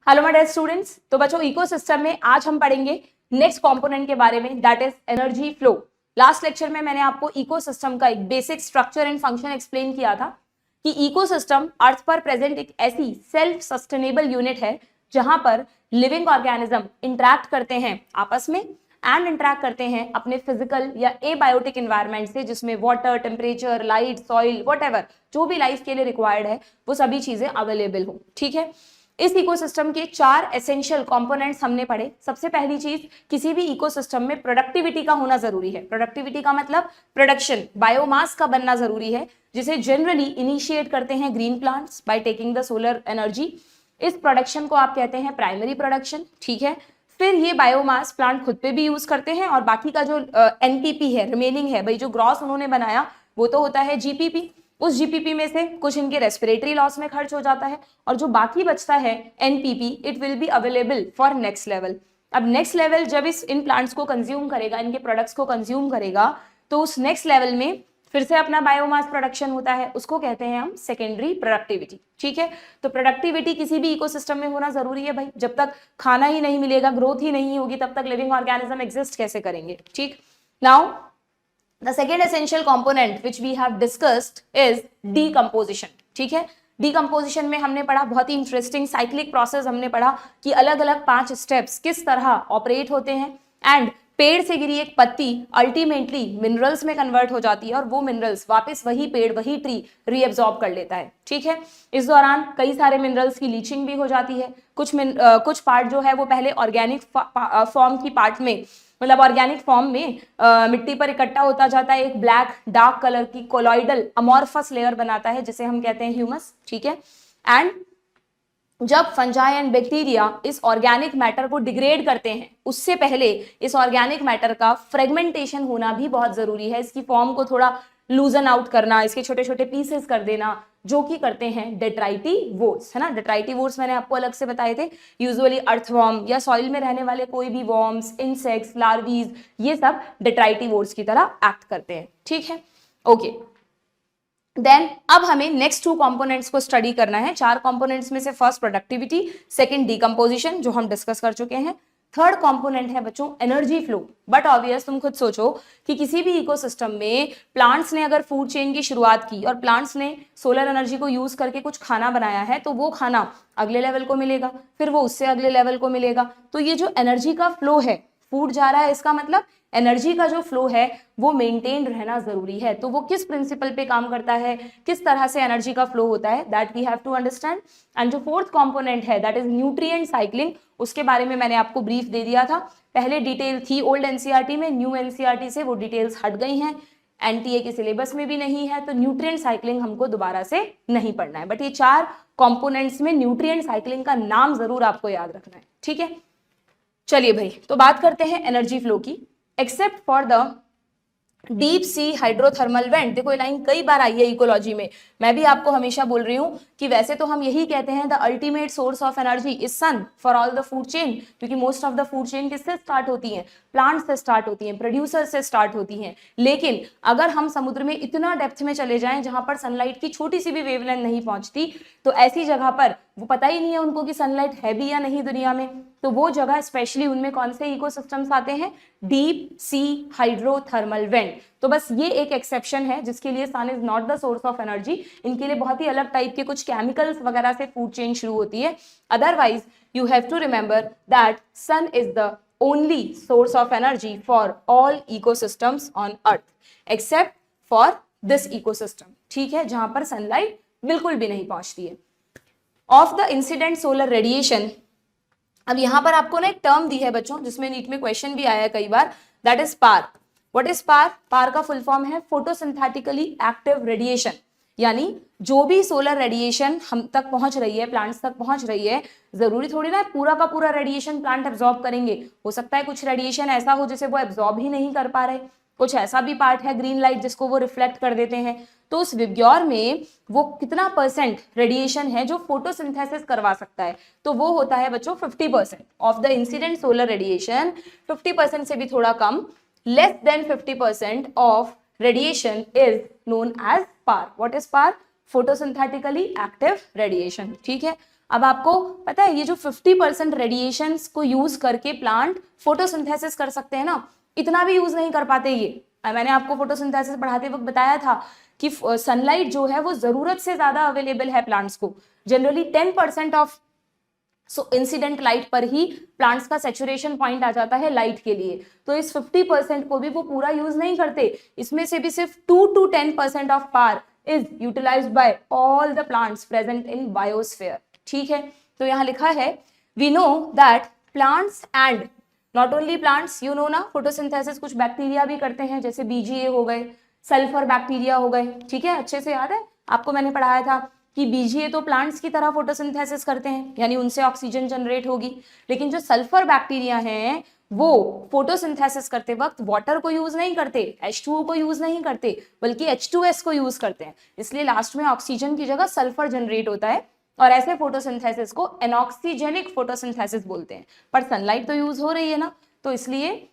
Hello my dear students. तो बच्चों ecosystem में आज हम पढ़ेंगे नेक्स्ट कंपोनेंट के बारे में, that is energy flow. Last lecture में मैंने आपको इकोसिस्टम का एक basic structure and function explain किया था कि इकोसिस्टम अर्थ पर प्रेजेंट एक ऐसी सेल्फ सस्टेनेबल यूनिट है जहां पर लिविंग ऑर्गेनिज्म इंटरैक्ट करते हैं आपस में एंड इंटरैक्ट करते हैं अपने फिजिकल या एबायोटिक एनवायरनमेंट से, जिसमें water, temperature, light, soil, whatever जो भी लाइफ के लिए रिक्वायर्ड है वो सभी चीजें अवेलेबल हो। ठीक है, इस इकोसिस्टम के 4 एसेंशियल कंपोनेंट्स हमने पढ़े। सबसे पहली चीज, किसी भी इकोसिस्टम में प्रोडक्टिविटी का होना जरूरी है। प्रोडक्टिविटी का मतलब प्रोडक्शन, बायोमास का बनना जरूरी है, जिसे जनरली इनिशिएट करते हैं green plants by taking the solar energy. इस प्रोडक्शन को आप कहते हैं प्राइमरी प्रोडक्शन। ठीक है, फिर ये बायोमास प्लांट खुद पे भी यूज करते हैं और बाकी का जो एनपीपी है, रिमेनिंग है भाई, जो ग्रॉस उन्होंने बनाया वो तो होता है जीपीपी। उस जीपीपी में से कुछ इनके रेस्पिरेटरी लॉस में खर्च हो जाता है और जो बाकी बचता है NPP, it will be available for next level. अब नेक्स्ट लेवल जब इन प्लांट्स को कंज्यूम करेगा, इनके प्रोडक्ट्स को कंज्यूम करेगा, तो उस नेक्स्ट लेवल में फिर से अपना बायोमास प्रोडक्शन होता है, उसको कहते हैं हम सेकेंडरी प्रोडक्टिविटी। ठीक है, तो प्रोडक्टिविटी किसी भी इकोसिस्टम में होना जरूरी है भाई। जब तक खाना ही नहीं मिलेगा, ग्रोथ ही नहीं होगी, तब तक लिविंग ऑर्गेनिज्म एग्जिस्ट कैसे करेंगे। ठीक, now the second essential component which we have discussed is decomposition। ठीक है, डिकम्पोजिशन में हमने पढ़ा, बहुत ही इंटरेस्टिंग साइक्लिक प्रोसेस हमने पढ़ा कि अलग अलग 5 स्टेप्स किस तरह ऑपरेट होते हैं एंड पेड़ से गिरी एक पत्ती अल्टीमेटली मिनरल्स में कन्वर्ट हो जाती है और वो मिनरल्स वापस वही पेड़, वही ट्री रीअब्सॉर्ब कर लेता है। ठीक है, इस दौरान कई सारे मिनरल्स की लीचिंग भी हो जाती है। कुछ पार्ट जो है वो पहले ऑर्गेनिक फॉर्म की पार्ट में, मतलब ऑर्गेनिक फॉर्म में मिट्टी पर इकट्ठा होता जाता है, एक ब्लैक डार्क कलर की कोलॉइडल अमॉर्फस लेयर बनाता है जिसे हम कहते हैं ह्यूमस। ठीक है, एंड जब फंजाई एंड बैक्टीरिया इस ऑर्गेनिक मैटर को डिग्रेड करते हैं, उससे पहले इस ऑर्गेनिक मैटर का फ्रेगमेंटेशन होना भी बहुत जरूरी है। इसकी फॉर्म को थोड़ा लूजन आउट करना, इसके छोटे छोटे पीसेस कर देना, जो कि करते हैं डेट्राइटिवोर्स, है ना। डेट्राइटिवोर्स मैंने आपको अलग से बताए थे। यूजुअली अर्थवॉर्म या सॉइल में रहने वाले कोई भी वॉर्म्स, इंसेक्ट्स, लार्वीज, ये सब डेट्राइटिवोर्स की तरह एक्ट करते हैं। ठीक है, ओके। देन अब हमें नेक्स्ट 2 कंपोनेंट्स को स्टडी करना है। 4 कंपोनेंट्स में से फर्स्ट प्रोडक्टिविटी, सेकंड डिकम्पोजिशन जो हम डिस्कस कर चुके हैं, थर्ड कंपोनेंट है बच्चों एनर्जी फ्लो। बट ऑब्वियस, तुम खुद सोचो कि किसी भी इकोसिस्टम में प्लांट्स ने अगर फूड चेन की शुरुआत की और प्लांट्स ने सोलर एनर्जी को यूज करके कुछ खाना बनाया है, तो वो खाना अगले लेवल को मिलेगा, फिर वो उससे अगले लेवल को मिलेगा। तो ये जो एनर्जी का फ्लो है, फूड जा रहा है, इसका मतलब एनर्जी का जो फ्लो है वो मेंटेन रहना जरूरी है। तो वो किस प्रिंसिपल पे काम करता है, किस तरह से एनर्जी का फ्लो होता है, that we have to understand. And जो फोर्थ कंपोनेंट है दैट इज न्यूट्रिएंट साइक्लिंग, उसके बारे में मैंने आपको ब्रीफ दे दिया था। पहले डिटेल थी ओल्ड एनसीईआरटी में, न्यू एनसीईआरटी से वो डिटेल्स हट गई हैं, एनटीए के सिलेबस में भी नहीं है, तो न्यूट्रिएंट साइक्लिंग हमको दोबारा से नहीं पढ़ना है। बट ये 4 कंपोनेंट्स में न्यूट्रिएंट साइक्लिंग का नाम जरूर आपको याद रखना है। ठीक है, चलिए भाई, तो बात करते हैं एनर्जी फ्लो की। Except for the deep sea hydrothermal vent, देखो ये लाइन कई बार आई है इकोलॉजी में, मैं भी आपको हमेशा बोल रही हूँ कि वैसे तो हम यही कहते हैं the ultimate source of energy is sun for all the food chain, क्योंकि most of the food chain किससे स्टार्ट होती है, प्लांट से स्टार्ट होती हैं, प्रोड्यूसर से स्टार्ट होती हैं। लेकिन अगर हम समुद्र में इतना डेप्थ में चले जाएं जहां पर सनलाइट की छोटी सी भी वेवलेंथ नहीं पहुंचती, तो ऐसी जगह पर वो पता ही नहीं है उनको कि सनलाइट है भी या नहीं दुनिया में, तो वो जगह स्पेशली उनमें कौन से इकोसिस्टम्स आते हैं, डीप सी हाइड्रोथर्मल वेंट। तो बस ये एक एक्सेप्शन है जिसके लिए sun is not the source of energy, इनके लिए बहुत ही अलग टाइप के कुछ केमिकल्स वगैरह से फूड चेन शुरू होती है। Otherwise you have to remember that sun is the only source of energy for all ecosystems on earth except for this ecosystem। ठीक है, जहां पर सनलाइट बिल्कुल भी नहीं पहुंचती है। Of the incident solar radiation, अब यहां पर आपको ना एक टर्म दी है बच्चों जिसमें नीट में क्वेश्चन भी आया है कई बार, that is PAR. What is PAR? PAR का फुल फॉर्म है फोटोसिंथेटिकली एक्टिव रेडिएशन, यानी जो भी सोलर रेडिएशन हम तक पहुंच रही है, प्लांट्स तक पहुंच रही है, जरूरी थोड़ी ना पूरा का पूरा रेडिएशन प्लांट एब्जॉर्ब करेंगे। हो सकता है कुछ रेडिएशन ऐसा हो जिसे वो एब्जॉर्ब ही नहीं कर पा रहे, कुछ ऐसा भी पार्ट है ग्रीन लाइट जिसको वो रिफ्लेक्ट कर देते हैं। तो उस विब्ग्योर में वो कितना परसेंट रेडिएशन है जो फोटोसिंथेसिस करवा सकता है, तो वो होता है बच्चों 50% of the incident solar radiation. 50% से भी थोड़ा कम, less than 50% of radiation is known as PAR. What is PAR? Photosynthetically active radiation. ठीक है, अब आपको पता है ये जो 50% रेडिएशंस को यूज करके प्लांट फोटोसिंथेसिस कर सकते हैं ना, इतना भी यूज नहीं कर पाते ये। मैंने आपको फोटोसिंथेसिस पढ़ाते वक्त बताया था कि सनलाइट जो है वो जरूरत से ज्यादा अवेलेबल है प्लांट्स को। जनरली 10% ऑफ इंसिडेंट लाइट पर ही प्लांट्स का सैचुरेशन पॉइंट आ जाता है लाइट के लिए। तो इस 50% को भी वो पूरा यूज नहीं करते, इसमें से भी सिर्फ 2 to 10% of power is utilised by all the plants present in biosphere. ठीक है, तो यहाँ लिखा है we know that plants and not only plants, you know ना, फोटोसिंथेसिस कुछ बैक्टीरिया भी करते हैं, जैसे बीजीए हो गए, सल्फर बैक्टीरिया हो गए। ठीक है, अच्छे से याद है आपको, मैंने पढ़ाया था कि बीजीए तो प्लांट्स की तरह फोटोसिंथेसिस करते हैं, यानी उनसे ऑक्सीजन जनरेट होगी। लेकिन जो सल्फर बैक्टीरिया हैं वो फोटोसिंथेसिस करते वक्त वाटर को यूज नहीं करते, H2O को यूज नहीं करते, बल्कि H2S को यूज करते हैं। इसलिए लास्ट में ऑक्सीजन की जगह सल्फर जनरेट होता है, और ऐसे फोटोसिंथेसिस को एनॉक्सीजेनिक फोटोसिंथेसिस बोलते हैं। पर सनलाइट तो यूज हो रही है ना, तो इसलिए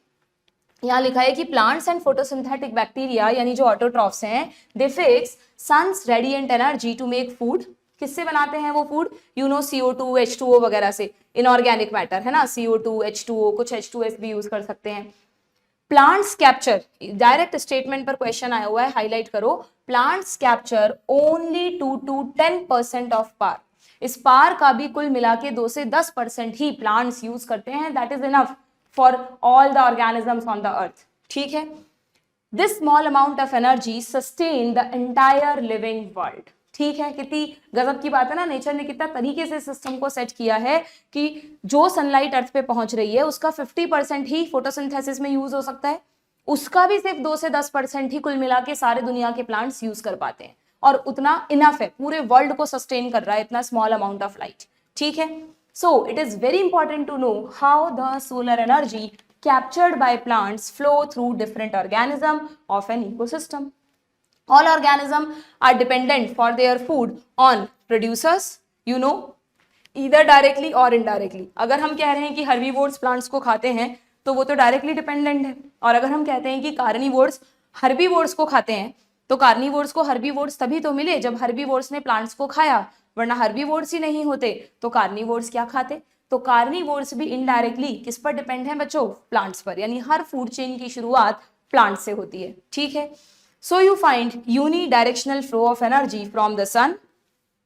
यहाँ लिखा है कि प्लांट्स एंड फोटोसिंथेटिक बैक्टीरिया यानी जो ऑटोट्रॉफ्स हैं, they fix sun's radiant energy to make food. किससे बनाते हैं वो food? You know CO2, H2O वगैरह से, इनऑर्गेनिक मैटर है ना, CO2, H2O, कुछ H2S भी यूज कर सकते हैं। प्लांट्स कैप्चर, डायरेक्ट स्टेटमेंट पर क्वेश्चन आया हुआ है, हाईलाइट करो। Plants capture only 2 to 10% of power. इस पावर का भी कुल मिला के 2 से 10% ही प्लांट्स यूज करते हैं, that is enough for all the organisms on the earth. ठीक है, this small amount of energy sustain the entire living world. ठीक है, कितनी गजब की बात है ना, नेचर ने कितना तरीके से सिस्टम को सेट किया है कि जो सनलाइट अर्थ पे पहुंच रही है उसका 50% ही फोटोसिंथेसिस में यूज हो सकता है, उसका भी सिर्फ 2 से 10% ही कुल मिला के सारे दुनिया के प्लांट्स यूज कर पाते हैं, और उतना इनफ है, पूरे वर्ल्ड को सस्टेन कर रहा है इतना स्मॉल अमाउंट ऑफ लाइट। ठीक है, so it is very important to know how the solar energy captured by plants flow through different organism of an ecosystem. All organisms are dependent for their food on producers, you know, either directly or indirectly. अगर हम कह रहे हैं कि herbivores plants को खाते हैं तो वो तो डायरेक्टली डिपेंडेंट है, और अगर हम कहते हैं कि कार्निवोर्स हर्बीवोर्स को खाते हैं तो कार्निवोर्स को हर्बीवोर्स तभी तो मिले जब हर्बीवोर्स ने प्लांट्स को खाया, वरना हर्बीवोर्स ही नहीं होते तो कार्निवोर्स क्या खाते। तो कार्निवोर्स भी इनडायरेक्टली किस पर डिपेंड है बच्चों? प्लांट्स पर, यानी हर फूड चेन की शुरुआत प्लांट से होती है। ठीक है, so you find unidirectional flow of energy from the sun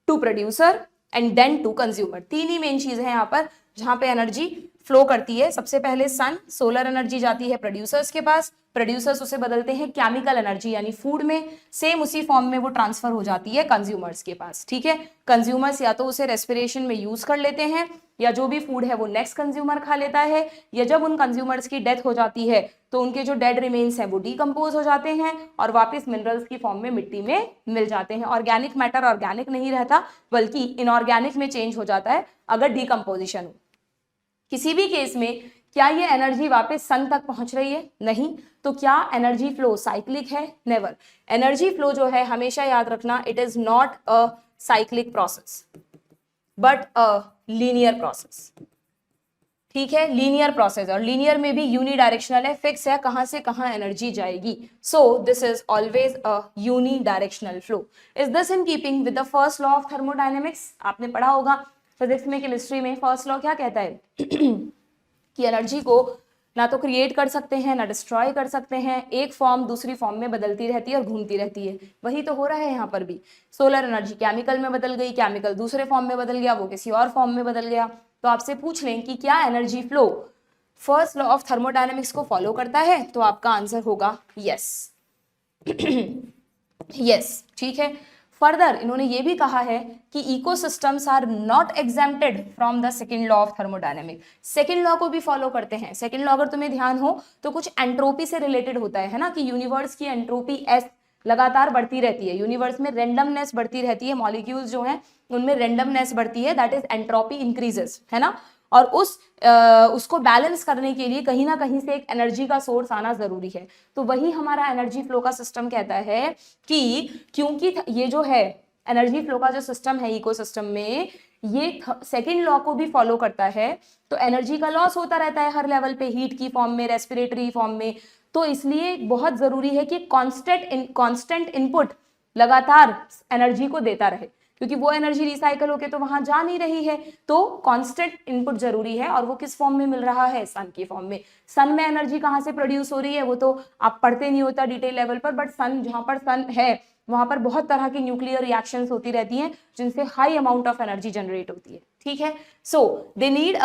to producer and then to consumer. 3 ही मेन चीज है यहाँ पर जहां पे एनर्जी फ्लो करती है। सबसे पहले सन, सोलर एनर्जी जाती है प्रोड्यूसर्स के पास, प्रोड्यूसर्स उसे बदलते हैं केमिकल एनर्जी यानी फूड में, सेम उसी फॉर्म में वो ट्रांसफर हो जाती है कंज्यूमर्स के पास। ठीक है, कंज्यूमर्स या तो उसे रेस्पिरेशन में यूज कर लेते हैं, या जो भी फूड है वो नेक्स्ट कंज्यूमर खा लेता है, या जब उन कंज्यूमर्स की डेथ हो जाती है तो उनके जो डेड रिमेन्स हैं वो डीकम्पोज हो जाते हैं और वापस मिनरल्स की फॉर्म में मिट्टी में मिल जाते हैं। ऑर्गेनिक मैटर ऑर्गेनिक नहीं रहता बल्कि इनऑर्गेनिक में चेंज हो जाता है अगर डीकम्पोजिशन हो। किसी भी केस में क्या ये एनर्जी वापस सन तक पहुंच रही है? नहीं। तो क्या एनर्जी फ्लो साइक्लिक है? नेवर। एनर्जी फ्लो जो है हमेशा याद रखना, it is not a cyclic process but a linear process. ठीक है, लीनियर प्रोसेस, और लीनियर में भी यूनिडायरेक्शनल है, फिक्स है कहां से कहां एनर्जी जाएगी। So this is always a unidirectional flow. Is this in keeping with the first law of thermodynamics? आपने पढ़ा होगा फिजिक्स में, केमिस्ट्री में। फर्स्ट लॉ क्या कहता है कि एनर्जी को ना तो क्रिएट कर सकते हैं ना डिस्ट्रॉय कर सकते हैं, एक फॉर्म दूसरी फॉर्म में बदलती रहती है और घूमती रहती है। वही तो हो रहा है यहाँ पर भी। सोलर एनर्जी केमिकल में बदल गई, केमिकल दूसरे फॉर्म में बदल गया, वो किसी और फॉर्म में बदल गया। तो आपसे पूछ लें कि क्या energy flow first law of thermodynamics को फॉलो करता है, तो आपका आंसर होगा यस। यस, ठीक है। फर्दर इन्होंने ये भी कहा है कि ecosystems are not exempted from the second law of thermodynamic. Second law को भी फॉलो करते हैं। सेकंड लॉ अगर तुम्हें ध्यान हो तो कुछ एंट्रोपी से रिलेटेड होता है ना, कि यूनिवर्स की एंट्रोपी एस लगातार बढ़ती रहती है, यूनिवर्स में रेंडमनेस बढ़ती रहती है, मॉलिक्यूल्स जो हैं उनमें रेंडमनेस बढ़ती है, दैट इज एंट्रोपी इंक्रीजेस, है ना। और उसको बैलेंस करने के लिए कहीं ना कहीं से एक एनर्जी का सोर्स आना जरूरी है। तो वही हमारा एनर्जी फ्लो का सिस्टम कहता है कि क्योंकि ये जो है एनर्जी फ्लो का जो सिस्टम है इकोसिस्टम में, ये सेकंड लॉ को भी फॉलो करता है, तो एनर्जी का लॉस होता रहता है हर लेवल पे, हीट की फॉर्म में, रेस्पिरेटरी फॉर्म में। तो इसलिए बहुत जरूरी है कि कांस्टेंट इनपुट लगातार एनर्जी को देता रहे। क्योंकि वो एनर्जी रिसाइकल होके तो वहां जा नहीं रही है। तो कांस्टेंट इनपुट जरूरी है, और वो किस फॉर्म में मिल रहा है, सन की फॉर्म में। सन में एनर्जी कहाँ से प्रोड्यूस हो रही है वो तो आप पढ़ते नहीं होता डिटेल लेवल पर, बट सन जहां पर सन है वहां पर बहुत तरह की न्यूक्लियर रिएक्शंस होती रहती हैं जिनसे high amount of energy generate होती है। ठीक है, सो दे नीड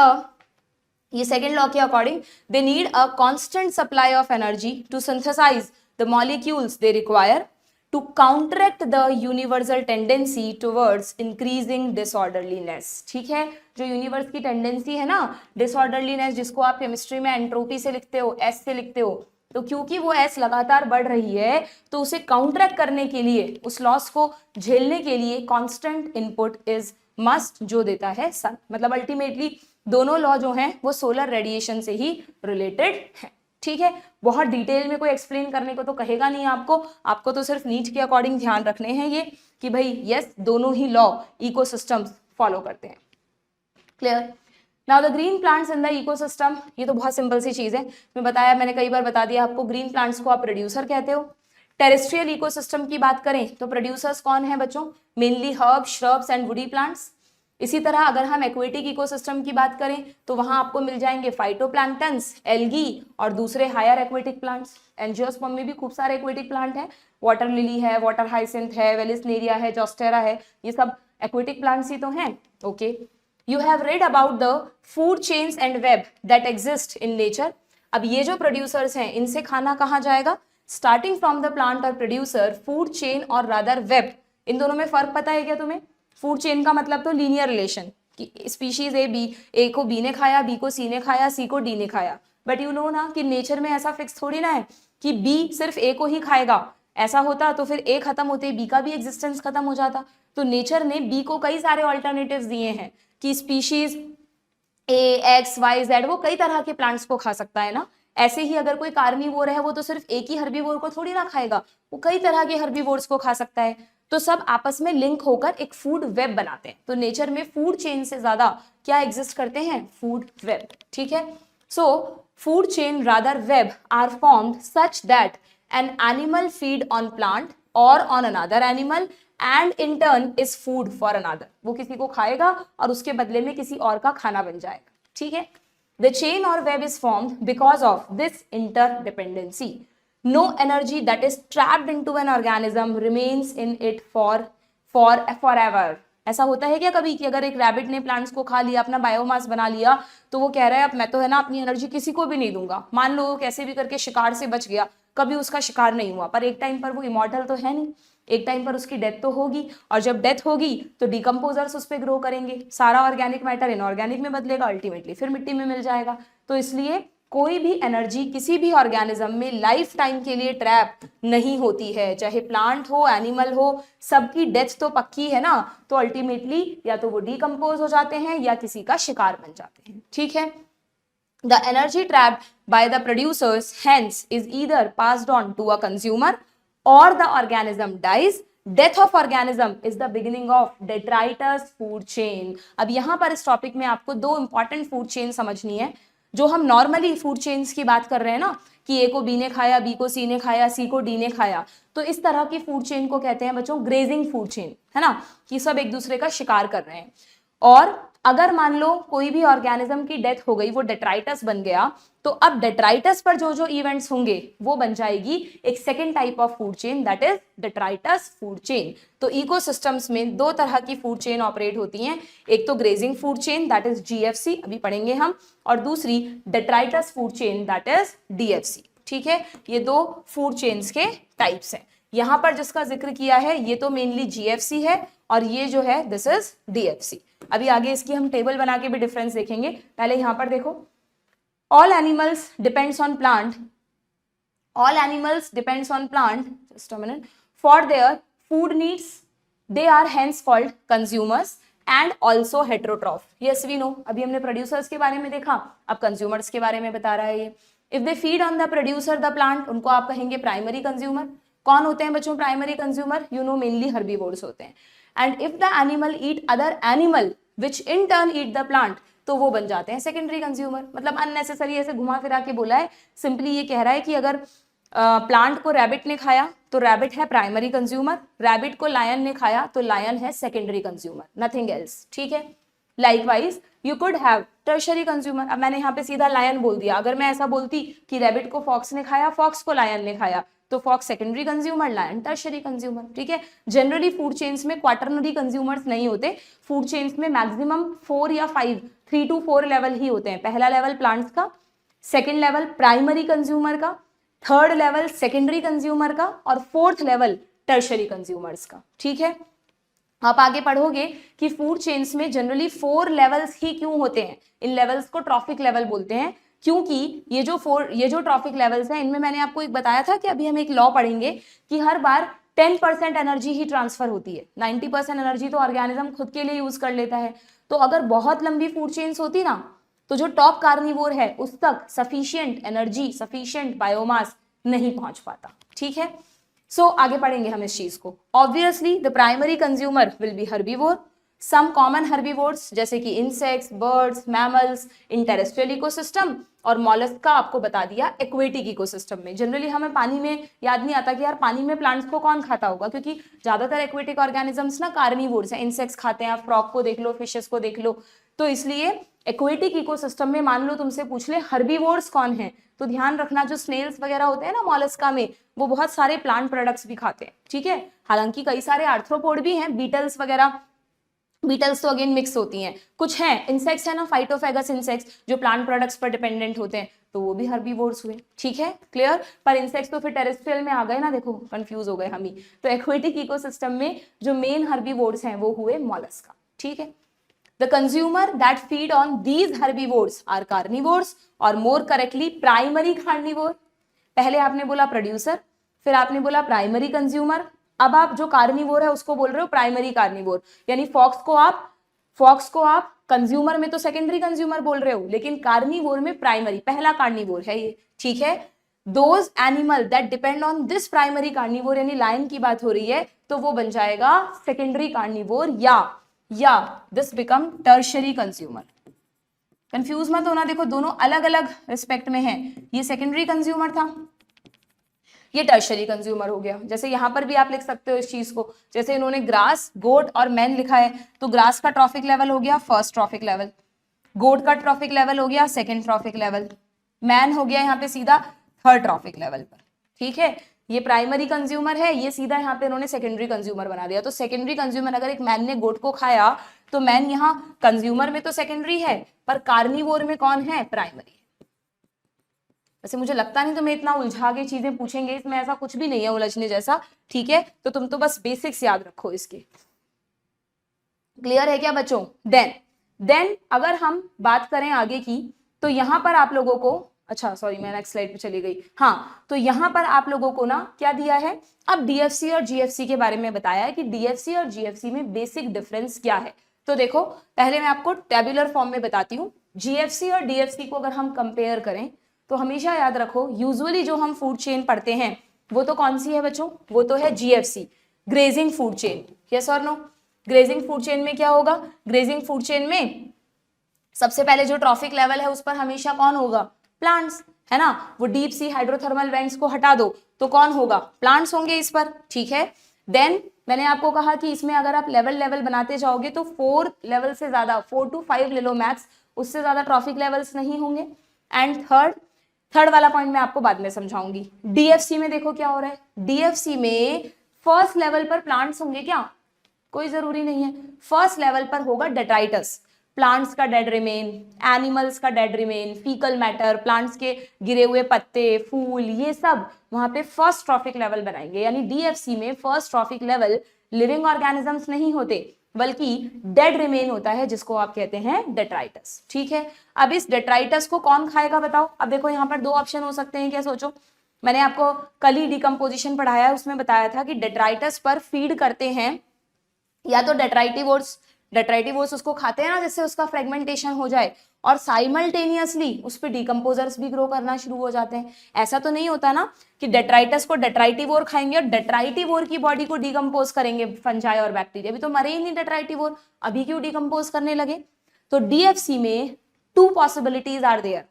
ये सेकेंड लॉ के according they need a constant supply of energy to synthesise the molecules they require to counteract the universal tendency towards increasing disorderliness। ठीक है, जो universe की टेंडेंसी है ना डिसऑर्डरलीनेस, जिसको आप केमिस्ट्री में एंट्रोपी से लिखते हो, एस से लिखते हो, तो क्योंकि वो एस लगातार बढ़ रही है तो उसे काउंटरैक्ट करने के लिए, उस लॉस को झेलने के लिए कांस्टेंट इनपुट इज मस्ट, जो देता है सन। मतलब अल्टीमेटली दोनों लॉ जो हैं वो सोलर रेडिएशन से ही रिलेटेड है। ठीक है, बहुत डिटेल में कोई एक्सप्लेन करने को तो कहेगा नहीं आपको तो सिर्फ नीट के अकॉर्डिंग ध्यान रखने हैं ये कि भाई यस दोनों ही लॉ इकोसिस्टम्स फॉलो करते हैं। Clear? Now the green plants in the ecosystem, ये तो बहुत सिंपल सी चीज है, मैं बताया, मैंने कई बार बता दिया आपको। ग्रीन प्लांट्स को आप प्रोड्यूसर कहते हो। टेरेस्ट्रियल इकोसिस्टम की बात करें तो प्रोड्यूसर्स कौन है बच्चों? Mainly herbs, shrubs and woody plants. इसी तरह अगर हम एक्वेटिक इकोसिस्टम की बात करें तो वहां आपको मिल जाएंगे फाइटोप्लैंक्टन्स, एल्गी और दूसरे हायर एक्वेटिक प्लांट्स। एंजियोस्पर्म में भी खूब सारे एक्वेटिक प्लांट हैं, वाटर लिली है, वाटर हाइसिंथ है, वेलिसनेरिया है, जोस्टेरा है, ये सब एक्वेटिक प्लांट्स ही तो हैं। Okay, you have read about the food chains and web that exist in nature. अब ये जो प्रोड्यूसर्स हैं इनसे खाना कहाँ जाएगा? स्टार्टिंग फ्रॉम द प्लांट और प्रोड्यूसर, फूड चेन और रादर वेब, इन दोनों में फर्क पता है क्या तुम्हें? फूड चेन का मतलब तो लीनियर रिलेशन कि स्पीशीज ए को बी ने खाया, बी को सी ने खाया, सी को डी ने खाया। बट यू नो ना कि नेचर में ऐसा फिक्स थोड़ी ना है कि बी सिर्फ ए को ही खाएगा। ऐसा होता तो फिर ए खत्म होते बी का भी एग्जिस्टेंस खत्म हो जाता। तो नेचर ने बी को कई सारे ऑल्टरनेटिव्स दिए हैं कि स्पीशीज ए, एक्स, वाई, जेड वो कई तरह के प्लांट्स को खा सकता है ना। ऐसे ही अगर कोई कार्निवोर है वो तो सिर्फ एक ही हर्बीवोर को थोड़ी ना खाएगा, वो कई तरह के हर्बीवोर्स को खा सकता है। तो सब आपस में लिंक होकर एक फूड वेब बनाते हैं। तो नेचर में फूड चेन से ज्यादा क्या एग्जिस्ट करते हैं? Food web. ठीक है, so food chain rather web are formed such that an animal feed on plant or on another animal and in turn is food for another. वो किसी को खाएगा और उसके बदले में किसी और का खाना बन जाएगा। ठीक है, द चेन और web is formed because of this interdependency. No energy that is trapped into an organism remains in it forever। ऐसा होता है क्या कभी कि अगर एक रैबिट ने प्लांट्स को खा लिया, अपना बायोमास बना लिया, तो वो कह रहा है अब मैं तो है ना अपनी एनर्जी किसी को भी नहीं दूंगा। मान लो कैसे भी करके शिकार से बच गया, कभी उसका शिकार नहीं हुआ, पर एक टाइम पर वो इमॉर्टल तो है नहीं, एक टाइम पर उसकी डेथ तो होगी, और जब डेथ होगी तो डिकम्पोजर्स उस पर ग्रो करेंगे, सारा ऑर्गेनिक मैटर इनऑर्गेनिक में बदलेगा, अल्टीमेटली फिर मिट्टी में मिल जाएगा। तो इसलिए कोई भी एनर्जी किसी भी ऑर्गेनिज्म में लाइफ टाइम के लिए ट्रैप नहीं होती है, चाहे प्लांट हो, एनिमल हो, सबकी डेथ तो पक्की है ना। तो अल्टीमेटली या तो वो डिकम्पोज हो जाते हैं या किसी का शिकार बन जाते हैं। ठीक है, the energy trapped by the producers hence is either passed on to a consumer or the organism dies. Death of organism is the beginning of detritus food chain. अब यहां पर इस टॉपिक में आपको दो इंपॉर्टेंट फूड चेन समझनी है। जो हम नॉर्मली फूड चेन्स की बात कर रहे हैं ना कि ए को बी ने खाया, बी को सी ने खाया, सी को डी ने खाया, तो इस तरह की फूड चेन को कहते हैं बच्चों ग्रेजिंग फूड चेन, है ना, कि सब एक दूसरे का शिकार कर रहे हैं। और अगर मान लो कोई भी ऑर्गेनिज्म की डेथ हो गई, वो डेट्राइटस बन गया, तो अब डेट्राइटस पर जो जो इवेंट्स होंगे वो बन जाएगी एक second type of food chain, that is detritus food chain. तो इकोसिस्टम्स में दो तरह की फूड चेन ऑपरेट होती हैं, एक तो grazing food chain that is GFC, अभी पढ़ेंगे हम, और दूसरी detritus food chain that is DFC. ठीक है, ये दो फूड चेन्स के टाइप्स हैं। यहां पर जिसका जिक्र किया है ये तो मेनली जीएफसी है, और ये जो है दिस इज डीएफसी। अभी आगे इसकी हम टेबल बना के भी डिफरेंस देखेंगे। पहले यहां पर देखो, all animals depends on plant just a minute for their food needs, they are hence called consumers and also heterotroph। yes we know, अभी हमने producers के बारे में देखा, अब consumers के बारे में बता रहा है ये। if they feed on the producer the plant, उनको आप कहेंगे primary consumer। कौन होते हैं बच्चों primary consumer? You know mainly herbivores होते हैं। And if the animal eat other animal which in turn eat the plant, तो वो बन जाते हैं सेकेंडरी कंज्यूमर। मतलब अननेसेसरी ऐसे घुमा फिरा के बोला है, सिंपली ये कह रहा है कि अगर प्लांट को रैबिट ने खाया तो रैबिट है प्राइमरी कंज्यूमर, रैबिट को लायन ने खाया तो लायन है सेकेंडरी कंज्यूमर, नथिंग एल्स, ठीक है। Likewise you could have tertiary consumer. अब मैंने यहाँ पे सीधा लायन बोल दिया, अगर मैं ऐसा बोलती कि रैबिट को फॉक्स ने खाया, फॉक्स को लायन ने खाया, तो fox secondary consumer, lion tertiary consumer, ठीक है। जनरली फूड चेन्स में क्वाटरनरी कंज्यूमर्स नहीं होते, फूड चेन्स में मैक्सिमम 4 या 5, 3 to 4 लेवल ही होते हैं। पहला लेवल प्लांट्स का, सेकेंड लेवल प्राइमरी कंज्यूमर का, थर्ड लेवल सेकेंडरी कंज्यूमर का और फोर्थ लेवल टर्शरी कंज्यूमर्स का, ठीक है। आप आगे पढ़ोगे कि फूड चेन्स में जनरली 4 लेवल्स ही क्यों होते हैं, इन लेवल्स को ट्रॉफिक लेवल बोलते हैं, क्योंकि ये जो ट्रॉफिक लेवल्स हैं इनमें मैंने आपको एक बताया था कि अभी हम एक लॉ पढ़ेंगे कि हर बार 10% एनर्जी ही ट्रांसफर होती है, 90% एनर्जी तो ऑर्गेनिज्म खुद के लिए यूज कर लेता है। तो अगर बहुत लंबी फूड चेन्स होती ना, तो जो टॉप कार्निवोर है उस तक सफिशिएंट एनर्जी, सफिशिएंट बायोमास नहीं पहुंच पाता, ठीक है। सो आगे पढ़ेंगे हम इस चीज को। Obviously the primary consumer will be herbivore, some common herbivores जैसे कि insects, birds, mammals in terrestrial ecosystem, और मॉलस्क का आपको बता दिया एक्वेटिक इकोसिस्टम में। जनरली हमें पानी में याद नहीं आता कि यार पानी में प्लांट्स को कौन खाता होगा, क्योंकि ज्यादातर एक्वेटिक ऑर्गेनिजम्स ना कार्निवोर्स हैं, इंसेक्ट्स खाते हैं, आप फ्रॉग को देख लो, फिशेस को देख लो, तो इसलिए एक्वेटिक इकोसिस्टम में मान लो तुमसे पूछ ले हर्बीवोर्स कौन है, तो ध्यान रखना जो स्नेल्स वगैरह होते हैं ना मॉलस्का में, वो बहुत सारे प्लांट प्रोडक्ट्स भी खाते हैं, ठीक है। हालांकि कई सारे आर्थ्रोपोड भी हैं, बीटल्स वगैरह, बीटल्स तो अगेन मिक्स होती हैं, कुछ हैं इंसेक्ट्स है ना, फाइटोफेगस इंसेक्ट्स जो प्लांट प्रोडक्ट्स पर डिपेंडेंट होते हैं, तो वो भी हर्बीवोर्स हुए, ठीक है, क्लियर। पर इंसेक्ट्स तो फिर टेरेस्ट्रियल में आ गए ना, देखो कंफ्यूज हो गए हम ही। तो एक्वेटिक इकोसिस्टम में जो मेन हर्बीवोर्स हैं वो हुए मॉलस्का, ठीक है। The consumer that feed on these herbivores are carnivores और more correctly primary carnivore। पहले आपने बोला प्रोड्यूसर, फिर आपने बोला प्राइमरी कंज्यूमर, अब आप जो कार्निवोर है उसको बोल रहे हो प्राइमरी कार्निवोर, यानी फॉक्स को आप कंज्यूमर में तो सेकेंडरी कंज्यूमर बोल रहे हो, लेकिन कार्निवोर में प्राइमरी, पहला कार्निवोर है ये, ठीक है। Those animal that depend on this primary carnivore, यानी लायन की बात हो रही है, तो वो बन जाएगा सेकेंडरी कार्निवोर या this become tertiary consumer. Confuse मत होना, देखो दोनों अलग अलग रिस्पेक्ट में हैं, ये सेकेंडरी कंज्यूमर था, ये टर्शरी कंज्यूमर हो गया। जैसे यहां पर भी आप लिख सकते हो इस चीज को, जैसे इन्होंने ग्रास, गोट और मैन लिखा है, तो ग्रास का ट्रॉफिक लेवल हो गया फर्स्ट ट्रॉफिक लेवल, गोट का ट्रॉफिक लेवल हो गया सेकेंड ट्रॉफिक लेवल, मैन हो गया यहाँ पे सीधा थर्ड ट्रॉफिक लेवल पर, ठीक है। ये प्राइमरी कंज्यूमर है, ये सीधा यहाँ पे इन्होंने सेकेंडरी कंज्यूमर बना दिया। तो सेकेंडरी कंज्यूमर, अगर एक मैन ने गोट को खाया तो मैन यहाँ कंज्यूमर में तो सेकेंडरी है, पर कार्निवोर में कौन है, प्राइमरी है। वैसे मुझे लगता नहीं तुम्हें इतना उलझा के चीजें पूछेंगे, इसमें ऐसा कुछ भी नहीं है उलझने जैसा, ठीक है। तो तुम तो बस बेसिक्स याद रखो इसके, क्लियर है क्या बच्चों। देन अगर हम बात करें आगे की, तो यहाँ पर आप लोगों को, अच्छा सॉरी मैं नेक्स्ट स्लाइड पे चली गई, हाँ, तो यहाँ पर आप लोगों को ना क्या दिया है, अब डीएफसी और जीएफसी के बारे में बताया है कि डीएफसी और जीएफसी में बेसिक डिफरेंस क्या है। तो देखो पहले मैं आपको टेबुलर फॉर्म में बताती हूँ, जीएफसी और डीएफसी को अगर हम कंपेयर करें तो हमेशा याद रखो, यूजुअली जो हम फूड चेन पढ़ते हैं वो तो कौन सी है बच्चों, वो तो है GFC, grazing food chain, yes और नो। ग्रेजिंग फूड चेन में क्या होगा, ग्रेजिंग फूड चेन में सबसे पहले जो ट्रॉफिक लेवल है उस पर हमेशा कौन होगा, प्लांट्स, है ना। वो डीप सी हाइड्रोथर्मल वेंट्स को हटा दो तो कौन होगा, प्लांट्स होंगे इस पर, ठीक है। देन मैंने आपको कहा कि इसमें अगर आप लेवल बनाते जाओगे तो 4 लेवल से ज्यादा, 4 to 5 ले लो मैक्स, उससे ज्यादा ट्रॉफिक लेवल्स नहीं होंगे। एंड थर्ड वाला पॉइंट मैं आपको बाद में समझाऊंगी। डीएफसी में देखो क्या हो रहा है, डीएफसी में फर्स्ट लेवल पर प्लांट्स होंगे क्या, कोई जरूरी नहीं है, फर्स्ट लेवल पर होगा डेट्राइटस, प्लांट्स का डेड रिमेन, एनिमल्स का dead remain, faecal matter, plants के गिरे हुए पत्ते, फूल, ये सब वहां पे फर्स्ट ट्रॉफिक लेवल बनाएंगे। यानी डीएफसी में first trophic level living organisms नहीं होते, बल्कि डेड रिमेन होता है, जिसको आप कहते हैं डेट्राइटस, ठीक है। अब इस डेट्राइटस को कौन खाएगा बताओ। अब देखो यहाँ पर 2 ऑप्शन हो सकते हैं, क्या सोचो, मैंने आपको कल ही डिकम्पोजिशन पढ़ाया है, उसमें बताया था कि डेट्राइटस पर फीड करते हैं या तो डेट्राइटिवोर्स उसको खाते हैं ना, जिससे उसका फ्रेगमेंटेशन हो जाए, और साइमल्टेनियसली उस पे डिकम्पोजर्स भी ग्रो करना शुरू हो जाते हैं। ऐसा तो नहीं होता ना कि डेट्राइटस को डेट्राइटिवोर खाएंगे और डेट्राइटिवोर की बॉडी को डिकम्पोज करेंगे फंजाई और बैक्टीरिया, अभी तो मरे ही नहीं डेट्राइटिवोर, अभी क्यों डिकम्पोज करने लगे। तो डीएफसी में 2 पॉसिबिलिटीज आर देयर।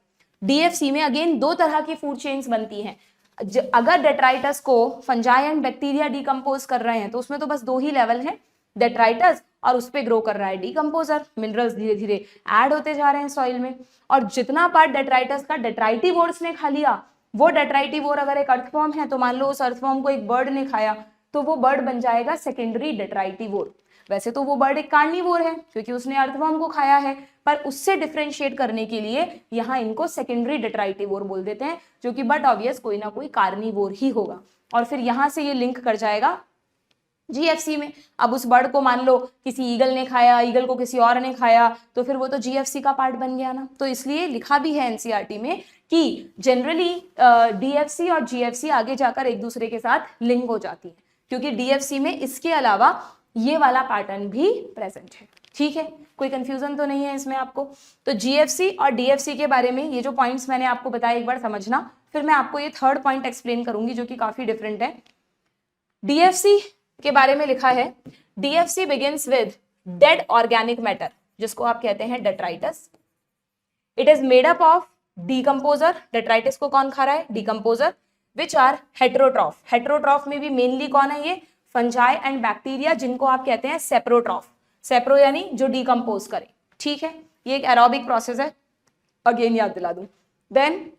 डीएफसी में अगेन 2 तरह की फूड चेन्स बनती हैं, अगर डेट्राइटस को फंजाई एंड बैक्टीरिया डिकम्पोज कर रहे हैं तो उसमें तो बस 2 ही लेवल है, डेट्राइटस और उस पे ग्रो कर रहा है डिकम्पोजर। मिनरल्स धीरे धीरे ऐड होते जा रहे हैं सॉइल में, और जितना पार्ट डेट्राइटस का डेट्राइटिवोर्स ने खा लिया, वो डेट्राइटिवोर अगर एक अर्थवॉर्म है तो मान लो उस अर्थवॉर्म को एक बर्ड ने खाया, तो वो बर्ड बन जाएगा सेकेंडरी डेट्राइटिवोर। वैसे तो वो बर्ड एक कार्निवोर है क्योंकि उसने अर्थवॉर्म को खाया है, पर उससे डिफरेंशिएट करने के लिए यहाँ इनको सेकेंडरी डेट्राइटिवोर बोल देते हैं, जो कि बट ऑब्वियस कोई ना कोई कार्निवोर ही होगा। और फिर यहाँ से ये लिंक कर जाएगा जीएफसी में। अब उस बर्ड को मान लो किसी ईगल ने खाया, ईगल को किसी और ने खाया, तो फिर वो तो जीएफसी का पार्ट बन गया ना। तो इसलिए लिखा भी है एनसीईआरटी में कि जनरली डीएफसी और जीएफसी आगे जाकर एक दूसरे के साथ लिंक हो जाती है, क्योंकि डीएफसी में इसके अलावा ये वाला पैटर्न भी प्रेजेंट है। ठीक है, कोई कंफ्यूजन तो नहीं है इसमें आपको? तो जीएफसी और डीएफसी के बारे में ये जो पॉइंट्स मैंने आपको बताया एक बार समझना, फिर मैं आपको ये थर्ड पॉइंट एक्सप्लेन करूंगी जो कि काफी डिफरेंट है। डीएफसी के बारे में लिखा है, DFC begins with dead organic matter, जिसको आप कहते हैं detritus. It is made up of decomposer. Detritus को कौन खा रहा है? Decomposer, which are heterotroph. Heterotroph में भी मेनली कौन है? ये फंजाई एंड बैक्टीरिया, जिनको आप कहते हैं सेप्रोट्रॉफ। सेप्रो यानी जो डीकम्पोज करे। ठीक है, ये एक एरोबिक प्रोसेस है, अगेन याद दिला दूं। Then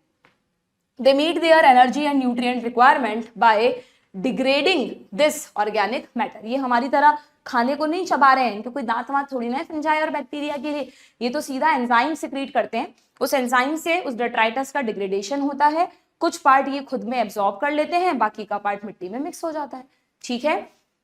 they meet their energy and nutrient requirement by degrading this organic matter. ये हमारी तरह खाने को नहीं चबा रहे हैं, इनके कोई दांत वांत थोड़ी ना है फंजाई और बैक्टीरिया के लिए, ये तो सीधा एंजाइम सिक्रीट करते हैं। उस एंजाइम से उस डेट्राइटस का डिग्रेडेशन होता है, कुछ पार्ट ये खुद में एब्जॉर्ब कर लेते हैं, बाकी का पार्ट मिट्टी में मिक्स हो जाता है। ठीक है,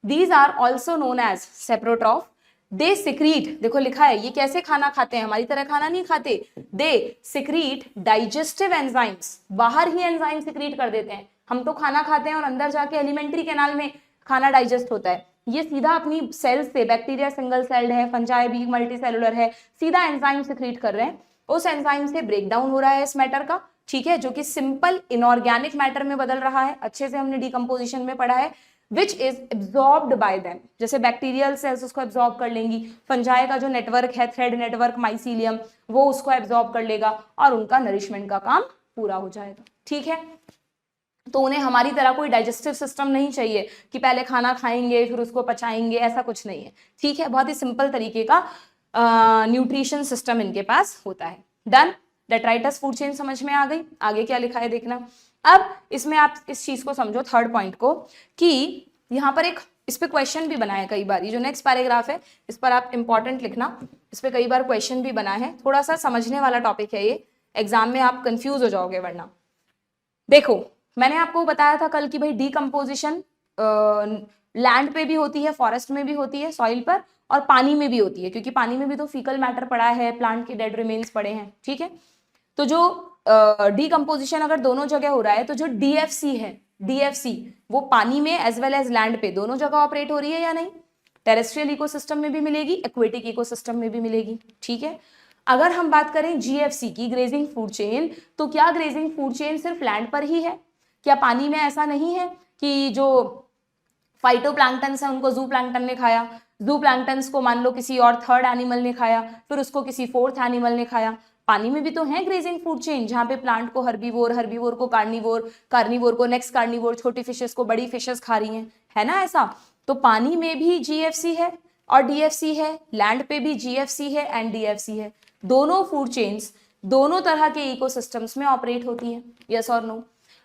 these are also known as saprotroph. They secrete, देखो लिखा है ये कैसे खाना खाते हैं, हमारी तरह खाना नहीं खाते। दे सिक्रीट डाइजेस्टिव एंजाइम्स, बाहर ही एंजाइम सिक्रीट कर देते हैं। हम तो खाना खाते हैं और अंदर जाके एलिमेंट्री कैनाल में खाना डाइजेस्ट होता है, ये सीधा अपनी सेल्स से, बैक्टीरिया सिंगल सेल्ड है, फंजाई भी मल्टी सेलुलर है, सीधा एंजाइम सिक्रीट कर रहे हैं, उस एंजाइम से ब्रेक डाउन हो रहा है इस मैटर का। ठीक है, जो कि सिंपल इनऑर्गेनिक मैटर में बदल रहा है, अच्छे से हमने डिकम्पोजिशन में पढ़ा है। Which is absorbed bye them, जैसे बैक्टीरियल सेल्स उसको एब्जॉर्ब कर लेंगी, फंजाई का जो नेटवर्क है, थ्रेड नेटवर्क माइसीलियम, वो उसको एब्जॉर्ब कर लेगा और उनका नरिशमेंट का काम पूरा हो जाएगा। ठीक है, तो उन्हें हमारी तरह कोई डाइजेस्टिव सिस्टम नहीं चाहिए कि पहले खाना खाएंगे फिर उसको पचाएंगे, ऐसा कुछ नहीं है। ठीक है, बहुत ही सिंपल तरीके का न्यूट्रिशन सिस्टम इनके पास होता है। डन, डेट्राइटस फूड चेन समझ में आ गई। आगे क्या लिखा है देखना। अब इसमें आप इस चीज को समझो, थर्ड पॉइंट को, कि यहाँ पर एक इस पे क्वेश्चन भी बना है कई बार। ये जो नेक्स्ट पैराग्राफ है इस पर आप इंपॉर्टेंट लिखना, इस पे कई बार क्वेश्चन भी बना है, थोड़ा सा समझने वाला टॉपिक है ये, एग्जाम में आप कंफ्यूज हो जाओगे वरना। देखो मैंने आपको बताया था कल कि भाई डीकम्पोजिशन लैंड पे भी होती है, फॉरेस्ट में भी होती है, सॉइल पर, और पानी में भी होती है, क्योंकि पानी में भी तो फीकल मैटर पड़ा है, प्लांट के डेड रिमेन्स पड़े हैं। ठीक है, तो जो डीकम्पोजिशन अगर दोनों जगह हो रहा है, तो जो डीएफसी है, डीएफसी वो पानी में एज वेल एज लैंड पे दोनों जगह ऑपरेट हो रही है या नहीं? टेरेस्ट्रियल इकोसिस्टम में भी मिलेगी, एक्वेटिक इकोसिस्टम में भी मिलेगी। ठीक है, अगर हम बात करें जीएफसी की, ग्रेजिंग फूड चेन, तो क्या ग्रेजिंग फूड चेन सिर्फ लैंड पर ही है? क्या पानी में ऐसा नहीं है कि जो फाइटोप्लैंक्टन्स है उनको जू प्लैंक्टन ने खाया, जू प्लैंक्टन्स को मान लो किसी और थर्ड एनिमल ने खाया, फिर उसको किसी फोर्थ एनिमल ने खाया? पानी में भी तो है ग्रेजिंग फूड चेन, जहां पे प्लांट को हर्बीवोर, हर्बीवोर को कार्निवोर, कार्निवोर को नेक्स्ट कार्निवोर, छोटी फिशेस को बड़ी फिशेस खा रही हैं, है ना ऐसा? तो पानी में भी जीएफसी है और डीएफसी है, लैंड पे भी जीएफसी है एंड डीएफसी है। दोनों फूड चेन्स दोनों तरह के इकोसिस्टम्स में ऑपरेट होती हैं, यस और नो?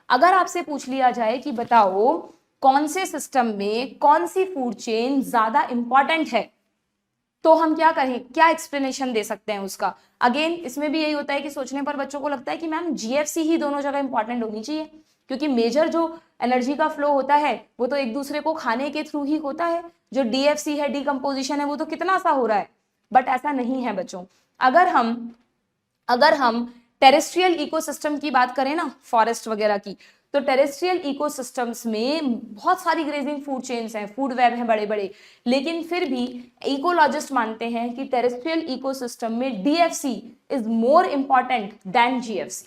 अगर आपसे पूछ लिया जाए कि बताओ कौन से सिस्टम में कौन सी फूड चेन ज्यादा इंपॉर्टेंट है, तो हम क्या करें, क्या एक्सप्लेनेशन दे सकते हैं उसका? अगेन इसमें भी यही होता है कि सोचने पर बच्चों को लगता है कि मैम जीएफसी ही दोनों जगह इंपॉर्टेंट होनी चाहिए, क्योंकि मेजर जो एनर्जी का फ्लो होता है वो तो एक दूसरे को खाने के थ्रू ही होता है। जो डीएफसी है, डीकम्पोजिशन है, वो तो कितना सा हो रहा है, बट ऐसा नहीं है बच्चों। अगर हम टेरेस्ट्रियल इकोसिस्टम की बात करें ना, फॉरेस्ट वगैरह की, तो टेरेस्ट्रियल इकोसिस्टम्स में बहुत सारी ग्रेजिंग फूड चेन्स हैं, फूड वेब हैं बड़े बड़े, लेकिन फिर भी इकोलॉजिस्ट मानते हैं कि टेरेस्ट्रियल इकोसिस्टम में DFC is more important than GFC.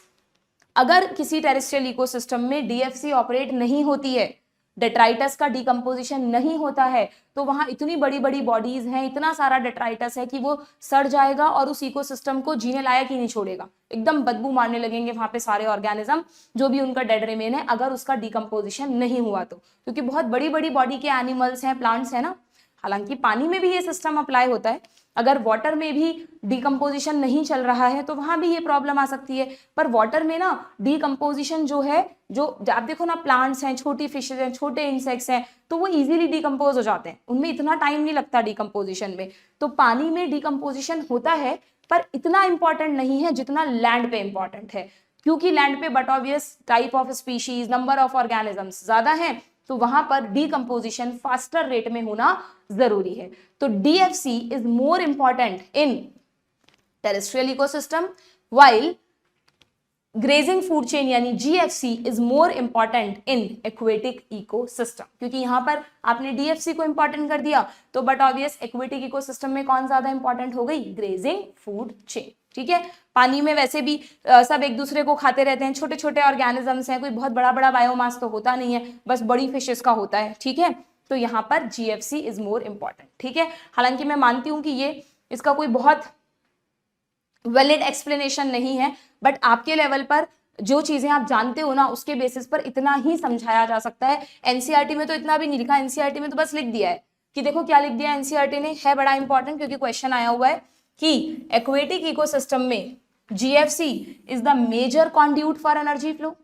अगर किसी टेरेस्ट्रियल इकोसिस्टम में डीएफसी ऑपरेट नहीं होती है डेट्राइटस का डिकम्पोजिशन नहीं होता है तो वहां इतनी बड़ी बड़ी बॉडीज हैं, इतना सारा डेट्राइटस है कि वो सड़ जाएगा और उस इकोसिस्टम को जीने लायक ही नहीं छोड़ेगा, एकदम बदबू मारने लगेंगे वहां पे सारे ऑर्गेनिज्म जो भी उनका डेड रिमेन है, अगर उसका डिकम्पोजिशन नहीं हुआ तो, क्योंकि बहुत बड़ी बड़ी बॉडी के एनिमल्स हैं, प्लांट्स हैं ना। हालांकि पानी में भी ये सिस्टम अप्लाई होता है, अगर वाटर में भी डिकम्पोजिशन नहीं चल रहा है तो वहां भी ये प्रॉब्लम आ सकती है। पर वाटर में ना डिकम्पोजिशन जो है, जो आप देखो ना, प्लांट्स हैं, छोटी फिशेज हैं, छोटे इंसेक्ट्स हैं, तो वो इजीली डिकम्पोज हो जाते हैं, उनमें इतना टाइम नहीं लगता डिकम्पोजिशन में। तो पानी में डिकम्पोजिशन होता है पर इतना इंपॉर्टेंट नहीं है जितना लैंड पे इंपॉर्टेंट है, क्योंकि लैंड पे but obvious type of species, number of organisms ज्यादा हैं, तो वहां पर डिकम्पोजिशन फास्टर रेट में होना जरूरी है। तो DFC is more important in terrestrial ecosystem while grazing food chain यानी GFC is more important in aquatic ecosystem. क्योंकि यहां पर आपने डीएफसी को इंपॉर्टेंट कर दिया तो बट ऑब्वियस एक्वेटिक इकोसिस्टम में कौन ज्यादा इंपॉर्टेंट हो गई, ग्रेजिंग फूड चेन। ठीक है, पानी में वैसे भी सब एक दूसरे को खाते रहते हैं, छोटे छोटे ऑर्गेनिजम्स हैं, कोई बहुत बड़ा बड़ा बायोमास तो होता नहीं है, बस बड़ी फिशेस का होता है। ठीक है, तो यहाँ पर जीएफसी इज मोर इंपॉर्टेंट। ठीक है, हालांकि मैं मानती हूं कि ये इसका कोई बहुत वैलिड एक्सप्लेनेशन नहीं है, बट आपके लेवल पर जो चीजें आप जानते हो ना उसके बेसिस पर इतना ही समझाया जा सकता है। एनसीईआरटी में तो इतना भी नहीं लिखा, एनसीईआरटी में तो बस लिख दिया है कि देखो क्या लिख दिया एनसीईआरटी ने, है बड़ा इंपॉर्टेंट क्योंकि क्वेश्चन आया हुआ है कि एक्वेटिक इकोसिस्टम में GFC is the major conduit for energy flow.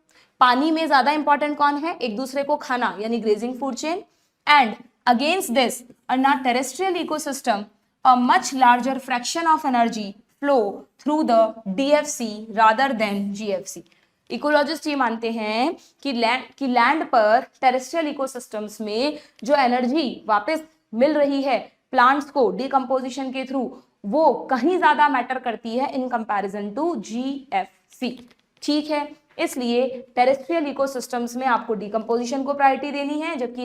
पानी में ज्यादा इंपॉर्टेंट कौन है, एक दूसरे को खाना यानी grazing food chain, and against this in a terrestrial ecosystem a much larger fraction of energy flow through the DFC rather than GFC। Ecologist ये मानते हैं कि लैंड पर टेरेस्ट्रियल इकोसिस्टम्स में जो एनर्जी वापस मिल रही है प्लांट्स को डिकम्पोजिशन के थ्रू, वो कहीं ज्यादा मैटर करती है इन कंपैरिजन टू GFC। ठीक है, इसलिए टेरेस्ट्रियल इकोसिस्टम्स में आपको डिकम्पोजिशन को प्रायोरिटी देनी है, जबकि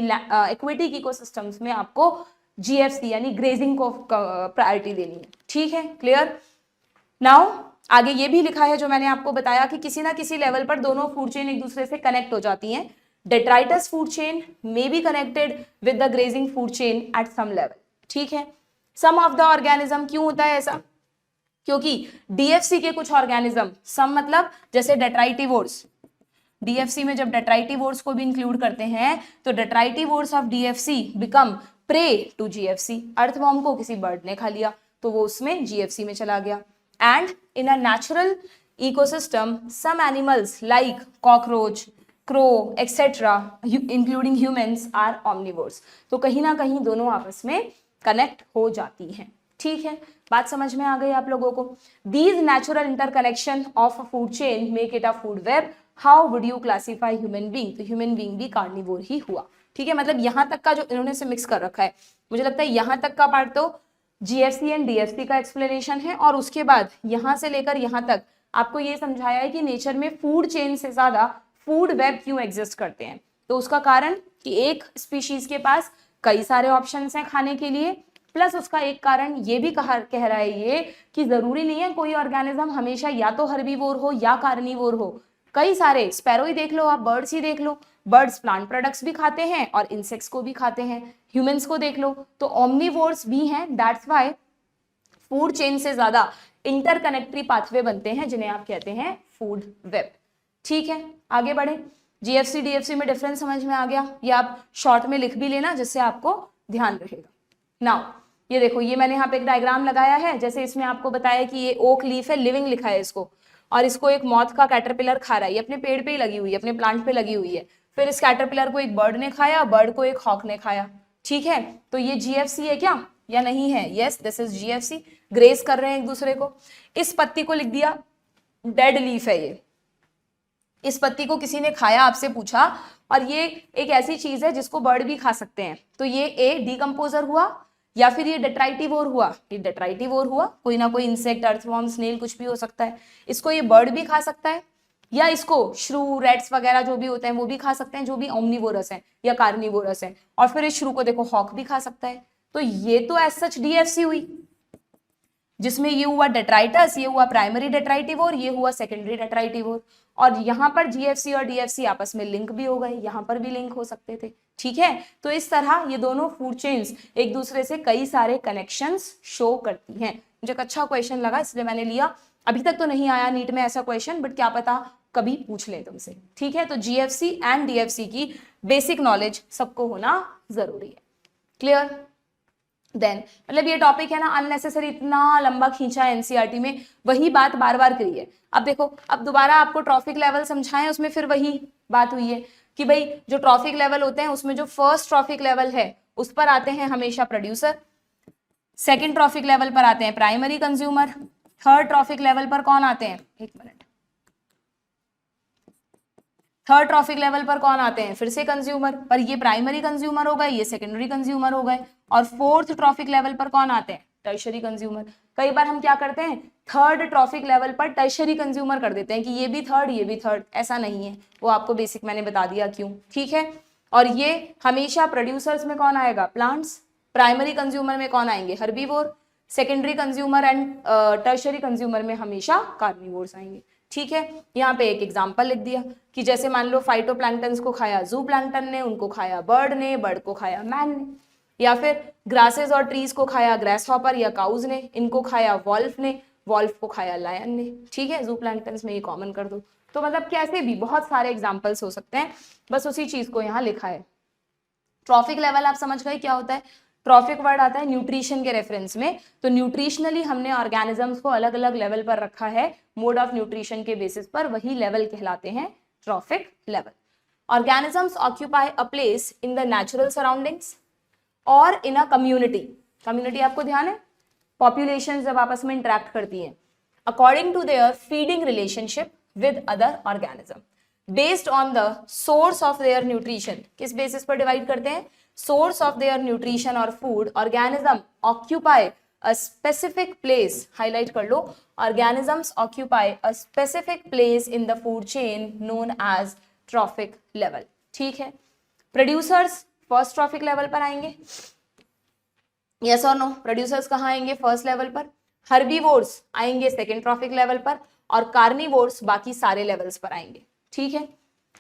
एक्वेटिक इकोसिस्टम्स में आपको GFC यानी ग्रेजिंग को प्रायोरिटी देनी है। ठीक है, क्लियर। नाउ आगे ये भी लिखा है जो मैंने आपको बताया कि किसी ना किसी लेवल पर दोनों फूड चेन एक दूसरे से कनेक्ट हो जाती हैं। Detritus food chain may be connected with the grazing food chain at some level. ठीक है, सम ऑफ द ऑर्गेनिज्म, क्यों होता है ऐसा, क्योंकि डीएफसी के कुछ ऑर्गेनिज्म, सम मतलब जैसे डेट्राइटिवोर्स, डीएफसी में जब डेट्राइटिवोर्स को भी इंक्लूड करते हैं तो detritivores of DFC become prey to GFC. Earthworm को किसी बर्ड ने खा लिया तो वो उसमें जीएफसी में चला गया। And in a natural ecosystem, some animals like cockroach, crow, etc., including humans, are omnivores। तो कहीं ना कहीं दोनों आपस में कनेक्ट हो जाती हैं। ठीक है, बात समझ में आ गई आप लोगों को। These natural interconnection of a food chain make it a food web। How would you classify human being? तो human being भी carnivore ही हुआ। ठीक है, मतलब यहाँ तक का जो इन्होंने से मिक्स कर रखा है, मुझे लगता है यहाँ तक का पार्ट तो जीएफसी एंड डीएफसी का एक्सप्लेनेशन है, और उसके बाद यहां से लेकर यहां तक आपको ये समझाया है कि नेचर में फूड चेन से ज्यादा फूड वेब क्यों एग्जिस्ट करते हैं। तो उसका कारण कि एक स्पीशीज के पास कई सारे ऑप्शंस हैं खाने के लिए, प्लस उसका एक कारण ये भी कह रहा है ये कि जरूरी नहीं है कोई ऑर्गेनिज्म हमेशा या तो हर्बीवोर हो या कार्निवोर हो। कई सारे, स्पैरो ही देख लो आप, बर्ड्स ही देख लो, बर्ड्स प्लांट प्रोडक्ट्स भी खाते हैं और इंसेक्ट्स को भी खाते हैं। ह्यूमंस को देख लो तो ओमनीवोर्स भी हैं, दैट्स व्हाई फूड चेन से ज्यादा इंटरकनेक्टरी पाथवे बनते हैं जिन्हें आप कहते हैं फूड वेब। ठीक है, आगे बढ़े। जीएफसी डीएफसी में डिफरेंस समझ में आ गया, ये आप शॉर्ट में लिख भी लेना जिससे आपको ध्यान रहेगा। नाउ ये देखो, ये मैंने यहाँ पे एक डायग्राम लगाया है, जैसे इसमें आपको बताया कि ये ओक लीफ है, लिविंग लिखा है इसको, और इसको एक मॉथ का कैटरपिलर खा रहा है, ये अपने पेड़ पे ही लगी हुई है, अपने प्लांट पे लगी हुई है। फिर इस कैटरपिलर को एक बर्ड ने खाया, बर्ड को एक हॉक ने खाया। ठीक है, तो ये जीएफसी है क्या या नहीं है? Yes, this is GFC. Grace कर रहे हैं एक दूसरे को। इस पत्ती को लिख दिया डेड लीफ है ये, इस पत्ती को किसी ने खाया, आपसे पूछा, और ये एक ऐसी चीज है जिसको बर्ड भी खा सकते हैं, तो ये ए डिकम्पोजर हुआ या फिर ये डेट्राइटिवोर हुआ? ये डेट्राइटिवोर हुआ, कोई ना कोई इंसेक्ट, अर्थवॉर्म, स्नेल कुछ भी हो सकता है। इसको ये बर्ड भी खा सकता है या इसको श्रू, रेट्स वगैरह जो भी होते हैं वो भी खा सकते हैं, जो भी ओमनीवोरस हैं या कार्निवोरस हैं। और फिर इस श्रू को देखो हॉक भी खा सकता है। तो ये तो एज सच डीएफसी हुई। जिसमें ये हुआ डेट्राइटस, ये हुआ प्राइमरी डेट्राइटिवोर, ये हुआ सेकेंडरी डेट्राइटिवोर। और यहाँ पर जीएफसी और डीएफसी आपस में लिंक भी हो गए, यहाँ पर भी लिंक हो सकते थे। ठीक है, तो इस तरह ये दोनों फूड चेन्स एक दूसरे से कई सारे कनेक्शंस शो करती हैं। मुझे एक अच्छा क्वेश्चन लगा इसलिए मैंने लिया। अभी तक तो नहीं आया नीट में ऐसा क्वेश्चन, बट क्या पता कभी पूछ ले तुमसे। ठीक है, तो जीएफसी एंड डीएफसी की बेसिक नॉलेज सबको होना जरूरी है। क्लियर? देन मतलब ये टॉपिक है ना अननेसेसरी, इतना लंबा खींचा है एनसीईआरटी में, वही बात बार बार करी है। अब देखो, अब दोबारा आपको ट्रॉफिक लेवल समझाएं, उसमें फिर वही बात हुई है कि भाई जो ट्रॉफिक लेवल होते हैं उसमें जो फर्स्ट ट्रॉफिक लेवल है उस पर आते हैं हमेशा प्रोड्यूसर, सेकेंड ट्रॉफिक लेवल पर आते हैं primary consumer, third trophic level पर कौन आते हैं, एक मिनट, थर्ड ट्रॉफिक लेवल पर कौन आते हैं, फिर से कंज्यूमर, पर ये प्राइमरी कंज्यूमर हो गए, ये सेकेंडरी कंज्यूमर हो गए। और फोर्थ ट्रॉफिक लेवल पर कौन आते हैं, टर्शरी कंज्यूमर। कई बार हम क्या करते हैं, थर्ड ट्रॉफिक लेवल पर टर्शरी कंज्यूमर कर देते हैं कि ये भी थर्ड ये भी थर्ड, ऐसा नहीं है, वो आपको बेसिक मैंने बता दिया क्यों। ठीक है, और ये हमेशा प्रोड्यूसर्स में कौन आएगा, प्लांट्स, प्राइमरी कंज्यूमर में कौन आएंगे, herbivore, secondary consumer and tertiary consumer में हमेशा कार्निवोर्स आएंगे। ठीक है, यहाँ पे एक एग्जांपल लिख दिया कि जैसे मान लो फाइटोप्लैंक्टन्स को खाया जू प्लैंक्टन ने, उनको खाया बर्ड ने, बर्ड को खाया मैन ने, या फिर ग्रासेस और ट्रीज को खाया ग्रास हॉपर या काउज ने, इनको खाया वॉल्फ ने, वॉल्फ को खाया लायन ने। ठीक है, जू प्लैंक्टन्स में ये कॉमन कर दो। तो मतलब कैसे भी बहुत सारे एग्जाम्पल्स हो सकते हैं, बस उसी चीज को यहाँ लिखा है। ट्रॉफिक लेवल आप समझ गए क्या होता है। ट्रॉफिक वर्ड आता है न्यूट्रिशन के रेफरेंस में, तो न्यूट्रिशनली हमने ऑर्गेनिजम्स को अलग अलग लेवल पर रखा है, मोड ऑफ न्यूट्रिशन के बेसिस पर, वही लेवल कहलाते हैं trophic level. Organisms occupy a place in the natural surroundings और इन अ कम्युनिटी। कम्युनिटी आपको ध्यान है, पॉपुलेशन जब आपस में इंटरेक्ट करती हैं, according to their feeding relationship with other organism based on the source of their nutrition. किस बेसिस पर डिवाइड करते हैं, सोर्स ऑफ देयर न्यूट्रिशन और food. Organism occupy a specific place, highlight कर लो, organisms occupy a specific place in the food chain known as trophic level. ठीक है, producers first trophic level पर आएंगे, यस और नो, प्रोड्यूसर्स कहाँ आएंगे, फर्स्ट लेवल पर, हर्बीवोर्स आएंगे सेकेंड ट्रॉफिक लेवल पर, और कार्निवोर्स बाकी सारे लेवल्स पर आएंगे। ठीक है,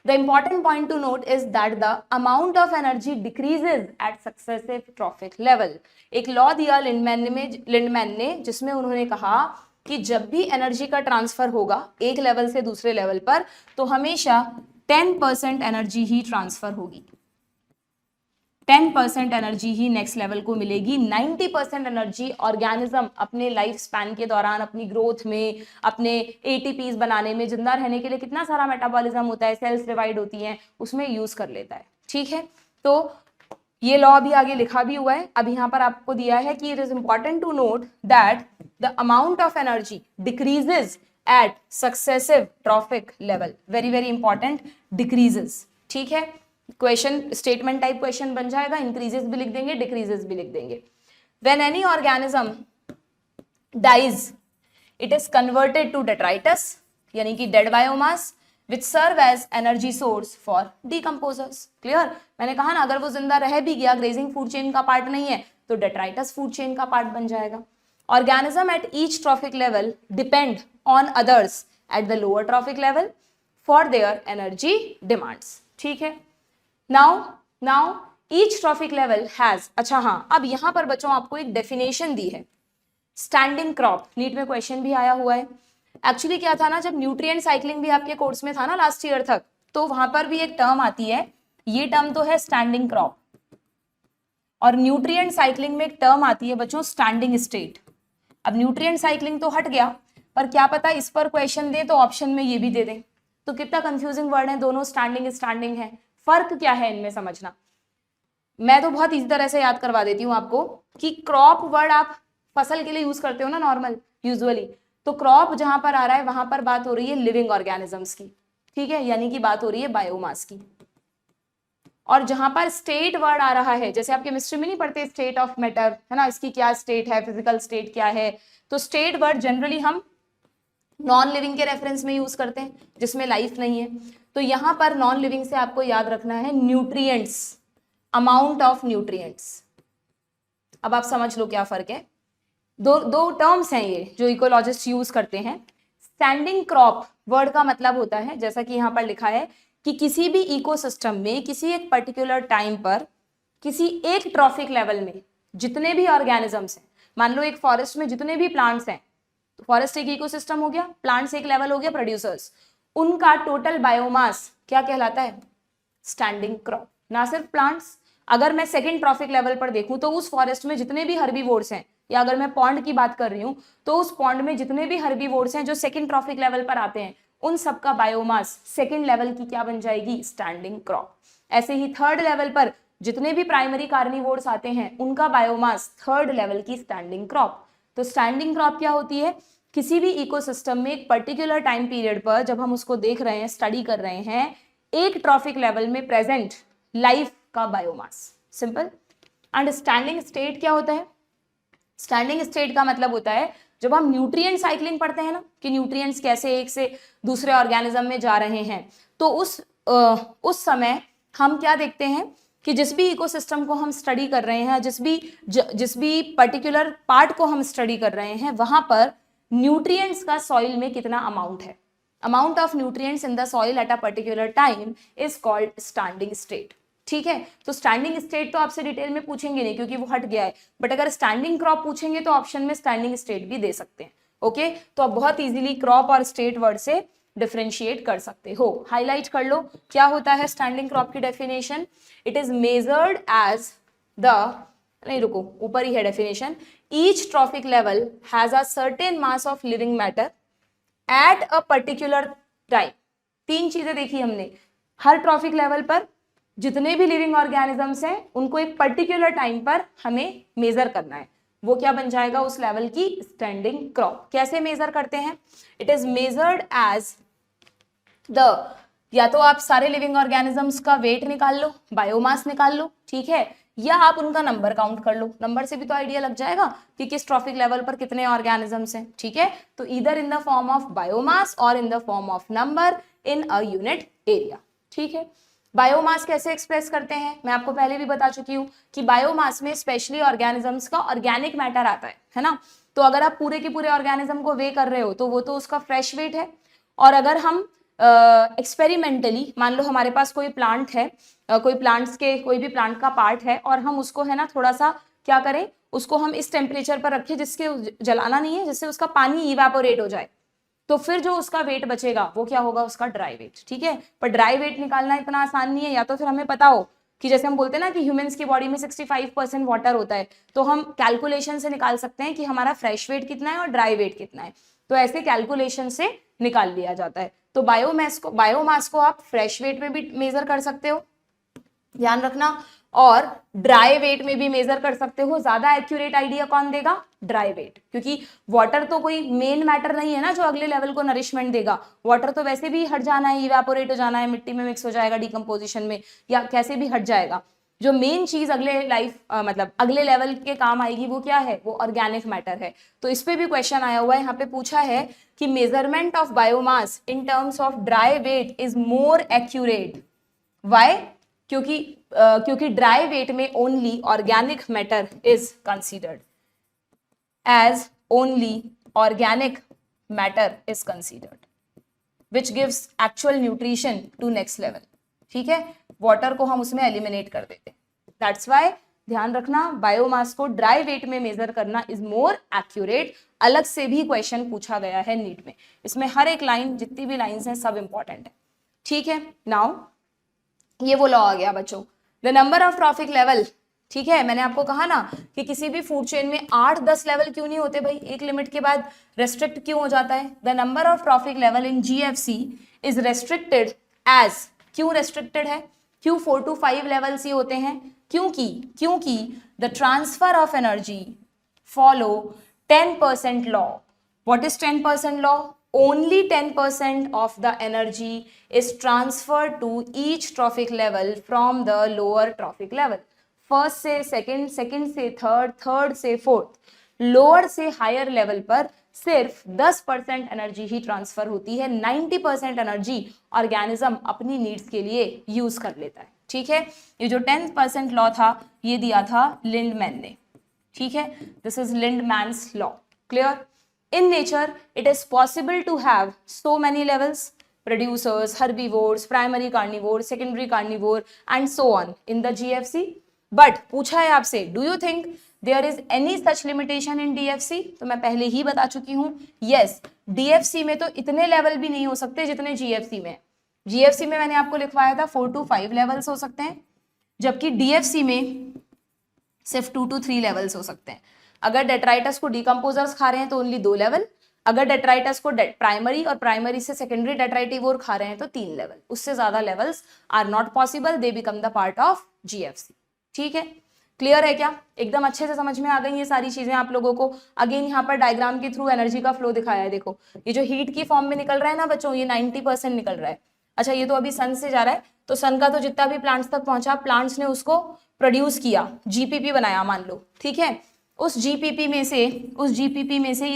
the important point to note is that the amount of energy decreases at successive trophic level। एक लॉ दिया लिंडमैन ने जिसमें उन्होंने कहा कि जब भी एनर्जी का ट्रांसफर होगा एक लेवल से दूसरे लेवल पर, तो हमेशा 10% एनर्जी ही ट्रांसफर होगी, 10% एनर्जी ही नेक्स्ट लेवल को मिलेगी। 90% एनर्जी ऑर्गेनिज्म अपने लाइफ स्पैन के दौरान, अपनी ग्रोथ में, अपने एटीपीज बनाने में, जिंदा रहने के लिए कितना सारा मेटाबॉलिज्म होता है, सेल्स डिवाइड होती हैं, उसमें यूज कर लेता है। ठीक है, तो ये लॉ भी आगे लिखा भी हुआ है। अब यहाँ पर आपको दिया है कि it is important to note that the amount of energy decreases at successive trophic level. Very very important, decreases. ठीक है, क्वेश्चन स्टेटमेंट टाइप क्वेश्चन बन जाएगा, इंक्रीजेस भी लिख देंगे, डिक्रीजेस भी लिख देंगे। When any organism dies it is converted to detritus, यानी कि dead biomass, which serve as energy source for decomposers. Clear, मैंने कहा ना अगर वो जिंदा रह भी गया, ग्रेजिंग फूड चेन का पार्ट नहीं है, तो डेट्राइटस फूड चेन का पार्ट बन जाएगा। Organism at each trophic level depend on others at the lower trophic level for their energy demands. ठीक है, now each trophic level has, अच्छा हाँ, अब यहां पर बच्चों आपको एक डेफिनेशन दी है, स्टैंडिंग क्रॉप, नीट में क्वेश्चन भी आया हुआ है। एक्चुअली क्या था ना, जब न्यूट्रिएंट साइक्लिंग भी आपके कोर्स में था ना लास्ट ईयर तक, तो वहां पर भी एक टर्म आती है, ये टर्म तो है स्टैंडिंग क्रॉप, और न्यूट्रिएंट साइक्लिंग में एक टर्म आती है बच्चों स्टैंडिंग स्टेट। अब न्यूट्रिएंट साइक्लिंग तो हट गया, पर क्या पता इस पर क्वेश्चन दे तो ऑप्शन में ये भी दे दें, तो कितना कंफ्यूजिंग वर्ड है, दोनों स्टैंडिंग स्टैंडिंग है, फर्क क्या है इनमें समझना। मैं तो बहुत इसी तरह से याद करवा देती हूँ आपको कि क्रॉप वर्ड आप फसल के लिए यूज करते हो ना नॉर्मल यूजुअली, तो क्रॉप जहां पर आ रहा है वहां पर बात हो रही है लिविंग ऑर्गेनिजम्स की। ठीक है, यानी कि बात हो रही है बायोमास की। और जहां पर स्टेट वर्ड आ रहा है, जैसे आप केमिस्ट्री में नहीं पढ़ते स्टेट ऑफ मैटर, है ना, इसकी क्या स्टेट है, फिजिकल स्टेट क्या है, तो स्टेट वर्ड जनरली हम नॉन लिविंग के रेफरेंस में यूज करते हैं जिसमें लाइफ नहीं है। तो यहां पर नॉन लिविंग से आपको याद रखना है न्यूट्रिएंट्स, अमाउंट ऑफ न्यूट्रिएंट्स। अब आप समझ लो क्या फर्क है। दो दो टर्म्स हैं ये जो इकोलॉजिस्ट यूज करते हैं। स्टैंडिंग क्रॉप वर्ड का मतलब होता है, जैसा कि यहाँ पर लिखा है, कि किसी भी इकोसिस्टम में किसी एक पर्टिकुलर टाइम पर किसी एक ट्रॉफिक लेवल में जितने भी ऑर्गेनिजम्स हैं, मान लो एक फॉरेस्ट में जितने भी प्लांट्स हैं, तो फॉरेस्ट एक इकोसिस्टम हो गया, प्लांट्स एक लेवल हो गया, प्रोड्यूसर्स, उनका टोटल बायोमास क्या कहलाता है? Standing crop. ना सिर्फ प्लांट्स, अगर मैं सेकंड ट्रॉफिक लेवल पर देखूं तो उस फॉरेस्ट में जितने भी हर्बीवोर्स हैं, या अगर मैं पॉन्ड की बात कर रही हूं तो उस पॉन्ड में जितने भी हर्बीवोर्स हैं जो सेकंड ट्रॉफिक लेवल पर आते हैं, उन सबका बायोमास सेकंड लेवल की क्या बन जाएगी? Standing crop. ऐसे ही थर्ड लेवल पर जितने भी प्राइमरी कार्निवोर्स आते हैं उनका बायोमास थर्ड लेवल की स्टैंडिंग क्रॉप। तो स्टैंडिंग क्रॉप क्या होती है? किसी भी इकोसिस्टम में एक पर्टिकुलर टाइम पीरियड पर जब हम उसको देख रहे हैं, स्टडी कर रहे हैं, एक ट्रॉफिक लेवल में प्रेजेंट लाइफ का biomass. Simple. And standing state क्या होता है? स्टैंडिंग स्टेट का मतलब होता है जब हम न्यूट्रिएंट साइक्लिंग पढ़ते हैं ना, कि न्यूट्रिएंट्स कैसे एक से दूसरे ऑर्गेनिज्म में जा रहे हैं, तो उस समय हम क्या देखते हैं कि जिस भी इकोसिस्टम को हम स्टडी कर रहे हैं, जिस भी पर्टिकुलर पार्ट को हम स्टडी कर रहे हैं, वहां पर न्यूट्रिएंट्स का सॉइल में कितना अमाउंट है, amount of nutrients in the soil eight a particular time is called standing state. ठीक है, तो स्टैंडिंग स्टेट तो आपसे डिटेल में पूछेंगे नहीं क्योंकि वो हट गया है, बट अगर स्टैंडिंग क्रॉप पूछेंगे तो ऑप्शन में स्टैंडिंग स्टेट भी दे सकते हैं। ओके, तो आप बहुत इजीली क्रॉप और स्टेट वर्ड से डिफरेंशिएट कर सकते हो। हाईलाइट कर लो क्या होता है स्टैंडिंग क्रॉप की definition. It is measured as the, नहीं रुको, ऊपर ही है definition, each trophic level has a certain mass of living matter at a particular time. तीन चीजें देखी हमने, हर ट्रॉफिक लेवल पर जितने भी लिविंग ऑर्गेनिजम्स हैं उनको एक पर्टिकुलर टाइम पर हमें मेजर करना है, वो क्या बन जाएगा? उस लेवल की स्टैंडिंग क्रॉप। कैसे मेजर करते हैं? It is measured as the, या तो आप सारे लिविंग ऑर्गेनिजम्स का वेट निकाल लो, बायोमास निकाल लो, ठीक है, या आप उनका नंबर काउंट कर लो। नंबर से भी तो आइडिया लग जाएगा कि किस ट्रॉफिक लेवल पर कितने ऑर्गेनिजम्स हैं। ठीक है, तो either in the form of biomass or in the form of number in a unit area. ठीक है, बायोमास कैसे एक्सप्रेस करते हैं? मैं आपको पहले भी बता चुकी हूँ कि बायोमास में स्पेशली ऑर्गेनिजम्स का ऑर्गेनिक मैटर आता है ना। तो अगर आप पूरे के पूरे ऑर्गेनिज्म को वे कर रहे हो तो वो तो उसका फ्रेश वेट है, और अगर हम एक्सपेरिमेंटली मान लो हमारे पास कोई प्लांट है, कोई प्लांट्स के कोई भी प्लांट का पार्ट है, और हम उसको है ना थोड़ा सा क्या करें, उसको हम इस टेम्परेचर पर रखें जिसके जलाना नहीं है, जिससे उसका पानी इवेपोरेट हो जाए, तो फिर जो उसका वेट बचेगा वो क्या होगा? उसका ड्राई वेट। ठीक है, पर ड्राई वेट निकालना इतना आसान नहीं है। या तो फिर हमें पता हो कि जैसे हम बोलते हैं ना कि ह्यूमंस की बॉडी में 65% वाटर होता है, तो हम कैलकुलेशन से निकाल सकते हैं कि हमारा फ्रेश वेट कितना है और ड्राई वेट कितना है, तो ऐसे कैलकुलेशन से निकाल लिया जाता है। तो बायोमास को आप फ्रेश वेट में भी मेजर कर सकते हो, ध्यान रखना, और ड्राई वेट में भी मेजर कर सकते हो। ज्यादा एक्यूरेट आइडिया कौन देगा? ड्राई वेट, क्योंकि वाटर तो कोई मेन मैटर नहीं है ना जो अगले लेवल को नरिशमेंट देगा। वाटर तो वैसे भी हट जाना है, इवेपोरेट हो जाना है, मिट्टी में मिक्स हो जाएगा डिकम्पोजिशन में, या कैसे भी हट जाएगा। जो मेन चीज अगले लेवल के काम आएगी वो क्या है? वो ऑर्गेनिक मैटर है। तो इस पे भी क्वेश्चन आया हुआ है, यहाँ पे पूछा है कि measurement of biomass in terms of dry weight is more accurate. Why? क्योंकि ड्राई वेट में only organic matter is considered, as only organic matter is considered which gives actual nutrition to next level. ठीक है, water को हम उसमें eliminate कर देते हैं। दैट्स वाई ध्यान रखना, बायोमास को ड्राई वेट में मेजर करना इज मोर एक्यूरेट। अलग से भी क्वेश्चन पूछा गया है नीट में, इसमें हर एक लाइन, जितनी भी लाइंस हैं सब इंपॉर्टेंट है। ठीक है, नाउ ये वो लॉ आ गया बच्चों, the number of trophic level. ठीक है, मैंने आपको कहा ना कि किसी भी फूड चेन में 8-10 लेवल क्यों नहीं होते भाई, एक लिमिट के बाद रेस्ट्रिक्ट क्यों हो जाता है? The number of trophic level in GFC is restricted as, क्यों रेस्ट्रिक्टेड है? क्यों 4 to 5 लेवल्स ही होते हैं? क्योंकि the transfer of energy follow 10% law. What is 10% law? Only 10% of the energy is transferred to each trophic level from the lower trophic level. First से second, second से third, third से fourth, lower से higher level पर सिर्फ 10% energy ही transfer होती है। 90% energy organism अपनी needs के लिए यूज कर लेता है। ठीक है, ये जो 10% लॉ था ये दिया था लिंडमैन ने। ठीक है, this is Lindeman's law. Clear? In nature it is possible to have so many levels, producers, herbivores, primary carnivore, secondary carnivore and so on in the GFC. But पूछा है आपसे, do you think there is any such limitation in DFC? तो मैं पहले ही बता चुकी हूँ, yes, DFC में तो इतने लेवल भी नहीं हो सकते जितने GFC में. GFC में मैंने आपको लिखवाया था 4 to 5 लेवल्स हो सकते हैं, जबकि DFC में सिर्फ 2 to 3 लेवल्स हो सकते हैं. अगर डेट्राइटस को डिकम्पोजर्स खा रहे हैं तो ओनली 2 लेवल, अगर डेट्राइटस को प्राइमरी और प्राइमरी से सेकेंडरी डेट्राइटिवोर खा रहे हैं तो 3 लेवल. उससे ज्यादा levels are not possible, they become the part of GFC. ठीक है, क्लियर है क्या? एकदम अच्छे से समझ में आ गई ये सारी चीजें आप लोगों को. अगेन यहाँ पर डायग्राम के थ्रू एनर्जी का फ्लो दिखाया है. देखो ये जो हीट की फॉर्म में निकल रहा है ना बच्चों, ये 90% निकल रहा है. अच्छा, ये तो अभी सन से जा रहा है, तो सन का तो जितना भी प्लांट्स तक पहुंचा, प्लांट्स ने उसको प्रोड्यूस किया, जीपीपी बनाया मान लो. ठीक है, उस जीपीपी में से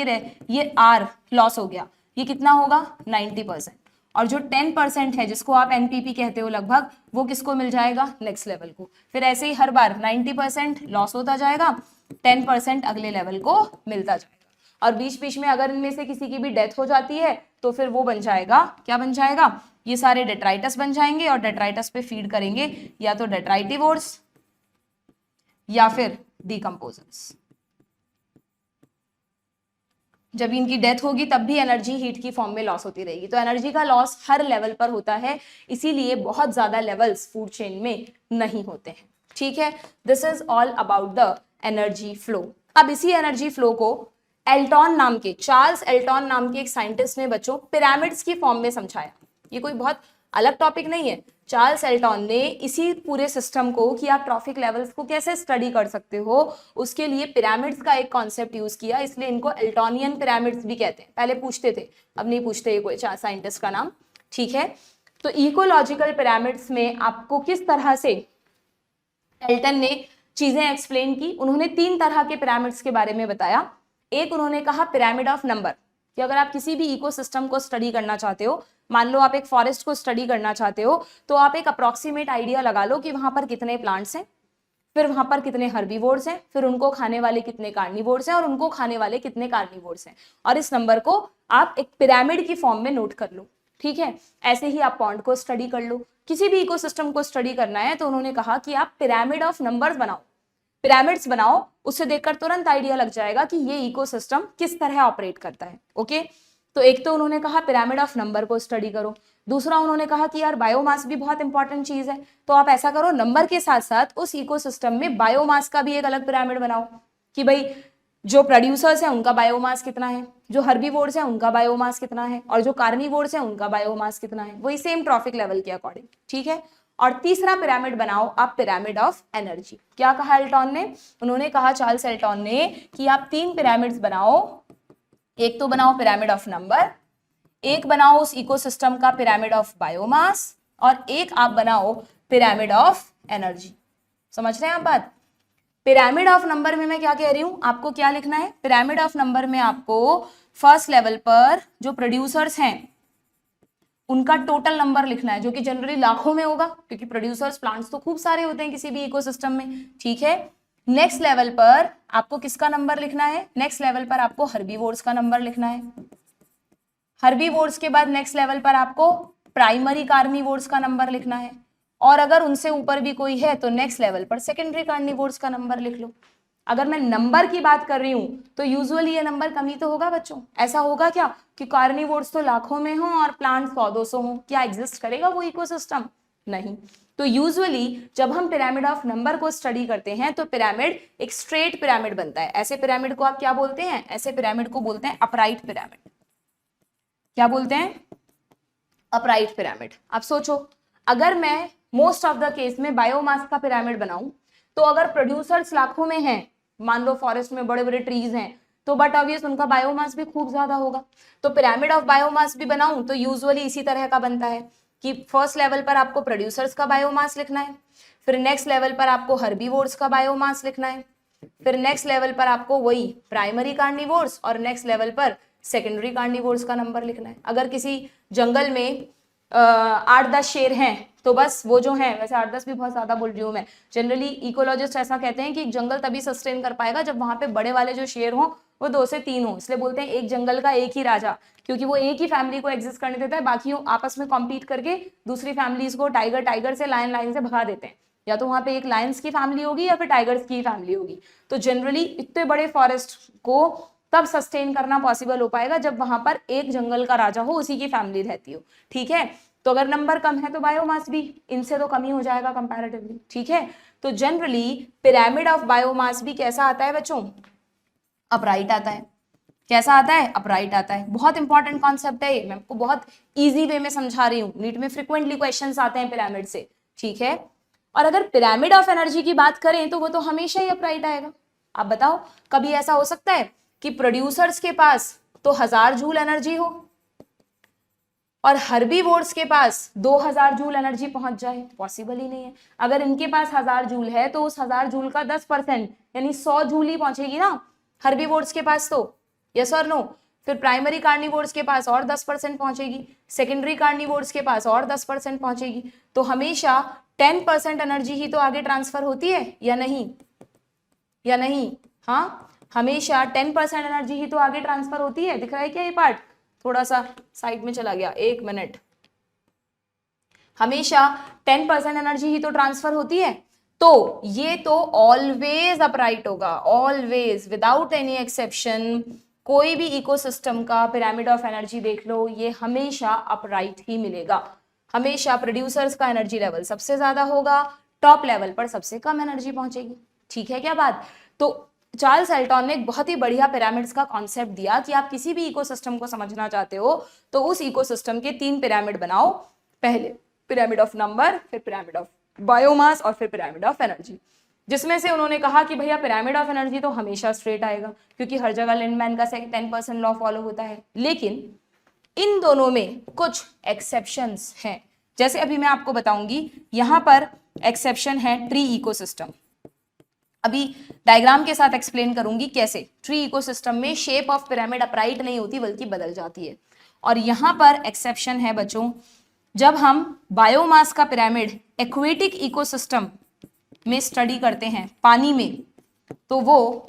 ये आर लॉस हो गया. ये कितना होगा? 90%. और जो 10% है जिसको आप एनपीपी कहते हो लगभग, वो किसको मिल जाएगा? नेक्स्ट लेवल को. फिर ऐसे ही हर बार 90% लॉस होता जाएगा, 10% अगले लेवल को मिलता जाएगा. और बीच बीच में अगर इनमें से किसी की भी डेथ हो जाती है तो फिर वो बन जाएगा, क्या बन जाएगा? ये सारे डेट्राइटस बन जाएंगे और डेट्राइटस पे फीड करेंगे या तो डेट्राइटिवोर्स या फिर डिकम्पोजर्स. जब इनकी डेथ होगी तब भी एनर्जी हीट की फॉर्म में लॉस होती रहेगी. तो एनर्जी का लॉस हर लेवल पर होता है, इसीलिए बहुत ज्यादा लेवल्स फूड चेन में नहीं होते हैं. ठीक है, this is all about the energy flow. अब इसी एनर्जी फ्लो को चार्ल्स एल्टॉन नाम के एक साइंटिस्ट ने बच्चों पिरामिड्स की फॉर्म में समझाया. ये कोई बहुत अलग टॉपिक नहीं है. चार्ल्स एल्टॉन ने इसी पूरे सिस्टम को कि आप ट्रॉफिक लेवल्स को कैसे स्टडी कर सकते हो, उसके लिए पिरामिड्स का एक कॉन्सेप्ट यूज किया. इसलिए इनको एल्टोनियन पिरामिड्स भी कहते हैं. पहले पूछते थे, अब नहीं पूछते ये कोई साइंटिस्ट का नाम. ठीक है, तो इकोलॉजिकल पिरामिड्स में आपको किस तरह से एल्टन ने चीजें एक्सप्लेन की. उन्होंने 3 तरह के पिरामिड्स के बारे में बताया. एक उन्होंने कहा पिरामिड ऑफ नंबर, कि अगर आप किसी भी इकोसिस्टम को स्टडी करना चाहते हो, मान लो आप एक फॉरेस्ट को स्टडी करना चाहते हो, तो आप एक अप्रोक्सीमेट आइडिया लगा लो कि वहां पर कितने प्लांट्स हैं, फिर वहां पर कितने हर्बीवोर्स हैं, फिर उनको खाने वाले कितने कार्निवोर्स हैं और उनको खाने वाले कितने कार्निवोर्स हैं, और इस नंबर को आप एक पिरामिड की फॉर्म में नोट कर लो. ठीक है, ऐसे ही आप पॉन्ड को स्टडी कर लो. किसी भी इकोसिस्टम को स्टडी करना है तो उन्होंने कहा कि आप पिरामिड ऑफ नंबर्स बनाओ, पिरामिड्स बनाओ. उससे देखकर तुरंत आइडिया लग जाएगा कि ये इकोसिस्टम किस तरह ऑपरेट करता है. ओके, तो एक तो उन्होंने कहा पिरामिड ऑफ नंबर को स्टडी करो. दूसरा उन्होंने कहा कि यार बायोमास भी बहुत इंपॉर्टेंट चीज है, तो आप ऐसा करो नंबर के साथ साथ उस इकोसिस्टम में बायोमास का भी एक अलग पिरामिड बनाओ, कि भाई जो प्रोड्यूसर्स हैं उनका बायोमास कितना है, जो हर्बीवोर्स हैं उनका बायोमास कितना है, और जो कार्निवोर्स हैं उनका बायोमास कितना है, वही सेम ट्रॉफिक लेवल के अकॉर्डिंग. ठीक है, और तीसरा पिरामिड बनाओ आप पिरामिड ऑफ एनर्जी. क्या कहा एल्टॉन ने? उन्होंने कहा, चार्ल्स एल्टॉन ने, कि आप 3 पिरामिड्स बनाओ. एक तो बनाओ पिरामिड ऑफ नंबर, एक बनाओ उस इकोसिस्टम का पिरामिड ऑफ बायोमास, और एक आप बनाओ पिरामिड ऑफ एनर्जी. समझ रहे हैं आप बात? पिरामिड ऑफ नंबर में मैं क्या कह रही हूं, आपको क्या लिखना है? पिरामिड ऑफ नंबर में आपको फर्स्ट लेवल पर जो प्रोड्यूसर्स हैं उनका टोटल नंबर लिखना है, जो कि जनरली लाखों में होगा, क्योंकि प्रोड्यूसर्स प्लांट्स तो खूब सारे होते हैं किसी भी इकोसिस्टम में. ठीक है, नेक्स्ट लेवल पर आपको किसका नंबर लिखना है? नेक्स्ट लेवल पर आपको हर्बीवोर्स का नंबर लिखना है. हर्बीवोर्स के बाद नेक्स्ट लेवल पर आपको प्राइमरी कार्निवोर्स का नंबर लिखना है, और अगर उनसे ऊपर भी कोई है तो नेक्स्ट लेवल पर सेकेंडरी कार्निवोर्स का नंबर लिख लो. अगर मैं नंबर की बात कर रही हूं तो यूजुअली ये नंबर कम ही तो होगा बच्चों. ऐसा होगा क्या कि कार्निवोर्स तो लाखों में हो और प्लांट 100-200 हो? क्या एग्जिस्ट करेगा वो इकोसिस्टम? नहीं. तो यूजुअली जब हम पिरामिड ऑफ नंबर को स्टडी करते हैं तो पिरामिड एक स्ट्रेट पिरामिड बनता है. ऐसे पिरामिड को आप क्या बोलते हैं? ऐसे पिरामिड को बोलते हैं अपराइट पिरामिड. क्या बोलते हैं? Upright pyramid. आप सोचो, अगर मैं मोस्ट ऑफ द केस में बायोमास का पिरामिड बनाऊं, तो अगर प्रोड्यूसर्स लाखों में हैं, मान लो फॉरेस्ट में बड़े बड़े ट्रीज हैं, तो बट ऑब्वियस उनका बायोमास भी खूब ज्यादा होगा. तो पिरामिड ऑफ बायोमास भी बनाऊं तो यूजुअली इसी तरह का बनता है कि फर्स्ट लेवल पर आपको प्रोड्यूसर्स का बायोमास लिखना है, फिर नेक्स्ट लेवल पर आपको हर्बीवोर्स का बायोमास लिखना है, फिर नेक्स्ट लेवल पर आपको वही प्राइमरी कार्निवोर्स, और नेक्स्ट लेवल पर सेकेंडरी कार्निवोर्स का नंबर लिखना है. अगर किसी जंगल में 8-10 शेर हैं तो बस वो जो है, वैसे 8-10 भी बहुत ज्यादा बोल रही हूँ मैं, जनरली इकोलॉजिस्ट ऐसा कहते हैं कि एक जंगल तभी सस्टेन कर पाएगा जब वहां पे बड़े वाले जो शेर हों वो 2 से 3 हो, इसलिए बोलते हैं एक जंगल का एक ही राजा, क्योंकि वो एक ही फैमिली को एग्जिस्ट करने देता है, बाकी आपस में कॉम्पीट करके दूसरी फैमिलीज को टाइगर से, लायन से भगा देते हैं, या तो वहां पे एक लायंस की फैमिली होगी या फिर टाइगर्स की फैमिली होगी। तो जनरली इतने बड़े फॉरेस्ट को तब सस्टेन करना पॉसिबल हो पाएगा जब वहां पर एक जंगल का राजा हो, उसी की फैमिली रहती हो, ठीक है। तो अगर नंबर कम है तो बायोमास भी इनसे तो कम ही हो जाएगा कंपैरेटिवली, ठीक है। तो जनरली पिरामिड ऑफ बायोमास भी कैसा आता है बच्चों, अपराइट आता है। कैसा आता है, अपराइट आता है। बहुत इंपॉर्टेंट कॉन्सेप्ट है ये, मैं आपको बहुत इजी वे में समझा रही हूँ, नीट में फ्रिक्वेंटली क्वेश्चंस आते हैं पिरामिड से, ठीक है। और अगर पिरामिड ऑफ एनर्जी की बात करें तो वो तो हमेशा ही अपराइट आएगा। आप बताओ कभी ऐसा हो सकता है कि प्रोड्यूसर्स के पास तो 1000 जूल एनर्जी हो और हर्बीवोर्स के पास 2000 जूल एनर्जी पहुंच जाए, पॉसिबल ही नहीं है। अगर इनके पास 1000 जूल है तो उस 1000 जूल का 10% यानी 100 जूल ही पहुंचेगी ना हर्बीवोर्स के पास, तो यस और नो। फिर प्राइमरी कार्निवोर्स के पास और 10% पहुंचेगी, सेकेंडरी कार्निवोर्स के पास और 10% पहुंचेगी। तो हमेशा 10% एनर्जी ही तो आगे ट्रांसफर होती है या नहीं, या नहीं, हाँ हमेशा 10% एनर्जी ही तो आगे ट्रांसफर होती है। दिख रहा है क्या ये पार्ट, थोड़ा सा साइड में चला गया, 1 मिनट। हमेशा 10% एनर्जी ही तो ट्रांसफर होती है, तो ये तो ऑलवेज अपराइट होगा, ऑलवेज विदाउट एनी एक्सेप्शन। कोई भी इकोसिस्टम का पिरामिड ऑफ एनर्जी देख लो, ये हमेशा अपराइट ही मिलेगा। हमेशा प्रोड्यूसर्स का एनर्जी लेवल सबसे ज्यादा होगा, टॉप लेवल पर सबसे कम एनर्जी पहुंचेगी, ठीक है क्या बात। तो चार्ल्स एल्टन ने एक बहुत ही बढ़िया पिरामिड्स का कॉन्सेप्ट दिया कि आप किसी भी इकोसिस्टम को समझना चाहते हो तो उस इकोसिस्टम के 3 पिरामिड बनाओ, पहले पिरामिड ऑफ नंबर, फिर पिरामिड ऑफ बायोमास और फिर पिरामिड ऑफ एनर्जी। जिसमें से उन्होंने कहा कि भैया पिरामिड ऑफ एनर्जी तो हमेशा स्ट्रेट आएगा क्योंकि हर जगह लिंडमैन का 10% लॉ फॉलो होता है, लेकिन इन दोनों में कुछ एक्सेप्शंस हैं। जैसे अभी मैं आपको बताऊंगी, यहां पर एक्सेप्शन है ट्री इकोसिस्टम। अभी डायग्राम के साथ एक्सप्लेन करूंगी कैसे ट्री इकोसिस्टम में शेप ऑफ पिरामिड अपराइट नहीं होती बल्कि बदल जाती है। और यहां पर एक्सेप्शन है बच्चों, जब हम बायोमास का पिरामिड एक्वेटिक इकोसिस्टम में स्टडी करते हैं पानी में, तो वो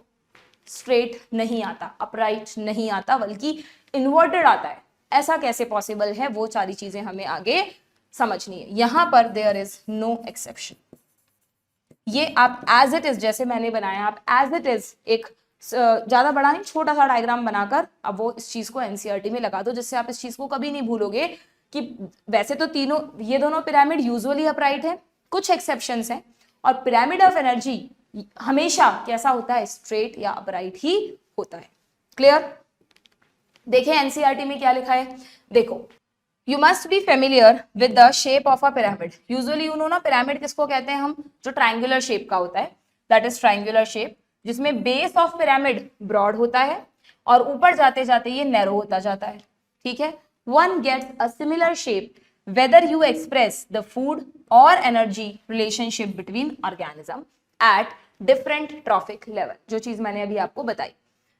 स्ट्रेट नहीं आता, अपराइट नहीं आता, बल्कि इन्वर्टेड आता है। ऐसा कैसे पॉसिबल है, वो सारी चीजें हमें आगे समझनी है। यहां पर देयर इज नो एक्सेप्शन। ये आप एज इट इज, जैसे मैंने बनाया, आप एज इट इज एक ज्यादा बड़ा नहीं, छोटा सा डायग्राम बनाकर अब वो इस चीज को एनसीईआरटी में लगा दो, जिससे आप इस चीज को कभी नहीं भूलोगे कि वैसे तो तीनों, ये दोनों पिरामिड यूजुअली अपराइट है, कुछ एक्सेप्शंस हैं, और पिरामिड ऑफ एनर्जी हमेशा कैसा होता है, स्ट्रेट या अपराइट ही होता है। क्लियर। देखिए एनसीईआरटी में क्या लिखा है, देखो, you must be familiar with the shape of a pyramid. Usually उन्होंने पिरामिड किसको कहते हैं हम, जो ट्राइंगुलर शेप का होता है, दैट इज ट्राइंगुलर शेप, जिसमें बेस ऑफ पिरामिड ब्रॉड होता है और ऊपर जाते जाते ये नैरो होता जाता है, ठीक है। One gets a similar shape whether you express the food or energy relationship between organism at different trophic level, जो चीज मैंने अभी आपको बताई।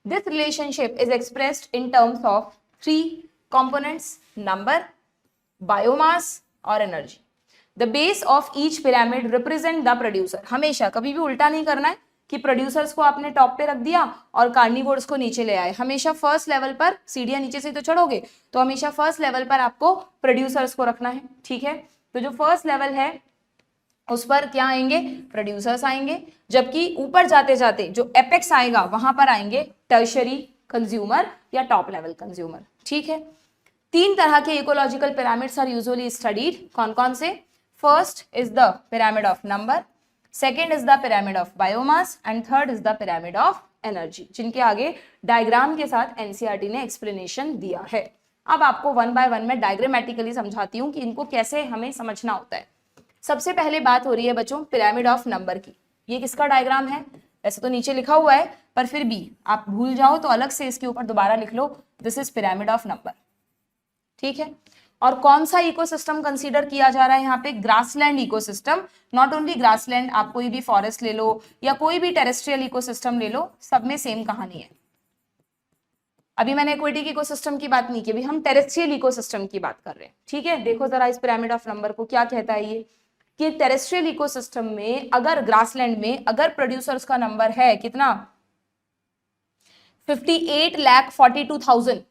This relationship is expressed in terms of 3 components: number, biomass और energy. The base of each pyramid represent the producer. हमेशा कभी भी उल्टा नहीं करना है कि प्रोड्यूसर्स को आपने टॉप पे रख दिया और कार्निवोर्स को नीचे ले आए। हमेशा फर्स्ट लेवल पर, सीढ़ियां नीचे से तो चढ़ोगे, तो हमेशा फर्स्ट लेवल पर आपको प्रोड्यूसर्स को रखना है, ठीक है। तो जो फर्स्ट लेवल है उस पर क्या आएंगे, प्रोड्यूसर्स आएंगे, जबकि ऊपर जाते जाते जो एपेक्स आएगा वहां पर आएंगे टर्शरी कंज्यूमर या टॉप लेवल कंज्यूमर, ठीक है। 3 तरह के ecological pyramids are usually studied. कौन कौन से? First is the pyramid of number, second is the pyramid of biomass and third is the pyramid of energy, जिनके आगे डायग्राम के साथ एनसीईआरटी ने एक्सप्लेनेशन दिया है। अब आपको 1 बाय 1 में डायग्रामेटिकली समझाती हूँ कि इनको कैसे हमें समझना होता है। सबसे पहले बात हो रही है बच्चों पिरामिड ऑफ नंबर की। ये किसका डायग्राम है? वैसे तो नीचे लिखा हुआ है, पर फिर भी आप भूल जाओ तो अलग से इसके ऊपर दोबारा लिख लो, this is pyramid of number, ठीक है। और कौन सा इकोसिस्टम कंसीडर किया जा रहा है यहाँ पे? Grassland ecosystem. Not only grassland, आप कोई भी फॉरेस्ट ले लो या कोई भी टेरेस्ट्रियल इकोसिस्टम ले लो, सब में सेम कहानी है। अभी मैंने एक्वेटिक इकोसिस्टम की बात नहीं की, अभी हम टेरेस्ट्रियल इकोसिस्टम की बात कर रहे हैं, ठीक है। देखो जरा इस पिरामिड ऑफ नंबर को क्या कहता है ये, कि टेरेस्ट्रियल इकोसिस्टम में अगर ग्रासलैंड में अगर प्रोड्यूसर्स का नंबर है कितना 58,42,000,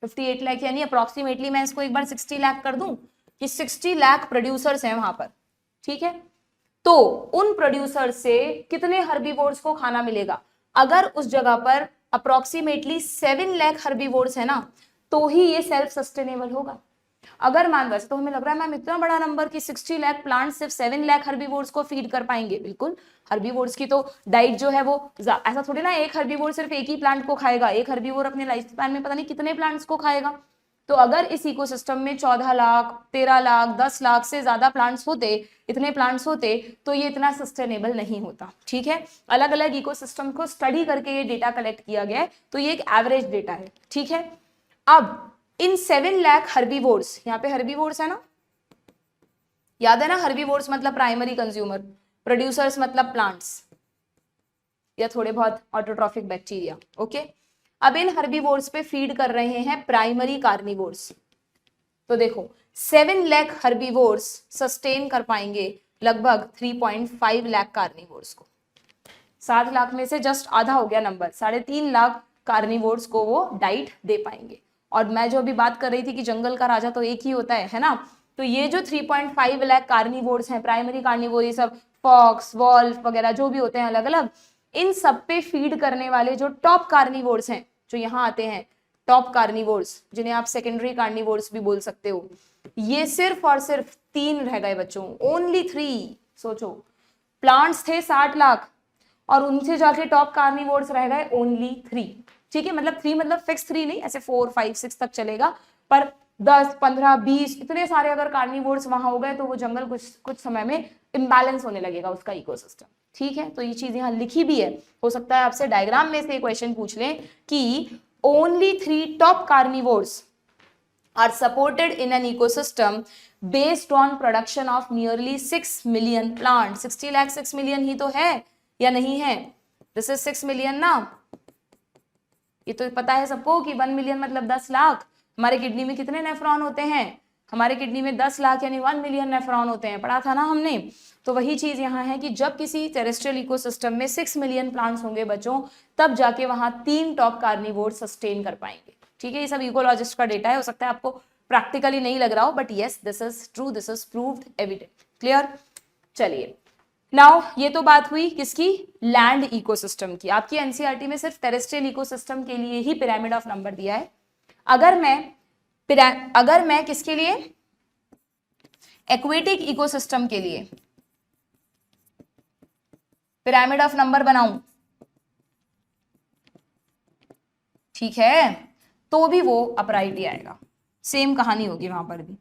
58 लाख यानी अप्रोक्सीमेटली मैं इसको एक बार 60 लाख कर दूं कि 60 लाख प्रोड्यूसर्स हैं वहां पर, ठीक है। तो उन प्रोड्यूसर से कितने हर्बीवोर्स को खाना मिलेगा, अगर उस जगह पर अप्रोक्सीमेटली 7 लाख हर्बीवोर्स है ना, तो ही ये सेल्फ सस्टेनेबल होगा। अगर मान वैसे तो हमें लग रहा है मैम इतना बड़ा नंबर कि 60 लाख प्लांट सिर्फ 7 लाख हर्बीवोर्स को फीड कर पाएंगे, बिल्कुल। हर्बीवोर्स की तो डाइट जो है वो ऐसा थोड़ी ना एक हर्बीवोर सिर्फ एक ही प्लांट को खाएगा, एक हर्बीवोर अपने लाइफ स्पैन में पता नहीं कितने प्लांट्स को खाएगा। तो अगर इस इकोसिस्टम में 14 लाख 13 लाख 10 लाख से ज्यादा प्लांट्स होते, इतने प्लांट्स होते, तो ये इतना सस्टेनेबल नहीं होता, ठीक है। अलग अलग इकोसिस्टम को स्टडी करके ये डेटा कलेक्ट किया गया है, तो ये एक एवरेज डेटा है, ठीक है। अब इन 7 लाख हर्बीवोर्स, यहाँ पे हर्बीवोर्स है ना, याद है ना, हर्बीवोर्स मतलब प्राइमरी कंज्यूमर, प्रोड्यूसर्स मतलब प्लांट्स या थोड़े बहुत ऑटोट्रॉफिक बैक्टीरिया, ओके। अब इन हर्बीवोर्स पे फीड कर रहे हैं प्राइमरी कार्निवोर्स। तो देखो 7 लाख हर्बीवोर्स सस्टेन कर पाएंगे लगभग 3.5 लाख कार्निवोर्स को। 7 लाख में से जस्ट आधा हो गया नंबर, 3.5 लाख कार्निवोर्स को वो डाइट दे पाएंगे। और मैं जो अभी बात कर रही थी कि जंगल का राजा तो एक ही होता है ना, तो ये जो 3.5 लाख कार्निवोर्स हैं, प्राइमरी कार्निवोर, ये सब फॉक्स वॉल्फ वगैरह जो भी होते हैं अलग अलग, इन सब पे फीड करने वाले जो टॉप कार्निवोर्स हैं, जो यहाँ आते हैं टॉप कार्निवोर्स, जिन्हें आप सेकेंडरी कार्निवोर्स भी बोल सकते हो, ये सिर्फ और सिर्फ 3 रह गए बच्चों, ओनली 3। सोचो प्लांट्स थे 60 लाख और उनसे जाके टॉप कार्निवोर्स रह गए ओनली 3, ठीक है। मतलब 3 मतलब फिक्स 3 नहीं, ऐसे 4 5 6 तक चलेगा, पर 10 15 20 इतने सारे अगर कार्निवोर्स वहां हो गए तो वो जंगल कुछ समय में इम्बैलेंस होने लगेगा उसका इकोसिस्टम, ठीक है। तो ये चीज यहाँ लिखी भी है, हो सकता है आपसे डायग्राम में से क्वेश्चन पूछ लें कि only 3 top carnivores are supported in an ecosystem based on production of nearly 6 million plant. 60 lakh 6 million ही तो है या नहीं है, दिस इज 6 मिलियन ना, ये तो पता है सबको कि 1 मिलियन मतलब 10 लाख। हमारे किडनी में कितने नेफ्रॉन होते हैं, हमारे किडनी में 10 लाख यानी 1 मिलियन नेफ्रॉन होते हैं, पढ़ा था ना हमने। तो वही चीज यहाँ है कि जब किसी टेरेस्ट्रियल इकोसिस्टम में 6 मिलियन प्लांट्स होंगे बच्चों, तब जाके वहां 3 टॉप कार्निवोर सस्टेन कर पाएंगे, ठीक है। ये सब इकोलॉजिस्ट का डेटा है, हो सकता है आपको प्रैक्टिकली नहीं लग रहा हो, but yes this is true, this is proved evident, clear. चलिए नाउ ये तो बात हुई किसकी, लैंड इकोसिस्टम की। आपकी एनसीईआरटी में सिर्फ टेरेस्ट्रियल इकोसिस्टम के लिए ही पिरामिड ऑफ नंबर दिया है। अगर मैं किसके लिए, एक्वेटिक इकोसिस्टम के लिए पिरामिड ऑफ नंबर बनाऊं, ठीक है, तो भी वो अपराइट ही आएगा। सेम कहानी होगी वहां पर भी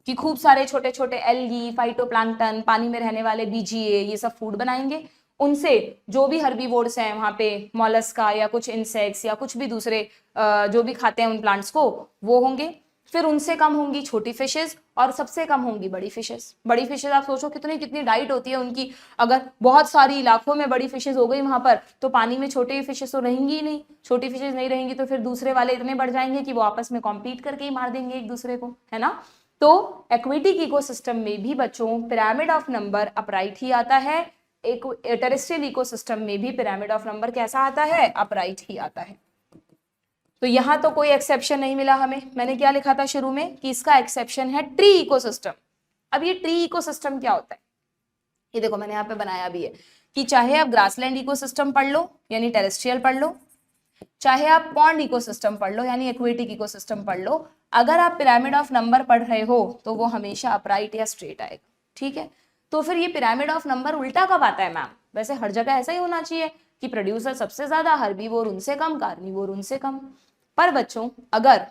कि खूब सारे छोटे छोटे एल्गी, फाइटोप्लैंक्टन, पानी में रहने वाले बीजीए, ये सब फूड बनाएंगे। उनसे जो भी हर्बीवोर्स हैं वहां पे, मॉलस्का या कुछ इंसेक्ट्स या कुछ भी दूसरे जो भी खाते हैं उन प्लांट्स को, वो होंगे। फिर उनसे कम होंगी छोटी फिशेस और सबसे कम होंगी बड़ी फिशेस। बड़ी फिशेस आप सोचो कितनी डाइट होती है उनकी, अगर बहुत सारी लाखों में बड़ी फिशेस हो गई वहां पर, तो पानी में छोटे फिशेस तो रहेंगी ही नहीं। छोटी फिशेस नहीं रहेंगी तो फिर दूसरे वाले इतने बढ़ जाएंगे कि वो आपस में कॉम्पीट करके ही मार देंगे एक दूसरे को, है ना। तो एक्वेटिक इकोसिस्टम में भी बच्चों पिरामिड ऑफ नंबर अपराइट ही आता है, एक टेरेस्ट्रियल इकोसिस्टम में भी पिरामिड ऑफ नंबर कैसा आता है, अपराइट ही आता है। तो यहां तो कोई एक्सेप्शन नहीं मिला हमें। मैंने क्या लिखा था शुरू में कि इसका एक्सेप्शन है ट्री इकोसिस्टम। अब ये ट्री इकोसिस्टम क्या होता है, ये देखो मैंने यहाँ पे बनाया भी है कि चाहे आप ग्रासलैंड इकोसिस्टम पढ़ लो यानी टेरेस्ट्रियल पढ़ लो, चाहे आप पॉन्ड इकोसिस्टम पढ़ लो यानी एक्वेटिक इकोसिस्टम पढ़ लो, अगर आप पिरामिड ऑफ नंबर पढ़ रहे हो तो वो हमेशा अपराइट या स्ट्रेट आएगा, ठीक है। तो फिर ये पिरामिड ऑफ नंबर उल्टा कब आता है मैम, वैसे हर जगह ऐसा ही होना चाहिए कि प्रोड्यूसर सबसे ज्यादा, हर्बीवोर उनसे कम, कार्निवोर उनसे कम। पर बच्चों अगर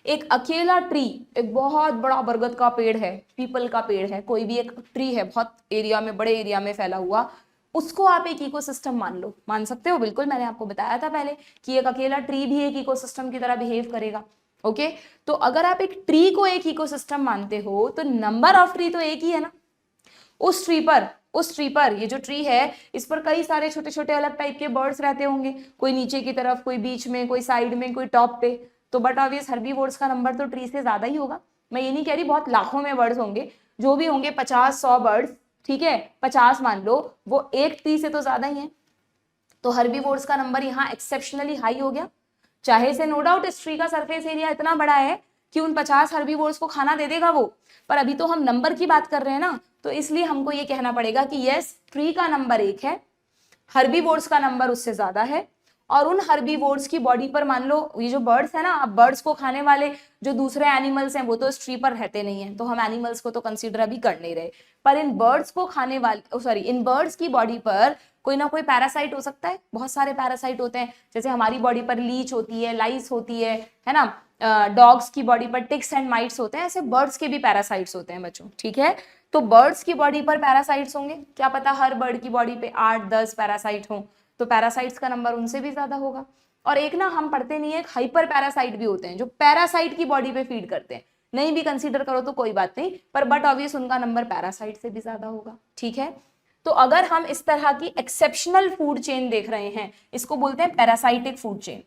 एक अकेला ट्री, एक बहुत बड़ा बरगद का पेड़ है, पीपल का पेड़ है, कोई भी एक ट्री है बहुत एरिया में, बड़े एरिया में फैला हुआ, उसको आप एक इकोसिस्टम मान लो, मान सकते हो बिल्कुल। मैंने आपको बताया था पहले कि एक अकेला ट्री भी एक इकोसिस्टम की तरह बिहेव करेगा, ओके। तो अगर आप एक ट्री को एक इकोसिस्टम मानते हो तो नंबर ऑफ ट्री तो एक ही है ना, उस ट्री पर उस ट्री पर, ये जो ट्री है इस पर कई सारे छोटे छोटे अलग टाइप के बर्ड्स रहते होंगे, कोई नीचे की तरफ, कोई बीच में, कोई साइड में, कोई टॉप पे। तो बट ऑब्वियस हर्बीवोर्स का नंबर तो ट्री से ज्यादा ही होगा। मैं ये नहीं कह रही बहुत लाखों में बर्ड्स होंगे, जो भी होंगे 50-100 बर्ड्स, ठीक है, 50 मान लो, वो एक ट्री से तो ज्यादा ही है। तो हर्बीवोर्स का नंबर यहाँ एक्सेप्शनली हाई हो गया। चाहे से नो डाउट इस ट्री का सरफेस एरिया इतना बड़ा है कि उन 50 हर्बीवोर्स को खाना दे देगा वो, पर अभी तो हम नंबर की बात कर रहे हैं ना, तो इसलिए हमको ये कहना पड़ेगा कि यस, ट्री का नंबर 1 है, हर्बीवोर्स का नंबर उससे ज्यादा है, और उन हर्बीवोर्स की बॉडी पर मान लो ये जो बर्ड्स है ना, अब बर्ड्स को खाने वाले जो दूसरे एनिमल्स हैं वो तो इस ट्री पर रहते नहीं है, तो हम एनिमल्स को तो कंसीडर अभी कर नहीं रहे, पर इन बर्ड्स को खाने वाले, सॉरी, इन बर्ड्स की बॉडी पर कोई ना कोई पैरासाइट हो सकता है। बहुत सारे पैरासाइट होते हैं, जैसे हमारी बॉडी पर लीच होती है, लाइस होती है ना, डॉग्स की बॉडी पर टिक्स एंड माइट्स होते हैं, ऐसे बर्ड्स के भी पैरासाइट्स होते हैं बच्चों, ठीक है। तो बर्ड्स की बॉडी पर पैरासाइट्स होंगे, क्या पता हर बर्ड की बॉडी पे 8-10 पैरासाइट हो, तो पैरासाइट्स का नंबर उनसे भी ज्यादा होगा। और एक ना हम पढ़ते नहीं है, हाइपर पैरासाइट भी होते हैं जो पैरासाइट की बॉडी पे फीड करते हैं, नहीं भी कंसीडर करो तो कोई बात नहीं, पर बट ऑब्वियस उनका नंबर पैरासाइट से भी ज्यादा होगा, ठीक है। तो अगर हम इस तरह की एक्सेप्शनल फूड चेन देख रहे हैं, इसको बोलते हैं पैरासाइटिक फूड चेन।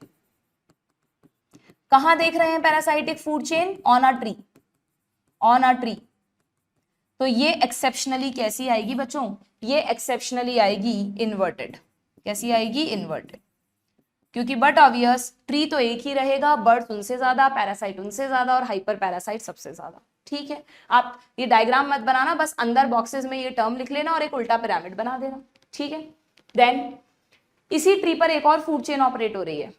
कहां देख रहे हैं parasitic food chain? On a tree, on a tree. तो ये एक्सेप्शनली कैसी आएगी बच्चों? ये एक्सेप्शनली आएगी इन्वर्टेड। कैसी आएगी? इन्वर्टेड, क्योंकि बट ऑब्वियस ट्री तो एक ही रहेगा, बर्ड्स उनसे ज्यादा, पैरासाइट उनसे ज्यादा, और हाइपर पैरासाइट सबसे ज्यादा, ठीक है। आप ये डायग्राम मत बनाना, बस अंदर बॉक्सेस में ये टर्म लिख लेना और एक उल्टा पिरामिड बना देना, ठीक है। देन इसी ट्री पर एक और फूड चेन ऑपरेट हो रही है।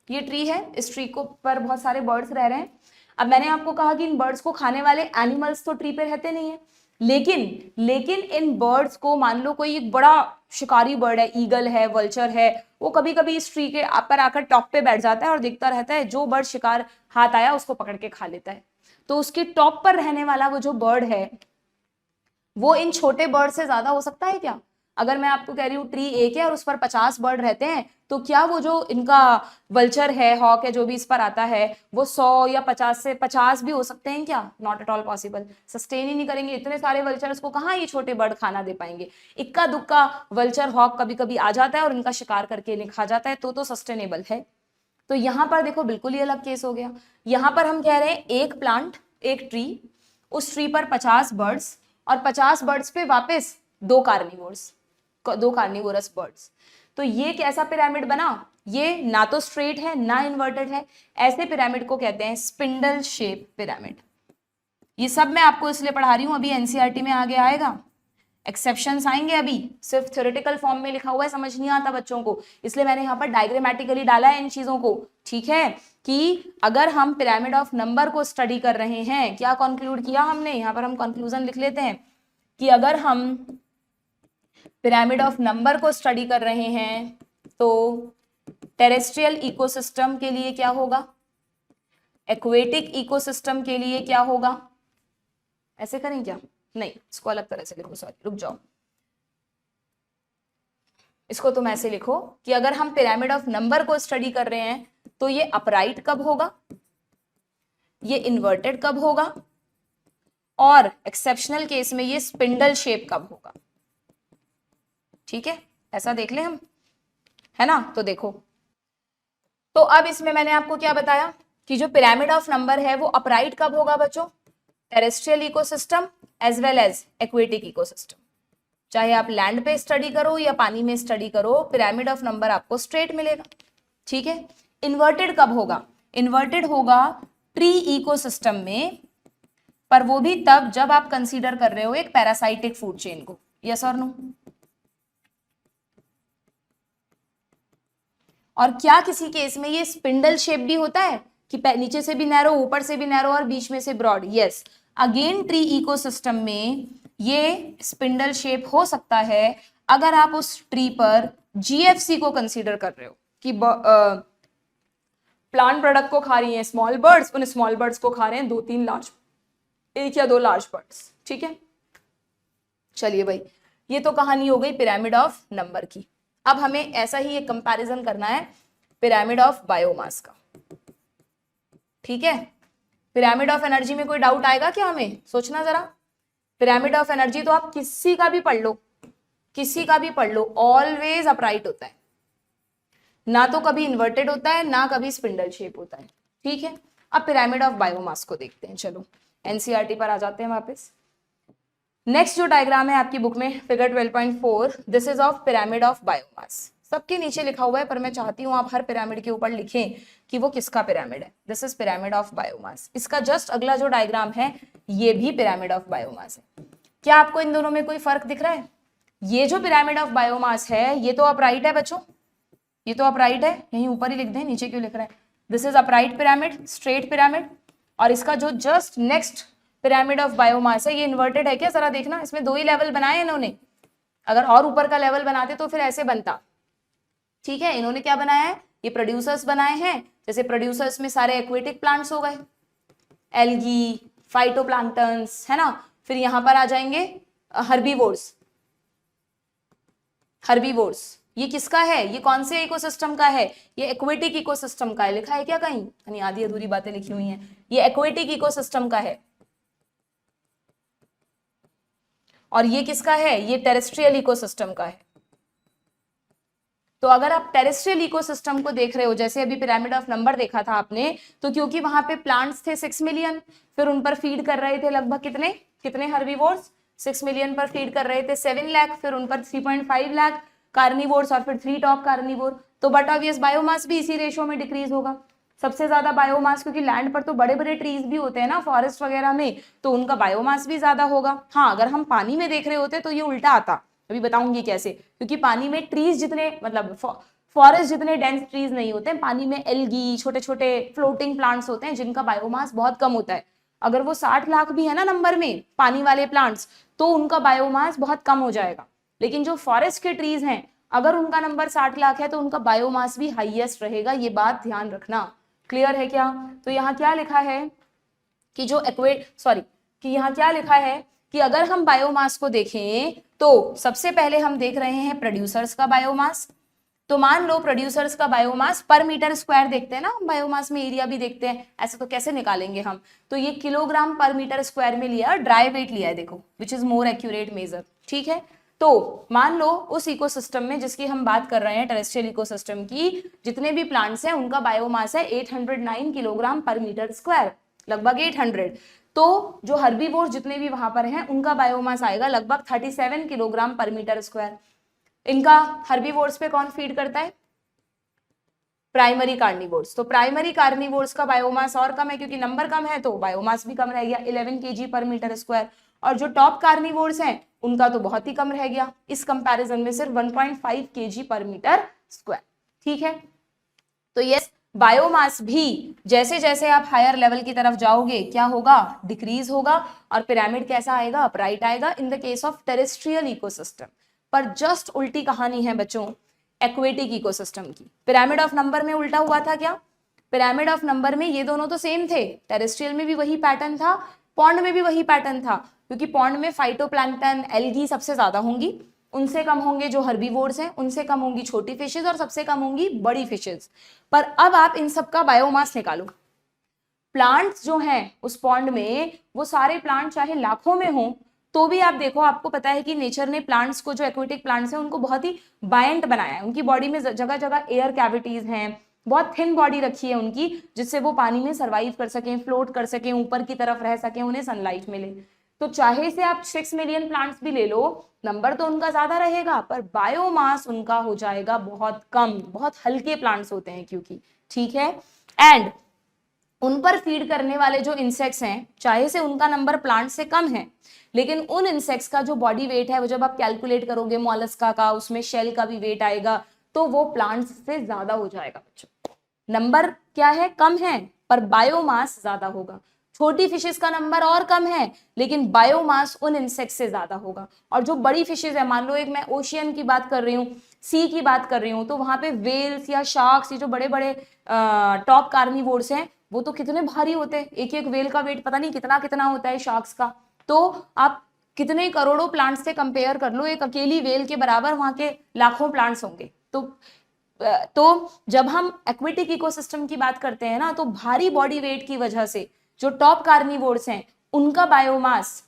ये ट्री है, इस ट्री को पर बहुत सारे बर्ड्स रह रहे हैं। अब मैंने आपको कहा कि इन बर्ड्स को खाने वाले एनिमल्स तो ट्री पे रहते नहीं है, लेकिन इन बर्ड्स को मान लो कोई एक बड़ा शिकारी बर्ड है, ईगल है, वल्चर है, वो कभी कभी इस ट्री के पर आकर टॉप पे बैठ जाता है और देखता रहता है, जो बर्ड शिकार हाथ आया उसको पकड़ के खा लेता है। तो उसके टॉप पर रहने वाला वो जो बर्ड है वो इन छोटे बर्ड से ज्यादा हो सकता है क्या? अगर मैं आपको कह रही हूँ ट्री एक है और उस पर 50 बर्ड रहते हैं, तो क्या वो जो इनका वल्चर है, हॉक है, जो भी इस पर आता है, वो 100 या 50 से 50 भी हो सकते हैं क्या? Not at all possible. Sustain ही नहीं करेंगे इतने सारे वल्चर्स को, कहाँ ये छोटे बर्ड खाना दे पाएंगे। इक्का दुक्का वल्चर, हॉक कभी कभी आ जाता है और इनका शिकार करके इन्हें खा जाता है, तो सस्टेनेबल है। तो यहाँ पर देखो बिल्कुल ही अलग केस हो गया। यहाँ पर हम कह रहे हैं एक प्लांट, एक ट्री, उस ट्री पर 50 बर्ड्स, और 50 बर्ड्स पे वापस 2 कार्निवोरस बर्ड्स। तो ये कैसा पिरामिड बना? ये ना तो स्ट्रेट है ना इन्वर्टेड है, ऐसे पिरामिड को कहते हैं स्पिंडल शेप पिरामिड। ये सब मैं आपको इसलिए पढ़ा रही हूं, अभी एनसीईआरटी में आगे आएगा, एक्सेप्शंस आएंगे, अभी सिर्फ थ्योरेटिकल फॉर्म में लिखा हुआ है, समझ नहीं आता बच्चों को, इसलिए मैंने यहाँ पर डायग्रामेटिकली डाला है इन चीजों को, ठीक है। कि अगर हम पिरामिड ऑफ नंबर को स्टडी कर रहे हैं, क्या कंक्लूड किया हमने, यहाँ पर हम कंक्लूजन लिख लेते हैं कि अगर हम पिरामिड ऑफ नंबर को स्टडी कर रहे हैं तो टेरेस्ट्रियल इकोसिस्टम के लिए क्या होगा, एक्वेटिक इकोसिस्टम के लिए क्या होगा, ऐसे करें क्या? नहीं, इसको अलग तरह से लिखो, सॉरी रुक जाओ, इसको तुम ऐसे लिखो कि अगर हम पिरामिड ऑफ नंबर को स्टडी कर रहे हैं तो ये अपराइट कब होगा, ये इन्वर्टेड कब होगा, और एक्सेप्शनल केस में ये स्पिंडल शेप कब होगा, ठीक है। ऐसा देख ले हम, है ना। तो देखो, तो अब इसमें मैंने आपको क्या बताया कि जो पिरामिड ऑफ नंबर है वो अपराइट कब होगा बच्चों? Terrestrial ecosystem as well as aquatic ecosystem. चाहे आप लैंड पे स्टडी करो या पानी में स्टडी करो, पिरामिड ऑफ नंबर आपको स्ट्रेट मिलेगा, ठीक है। इन्वर्टेड कब होगा? इन्वर्टेड होगा ट्री इकोसिस्टम में, पर वो भी तब जब आप कंसीडर कर रहे हो एक पैरासाइटिक फूड चेन को, यस और नो। और क्या किसी केस में ये स्पिंडल शेप भी होता है कि नीचे से भी नैरो, ऊपर से भी नैरो और बीच में से broad? Yes, again tree ecosystem में ये स्पिंडल शेप हो सकता है अगर आप उस ट्री पर जीएफसी को कंसीडर कर रहे हो कि प्लांट प्रोडक्ट को खा रही हैं स्मॉल बर्ड्स, उन स्मॉल बर्ड्स को खा रहे हैं 2-3 लार्ज, 1 या 2 लार्ज बर्ड्स, ठीक है। चलिए भाई, ये तो कहानी हो गई पिरामिड ऑफ नंबर की। अब हमें ऐसा ही एक कंपैरिजन करना है पिरामिड ऑफ बायोमास का, ठीक है। पिरामिड ऑफ एनर्जी में कोई डाउट आएगा क्या हमें? सोचना जरा। पिरामिड ऑफ एनर्जी तो आप किसी का भी पढ़ लो, किसी का भी पढ़ लो, ऑलवेज अपराइट होता है, ना तो कभी इन्वर्टेड होता है ना कभी स्पिंडल शेप होता है, ठीक है। अब पिरामिड ऑफ बायोमास को देखते हैं, चलो एनसीईआरटी पर आ जाते हैं वापस। नेक्स्ट जो डायग्राम है आपकी बुक में figure 12.4, this is of pyramid of biomass. सबके नीचे लिखा हुआ है पर मैं चाहती हूं आप हर पिरामिड के ऊपर लिखें कि वो किसका पिरामिड है। This is pyramid of biomass. इसका जस्ट अगला जो डायग्राम है ये भी पिरामिड ऑफ बायोमास है। क्या आपको इन दोनों में कोई फर्क दिख रहा है? ये जो पिरामिड ऑफ बायोमास है ये तो अपराइट है बच्चों, ये तो अपराइट है, यहीं ऊपर ही लिख दें, नीचे क्यों लिख रहा है? This is upright pyramid, straight pyramid. और इसका जो just next pyramid of biomass है ये इन्वर्टेड है क्या? जरा देखना, इसमें 2 ही लेवल बनाए इन्होंने, अगर और ऊपर का लेवल बनाते तो फिर ऐसे बनता, ठीक है। इन्होंने क्या बनाया है? ये प्रोड्यूसर्स बनाए हैं, जैसे प्रोड्यूसर्स में सारे एक्वेटिक प्लांट्स हो गए, एल्गी, फाइटोप्लैंक्टन्स, है ना। फिर यहां पर आ जाएंगे हर्बीवोर्स। हर्बीवोर्स ये किसका है? ये कौन से इकोसिस्टम का है? ये एक्वेटिक इकोसिस्टम का है। लिखा है क्या कहीं? यानी आधी अधूरी बातें लिखी हुई हैं। ये एक्वेटिक इकोसिस्टम का है। और ये किसका है? ये टेरेस्ट्रियल इकोसिस्टम का है। तो अगर आप टेरेस्ट्रियल इकोसिस्टम को देख रहे हो, जैसे अभी पिरामिड ऑफ नंबर देखा था आपने, तो क्योंकि वहां पे प्लांट्स थे 6 मिलियन, फिर उन पर फीड कर रहे थे लगभग कितने हर्बीवोर्स? 6 मिलियन पर फीड कर रहे थे 7 लाख, फिर उन पर 3.5 लाख कार्निवोर्स और फिर 3 टॉप कार्निवोर। तो बट ऑब्वियस बायोमास भी इसी रेशियो में डिक्रीज होगा। सबसे ज्यादा बायोमास, क्योंकि लैंड पर तो बड़े बड़े ट्रीज भी होते हैं ना फॉरेस्ट वगैरह में, तो उनका बायोमास भी ज्यादा होगा। हाँ, अगर हम पानी में देख रहे होते तो ये उल्टा आता, अभी बताऊंगी कैसे। क्योंकि पानी में ट्रीज जितने, मतलब फॉरेस्ट जितने डेंस ट्रीज नहीं होते हैं, पानी में एल्गी, छोटे छोटे फ्लोटिंग प्लांट्स होते हैं जिनका बायोमास बहुत कम होता है। अगर वो 60 लाख भी है ना नंबर में पानी वाले प्लांट्स, तो उनका बायोमास बहुत कम हो जाएगा। लेकिन जो फॉरेस्ट के ट्रीज हैं, अगर उनका नंबर 60 लाख है तो उनका बायोमास भी हाईएस्ट रहेगा। ये बात ध्यान रखना। क्लियर है क्या? तो यहाँ क्या लिखा है कि जो यहाँ क्या लिखा है कि अगर हम बायोमास को देखें तो सबसे पहले हम देख रहे हैं प्रोड्यूसर्स का बायोमास। तो मान लो प्रोड्यूसर्स का बायोमास पर मीटर स्क्वायर देखते हैं ना, बायोमास में एरिया भी देखते हैं, ऐसे तो कैसे निकालेंगे हम? तो ये किलोग्राम पर मीटर स्क्वायर में लिया, ड्राई वेट लिया है, देखो, which is more accurate measure, ठीक है। तो मान लो उस इकोसिस्टम में जिसकी हम बात कर रहे हैं, टेरेस्ट्रियल इकोसिस्टम की, जितने भी प्लांट्स हैं उनका बायोमास है 809 किलोग्राम पर मीटर स्क्वायर, लगभग 800। तो जो हर्बीवोर जितने भी वहां पर हैं उनका बायोमास आएगा लगभग 37 किलोग्राम पर मीटर स्क्वायर। इनका हर्बीवोर्स पे कौन फीड करता है? Primary carnivores. तो प्राइमरी कार्निवोर्स का बायोमास और कम है, क्योंकि नंबर कम है तो बायोमास भी कम रह गया, 11 kg पर मीटर स्क्वायर। और जो टॉप कार्निवोर्स हैं उनका तो बहुत ही कम रह गया, इस कंपैरिजन में सिर्फ 1.5 kg पर मीटर स्क्वायर, ठीक है। तो यस, बायोमास भी जैसे जैसे आप हायर लेवल की तरफ जाओगे क्या होगा? डिक्रीज होगा। और पिरामिड कैसा आएगा? अपराइट आएगा in the case of terrestrial ecosystem. पर जस्ट उल्टी कहानी है बच्चों एक्वेटिक इकोसिस्टम की। पिरामिड ऑफ नंबर में उल्टा हुआ था क्या? पिरामिड ऑफ नंबर में ये दोनों तो सेम थे, टेरेस्ट्रियल में भी वही पैटर्न था, पॉन्ड में भी वही पैटर्न था, क्योंकि पॉन्ड में फाइटोप्लैंक्टन, एल्गी सबसे ज्यादा होंगी, उनसे कम होंगे जो हर्बीवोर्स हैं, उनसे कम होंगी छोटी फिशेज और सबसे कम होंगी बड़ी फिशेज। पर अब आप इन सबका बायोमास निकालो। प्लांट्स जो हैं उस पॉन्ड में, वो सारे प्लांट चाहे लाखों में हो तो भी आप देखो, आपको पता है कि नेचर ने प्लांट्स को, जो एक्वेटिक प्लांट्स हैं उनको बहुत ही बायंट बनाया है। उनकी बॉडी में जगह जगह एयर कैविटीज हैं, बहुत थिन बॉडी रखी है उनकी, जिससे वो पानी में सर्वाइव कर सकें, फ्लोट कर सकें, ऊपर की तरफ रह सकें, उन्हें सनलाइट मिले। तो चाहे से आप 6 मिलियन प्लांट्स भी ले लो, नंबर तो उनका ज्यादा रहेगा पर बायोमास उनका हो जाएगा बहुत कम, बहुत हल्के प्लांट्स होते हैं क्योंकि, ठीक है। एंड उन पर फीड करने वाले जो इंसेक्ट्स हैं, चाहे से उनका नंबर प्लांट से कम है, लेकिन उन इंसेक्ट्स का जो बॉडी वेट है वो जब आप कैलकुलेट करोगे मॉलस्का का, उसमें शेल का भी वेट आएगा, तो वो प्लांट्स से ज्यादा हो जाएगा बच्चों। नंबर क्या है? कम है, पर बायोमास ज्यादा होगा। छोटी फिशेस का नंबर और कम है, लेकिन बायोमास उन इंसेक्ट से ज्यादा होगा। और जो बड़ी फिशेस है, मान लो एक मैं ओशियन की बात कर रही हूँ, सी की बात कर रही हूँ, तो वहां पे वेल्स या शार्क्स, ये जो बड़े बड़े टॉप कार्निवोर्स हैं, वो तो कितने भारी होते हैं, एक एक वेल का वेट पता नहीं कितना कितना होता है शार्क्स का। तो आप कितने करोड़ों प्लांट्स से कंपेयर कर लो, एक अकेली वेल के बराबर वहां के लाखों प्लांट्स होंगे। तो जब हम एक्वेटिक इकोसिस्टम की बात करते हैं ना, तो भारी बॉडी वेट की वजह से जो टॉप कार्निवोर्स हैं उनका बायोमास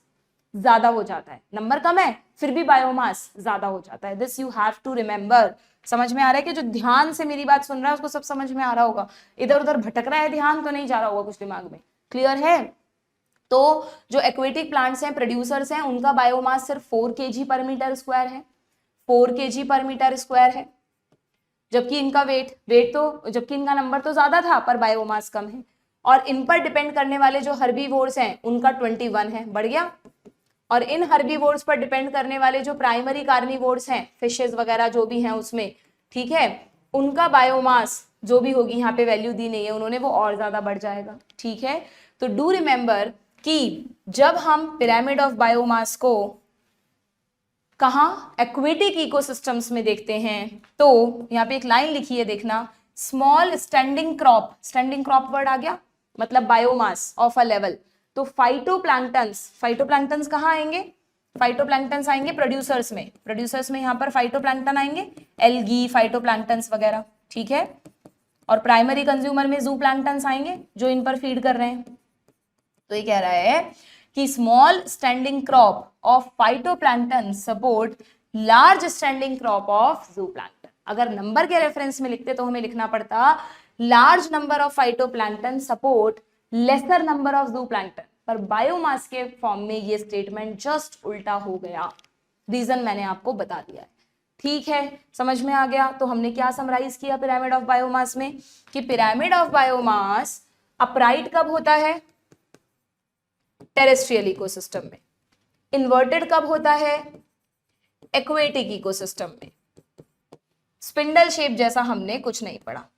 ज्यादा हो जाता है। नंबर कम है फिर भी बायोमास ज्यादा हो जाता है। This you have to remember. समझ में आ रहा है कि जो ध्यान से मेरी बात सुन रहा है उसको सब समझ में आ रहा होगा, इधर उधर भटक रहा है ध्यान तो नहीं जा रहा होगा कुछ दिमाग में। क्लियर है? तो जो एक्वेटिक प्लांट्स हैं, प्रोड्यूसर्स हैं, उनका बायोमास सिर्फ 4 kg पर मीटर स्क्वायर है, 4 kg पर मीटर स्क्वायर है, जबकि इनका जबकि इनका नंबर तो ज्यादा था पर बायोमास कम है। और इन पर डिपेंड करने वाले जो हर्बीवोर्स हैं उनका 21 है, बढ़ गया। और इन हर्बीवोर्स पर डिपेंड करने वाले जो प्राइमरी कार्निवोर्स हैं, फिशेस वगैरह जो भी हैं उसमें, ठीक है, उनका बायोमास जो भी होगी, यहाँ पे वैल्यू दी नहीं है उन्होंने, वो और ज्यादा बढ़ जाएगा। ठीक है, तो डू रिमेंबर कि जब हम पिरामिड ऑफ बायोमास को कहां एक्वेटिक इकोसिस्टम्स में देखते हैं, तो यहाँ पे एक लाइन लिखी है देखना, small standing crop, standing crop word आ गया, मतलब बायोमास ऑफ अ लेवल। तो फाइटोप्लैंक्टन्स कहाँ आएंगे? फाइटोप्लैंक्टन्स आएंगे प्रोड्यूसर्स में यहाँ पर फाइटोप्लैंक्टन आएंगे, एल्गी, फाइटोप्लैंक्टन्स वगैरह। ठीक है, और प्राइमरी कंज्यूमर में जू प्लैंक्टन्स आएंगे जो इन पर फीड कर रहे हैं। तो ये कह रहा है कि small standing crop of phytoplankton support large standing crop of जूप्लैंक्टन। अगर नंबर के रेफरेंस में लिखते तो हमें लिखना पड़ता large number of phytoplankton support laser number of जूप्लैंक्टन, पर बायोमास के फॉर्म में ये स्टेटमेंट जस्ट उल्टा हो गया। रीजन मैंने आपको बता दिया है। ठीक है, समझ में आ गया? तो हमने क्या समराइज किया पिरामिड ऑफ बायोमास में कि पिरामिड ऑफ बायोमास अपराइट कब होता है? टेरेस्ट्रियल इकोसिस्टम में। इन्वर्टेड कब होता है? एक्वेटिक इकोसिस्टम में। स्पिंडल शेप जैसा हमने कुछ नहीं पढ़ा।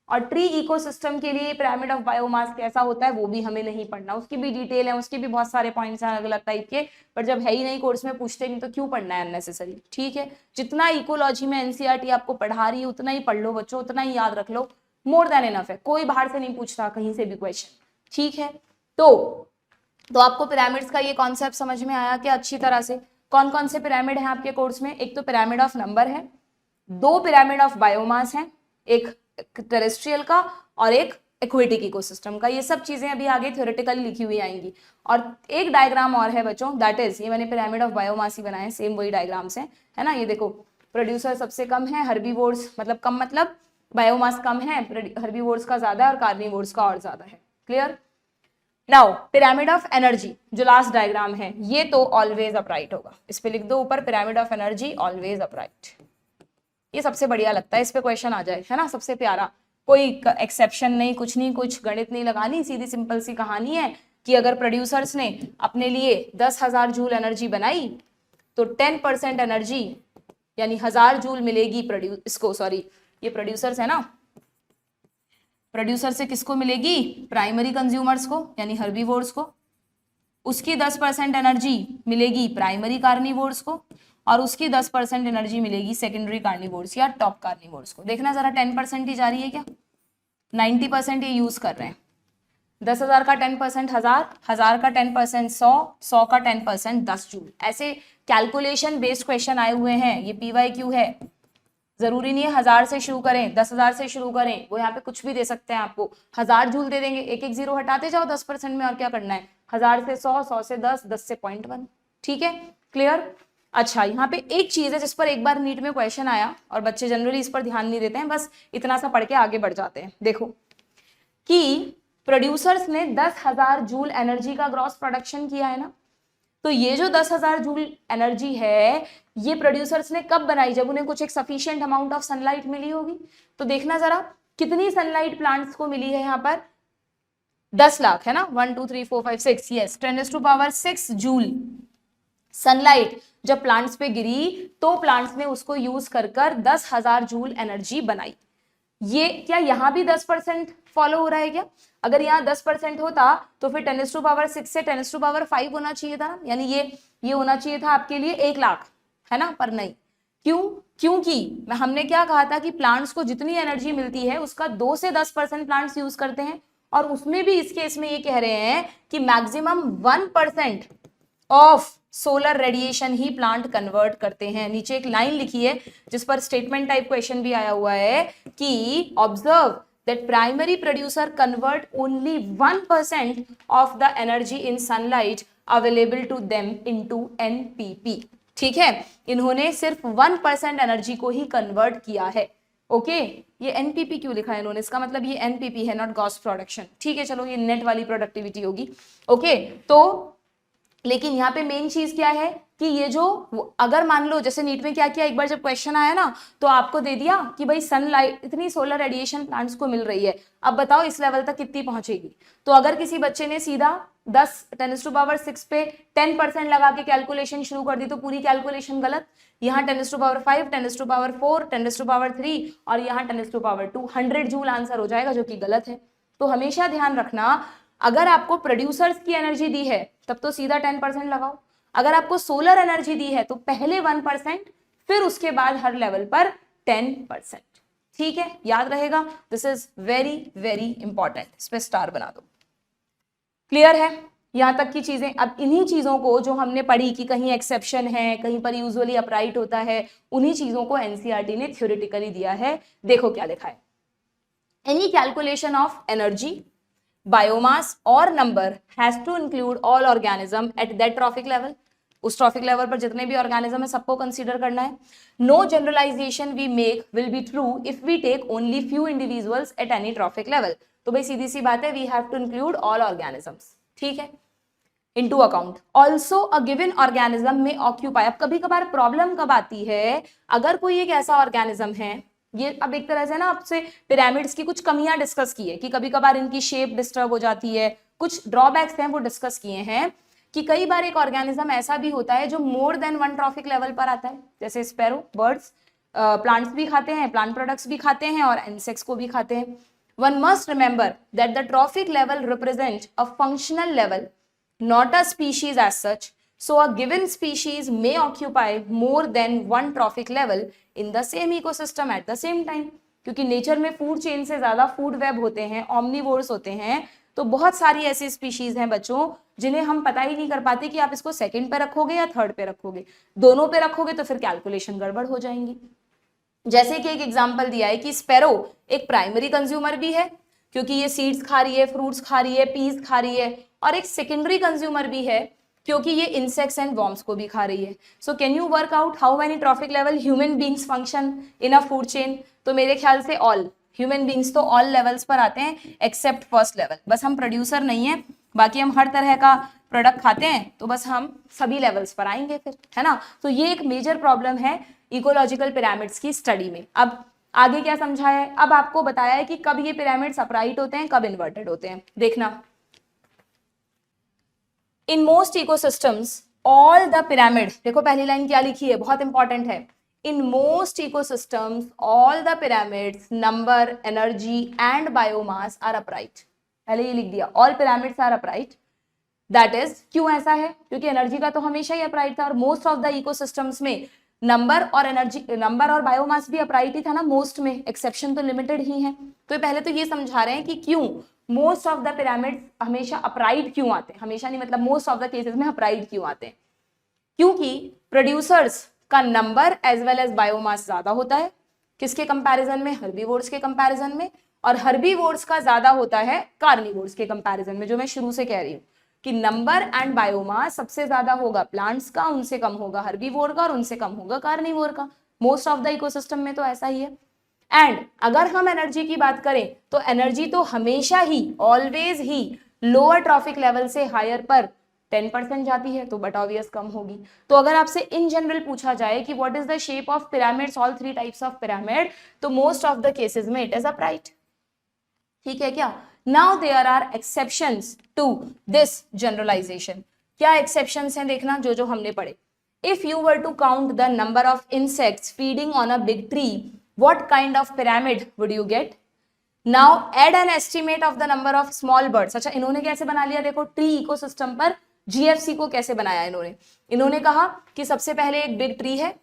और ट्री इकोसिस्टम के लिए पिरामिड ऑफ बायोमास कैसा होता है वो भी हमें नहीं पढ़ना, उसकी भी डिटेल है, उसके भी बहुत सारे पॉइंट्स हैं अलग अलग टाइप के, पर जब है ही नहीं कोर्स में पूछते नहीं तो क्यों पढ़ना है अननेसेसरी। ठीक है, जितना इकोलॉजी में एनसीईआरटी आपको पढ़ा रही है उतना ही पढ़ लो बच्चों, उतना ही याद रख लो, मोर देन इनफ है। कोई बाहर से नहीं पूछ रहा कहीं से भी क्वेश्चन। ठीक है, तो आपको पिरामिड्स का ये कॉन्सेप्ट समझ में आया कि अच्छी तरह से कौन कौन से पिरामिड हैं आपके कोर्स में? एक तो पिरामिड ऑफ नंबर है, 2 पिरामिड ऑफ बायोमास हैं, एक टेरेस्ट्रियल का और एक एक्वेटिक इकोसिस्टम का। ये सब चीजें अभी आगे थ्योरेटिकली लिखी हुई आएंगी। और एक डायग्राम और है बच्चों, दैट इज, ये मैंने पिरामिड ऑफ बायोमास ही बनाए, सेम वही डायग्राम्स हैं, है ना। ये देखो, प्रोड्यूसर सबसे कम है, हर्बीवोर्स मतलब कम मतलब बायोमास कम है, हर्बीवोर्स का ज्यादा है और कार्निवोर्स का और ज्यादा है। Clear? Now pyramid of energy जो लास्ट डायग्राम है, ये तो ऑलवेज अपराइट होगा, इस पे लिख दो ऊपर pyramid of energy always upright. ये सबसे बढ़िया लगता है, इस पे क्वेश्चन आ जाए, है ना, सबसे प्यारा, कोई एक्सेप्शन नहीं, कुछ नहीं, कुछ गणित नहीं लगानी, सीधी सिंपल सी कहानी है कि अगर प्रोड्यूसर्स ने अपने लिए 10,000 जूल एनर्जी बनाई तो 10% एनर्जी यानी 1000 जूल मिलेगी ये प्रोड्यूसर्स है ना, प्रोड्यूसर से किसको मिलेगी? प्राइमरी कंज्यूमर्स को यानी हर्बीवोर्स को। उसकी 10% एनर्जी मिलेगी प्राइमरी कार्निवोर्स को और उसकी 10% एनर्जी मिलेगी सेकेंडरी कार्निवोर्स या टॉप कार्निवोर्स को। देखना जरा 10% ही जा रही है क्या? 90% ये यूज कर रहे हैं। 10,000 का 10% 1000, 1000 का 10% 100, 100 का 10% 10 जूल। ऐसे कैलकुलेशन बेस्ड क्वेश्चन आए हुए हैं, ये PYQ है। जरूरी नहीं है 1000 से शुरू करें, 10,000 से शुरू करें, वो यहाँ पे कुछ भी दे सकते हैं आपको। 1000 जूल दे देंगे, एक एक जीरो हटाते जाओ 10% में, और क्या करना है? 1000 से 100, 100 से 10, 10 से 0.1। ठीक है, क्लियर? अच्छा, यहाँ पे एक चीज है जिस पर एक बार नीट में क्वेश्चन आया और बच्चे जनरली इस पर ध्यान नहीं देते हैं, बस इतना सा पढ़ के आगे बढ़ जाते हैं। देखो कि प्रोड्यूसर्स ने 10,000 जूल एनर्जी का ग्रॉस प्रोडक्शन किया है ना, तो ये जो 10,000 जूल एनर्जी है ये प्रोड्यूसर्स ने कब बनाई? जब उन्हें कुछ एक सफिशिएंट अमाउंट ऑफ सनलाइट मिली होगी। तो देखना जरा कितनी सनलाइट प्लांट्स को मिली है यहाँ पर? 10 लाख, है ना, 1 2 3 4 5 6, यस, 10⁻⁶ जूल सनलाइट जब प्लांट्स पे गिरी तो प्लांट्स ने उसको यूज कर 10,000 जूल एनर्जी बनाई। ये क्या यहाँ भी 10% फॉलो हो रहा है क्या? अगर यहाँ 10% होता तो फिर 10⁻⁶ से 10⁻⁵ होना चाहिए था ना, यानी ये होना चाहिए था आपके लिए 1 लाख, है ना, पर नहीं। क्यों? क्योंकि हमने क्या कहा था कि प्लांट्स को जितनी एनर्जी मिलती है उसका 2 से 10% प्लांट्स यूज करते हैं, और उसमें भी इस केस में ये कह रहे हैं कि maximum 1% of solar radiation he plant convert करते हैं। नीचे एक लाइन लिखी है जिस पर स्टेटमेंट टाइप क्वेश्चन भी आया हुआ है कि observe that primary producer convert only 1% of the energy in sunlight available to them into NPP। ठीक है, इन्होंने सिर्फ 1% एनर्जी को ही कन्वर्ट किया है। ओके, ये एनपीपी क्यों लिखा है इन्होंने, इसका मतलब ये एनपीपी है, नॉट ग्रॉस प्रोडक्शन। ठीक है, चलो ये नेट वाली प्रोडक्टिविटी होगी। ओके, तो लेकिन यहाँ पे मेन चीज क्या है कि ये जो अगर मान लो जैसे नीट में क्या किया, एक बार जब क्वेश्चन आया ना तो आपको दे दिया कि भाई सनलाइट इतनी सोलर रेडिएशन प्लांट्स को मिल रही है, अब बताओ इस लेवल तक कितनी पहुंचेगी। तो अगर किसी बच्चे ने सीधा 10⁻⁶ पे 10% लगा के कैलकुलेशन शुरू कर दी तो पूरी कैलकुलेशन गलत। यहाँ 10⁵, 10⁴, 10⁻³ और यहाँ 10⁻², 100 जूल आंसर हो जाएगा, जो कि गलत है। तो हमेशा ध्यान रखना, अगर आपको प्रोड्यूसर्स की एनर्जी दी है तब तो सीधा 10% लगाओ, अगर आपको सोलर एनर्जी दी है तो पहले 1%, फिर उसके बाद हर लेवल पर 10%। ठीक है, याद रहेगा, this is very very important, इस पे स्टार बना दो। क्लियर है यहां तक की चीजें। अब इन्हीं चीजों को जो हमने पढ़ी कि कहीं एक्सेप्शन है, कहीं पर यूजुअली अपराइट होता है, उन्हीं चीजों को एनसीईआरटी ने थ्योरेटिकली दिया है। देखो क्या लिखा है, any calculation of energy, biomass or number has to include all organism at that trophic level। उस ट्रॉफिक लेवल पर जितने भी ऑर्गेनिज्म है सबको कंसीडर करना है। No generalization we make will be true if we take only few individuals at any trophic level. तो भाई सीधी सी बात है, we have to include all organisms. ठीक है, into account also a given organism में ऑक्यूपाई। अब कभी कभार प्रॉब्लम कब आती है, अगर कोई एक ऐसा ऑर्गेनिज्म है, ये अब एक तरह से ना आपसे पिरामिड्स की कुछ कमियां डिस्कस की है कि कभी कभार इनकी शेप डिस्टर्ब हो जाती है, कुछ ड्रॉबैक्स हैं वो डिस्कस किए हैं कि कई बार एक ऑर्गेनिज्म ऐसा भी होता है जो मोर देन 1 ट्रॉफिक लेवल पर आता है, जैसे स्पैरो बर्ड्स प्लांट्स भी खाते हैं, प्लांट प्रोडक्ट्स भी खाते हैं और इंसेक्ट्स को भी खाते हैं। One must remember that the trophic level represent a functional level, not a species as such, so a given species may occupy more than one trophic level in the same ecosystem at the same time। क्योंकि nature में food chain से ज्यादा food web होते हैं, ऑमनीवोर्स होते हैं, तो बहुत सारी ऐसी स्पीशीज हैं बच्चों जिन्हें हम पता ही नहीं कर पाते कि आप इसको सेकंड पे रखोगे या थर्ड पे रखोगे। दोनों पे रखोगे तो फिर कैलकुलेशन गड़बड़ हो जाएंगी। जैसे कि एक एग्जांपल दिया है कि स्पैरो एक प्राइमरी कंज्यूमर भी है क्योंकि ये सीड्स खा रही है, फ्रूट्स खा रही है, पीस खा रही है, और एक सेकेंडरी कंज्यूमर भी है क्योंकि ये इंसेक्ट्स एंड वॉर्म्स को भी खा रही है। So can you work out how many trophic level human beings function in a food chain. तो मेरे ख्याल से ऑल ह्यूमन बींग्स तो ऑल लेवल्स पर आते हैं एक्सेप्ट फर्स्ट लेवल। बस हम प्रोड्यूसर नहीं है, बाकी हम हर तरह का प्रोडक्ट खाते हैं, तो बस हम सभी लेवल्स पर आएंगे फिर, है ना। तो ये एक मेजर प्रॉब्लम है इकोलॉजिकल पिरामिड्स की स्टडी में। अब आगे क्या समझाया है, अब आपको बताया है कि कब ये पिरामिड्स अपराइट होते हैं, कब इन्वर्टेड होते हैं। देखना, in most ecosystems all the pyramid, देखो पहली लाइन क्या लिखी है, बहुत इंपॉर्टेंट है। In most ecosystems all the pyramids number, energy and biomass are upright. पहले ये लिख दिया, all pyramids are upright. That is, क्यों ऐसा है, क्योंकि एनर्जी का तो हमेशा ही अपराइट था और मोस्ट ऑफ द इकोसिस्टम्स में नंबर और एनर्जी, नंबर और बायोमास भी अपराइट ही था ना मोस्ट में, एक्सेप्शन तो लिमिटेड ही है। तो पहले तो ये समझा रहे हैं कि क्यों मोस्ट ऑफ द पिरामिड्स हमेशा अपराइट क्यों आते हैं, हमेशा नहीं मतलब मोस्ट ऑफ द केसेस में अपराइट क्यों आते हैं। क्योंकि प्रोड्यूसर्स का number as well as biomass ज्यादा होता है, किसके कंपैरिजन में, हर्बीवोर्स के कंपैरिजन में, और हर्बीवोर्स का ज्यादा होता है कार्निवोर्स के कंपैरिजन में, जो मैं शुरू से कह रही हूँ कि नंबर एंड बायोमास सबसे ज्यादा होगा प्लांट्स का, उनसे कम होगा हर्बीवोर का और उनसे कम होगा कार्निवोर का। मोस्ट ऑफ द इकोसिस्टम में तो ऐसा ही है। एंड अगर हम एनर्जी की बात करें तो एनर्जी तो हमेशा ही, ऑलवेज ही लोअर ट्रॉफिक लेवल से हायर पर 10% जाती है, तो बट ऑब्वियस कम होगी। तो अगर आपसे इन जनरल पूछा जाए कि what is the shape of pyramids, all 3 types of pyramid, तो मोस्ट ऑफ द केसेस में इट इज अपराइट। ठीक है क्या। Now there are exceptions to this generalization। क्या exceptions हैं देखना, जो हमने पढ़े। If you were to count the number of insects feeding on a big tree, what kind of pyramid would you get? Now add an estimate of the number of small birds। अच्छा, इन्होंने कैसे बना लिया, देखो tree ecosystem पर GFC को कैसे बनाया इन्होंने कहा कि सबसे पहले एक बिग ट्री है,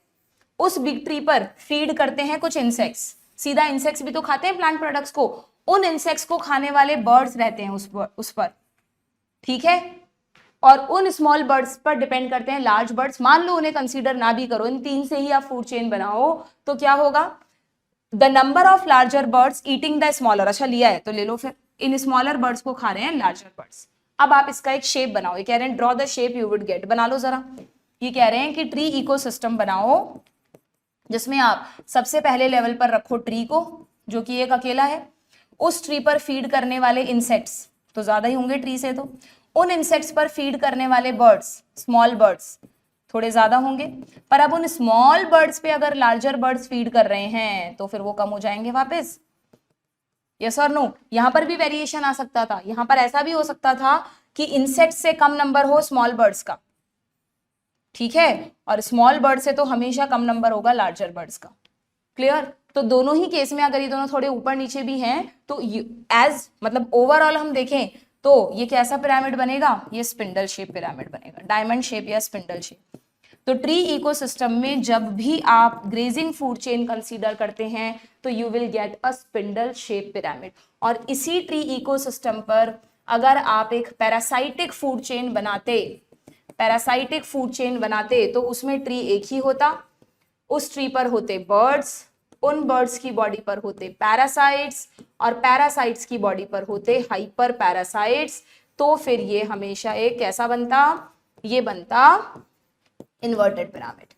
उस बिग ट्री पर फीड करते हैं कुछ इंसेक्ट्स, सीधा इंसेक्ट्स भी तो खाते हैं प्लांट प्रोडक्ट्स को, उन इंसेक्ट्स को खाने वाले बर्ड्स रहते हैं उस पर, ठीक है, और उन स्मॉल बर्ड्स पर डिपेंड करते हैं लार्ज बर्ड्स। मान लो उन्हें कंसीडर ना भी करो, इन 3 से ही आप फूड चेन बनाओ, तो क्या होगा, the number of larger birds eating the smaller. अच्छा लिया है तो ले लो फिर, इन स्मॉलर बर्ड्स को खा रहे हैं लार्जर बर्ड्स। अब आप इसका एक शेप बनाओ, ये कह रहे हैं draw the shape you would get, बना लो जरा। ये कह रहे हैं कि ट्री इकोसिस्टम बनाओ जिसमें आप सबसे पहले लेवल पर रखो ट्री को, जो कि एक अकेला है। उस ट्री पर फीड करने वाले इंसेक्ट्स तो ज्यादा ही होंगे ट्री से, तो उन इंसेक्ट्स पर फीड करने वाले बर्ड्स, स्मॉल बर्ड्स, थोड़े ज्यादा होंगे। पर अब उन स्मॉल बर्ड्स पे अगर लार्जर बर्ड्स फीड कर रहे हैं तो फिर वो कम हो जाएंगे वापस। यस और नो? यहां पर भी वेरिएशन आ सकता था, यहां पर ऐसा भी हो सकता था कि इंसेक्ट से कम नंबर हो स्मॉल बर्ड्स का, ठीक है, और स्मॉल बर्ड से तो हमेशा कम नंबर होगा लार्जर बर्ड्स का। क्लियर? तो दोनों ही केस में अगर ये दोनों थोड़े ऊपर नीचे भी हैं तो एज मतलब ओवरऑल हम देखें तो ये कैसा पिरामिड बनेगा, ये स्पिंडल शेप पिरामिड बनेगा, डायमंड शेप या स्पिंडल शेप। तो ट्री इकोसिस्टम में जब भी आप ग्रेजिंग फूड चेन कंसीडर करते हैं तो you will get a spindle shape pyramid. और इसी ट्री इकोसिस्टम पर अगर आप एक पैरासाइटिक फूड चेन बनाते तो उसमें ट्री एक ही होता, उस ट्री पर होते बर्ड्स, उन बर्ड्स की बॉडी पर होते पैरासाइट्स, और पैरासाइट्स की बॉडी पर होते हाइपर पैरासाइट्स। तो फिर ये हमेशा एक कैसा बनता, ये बनता इन्वर्टेड पिरामिड।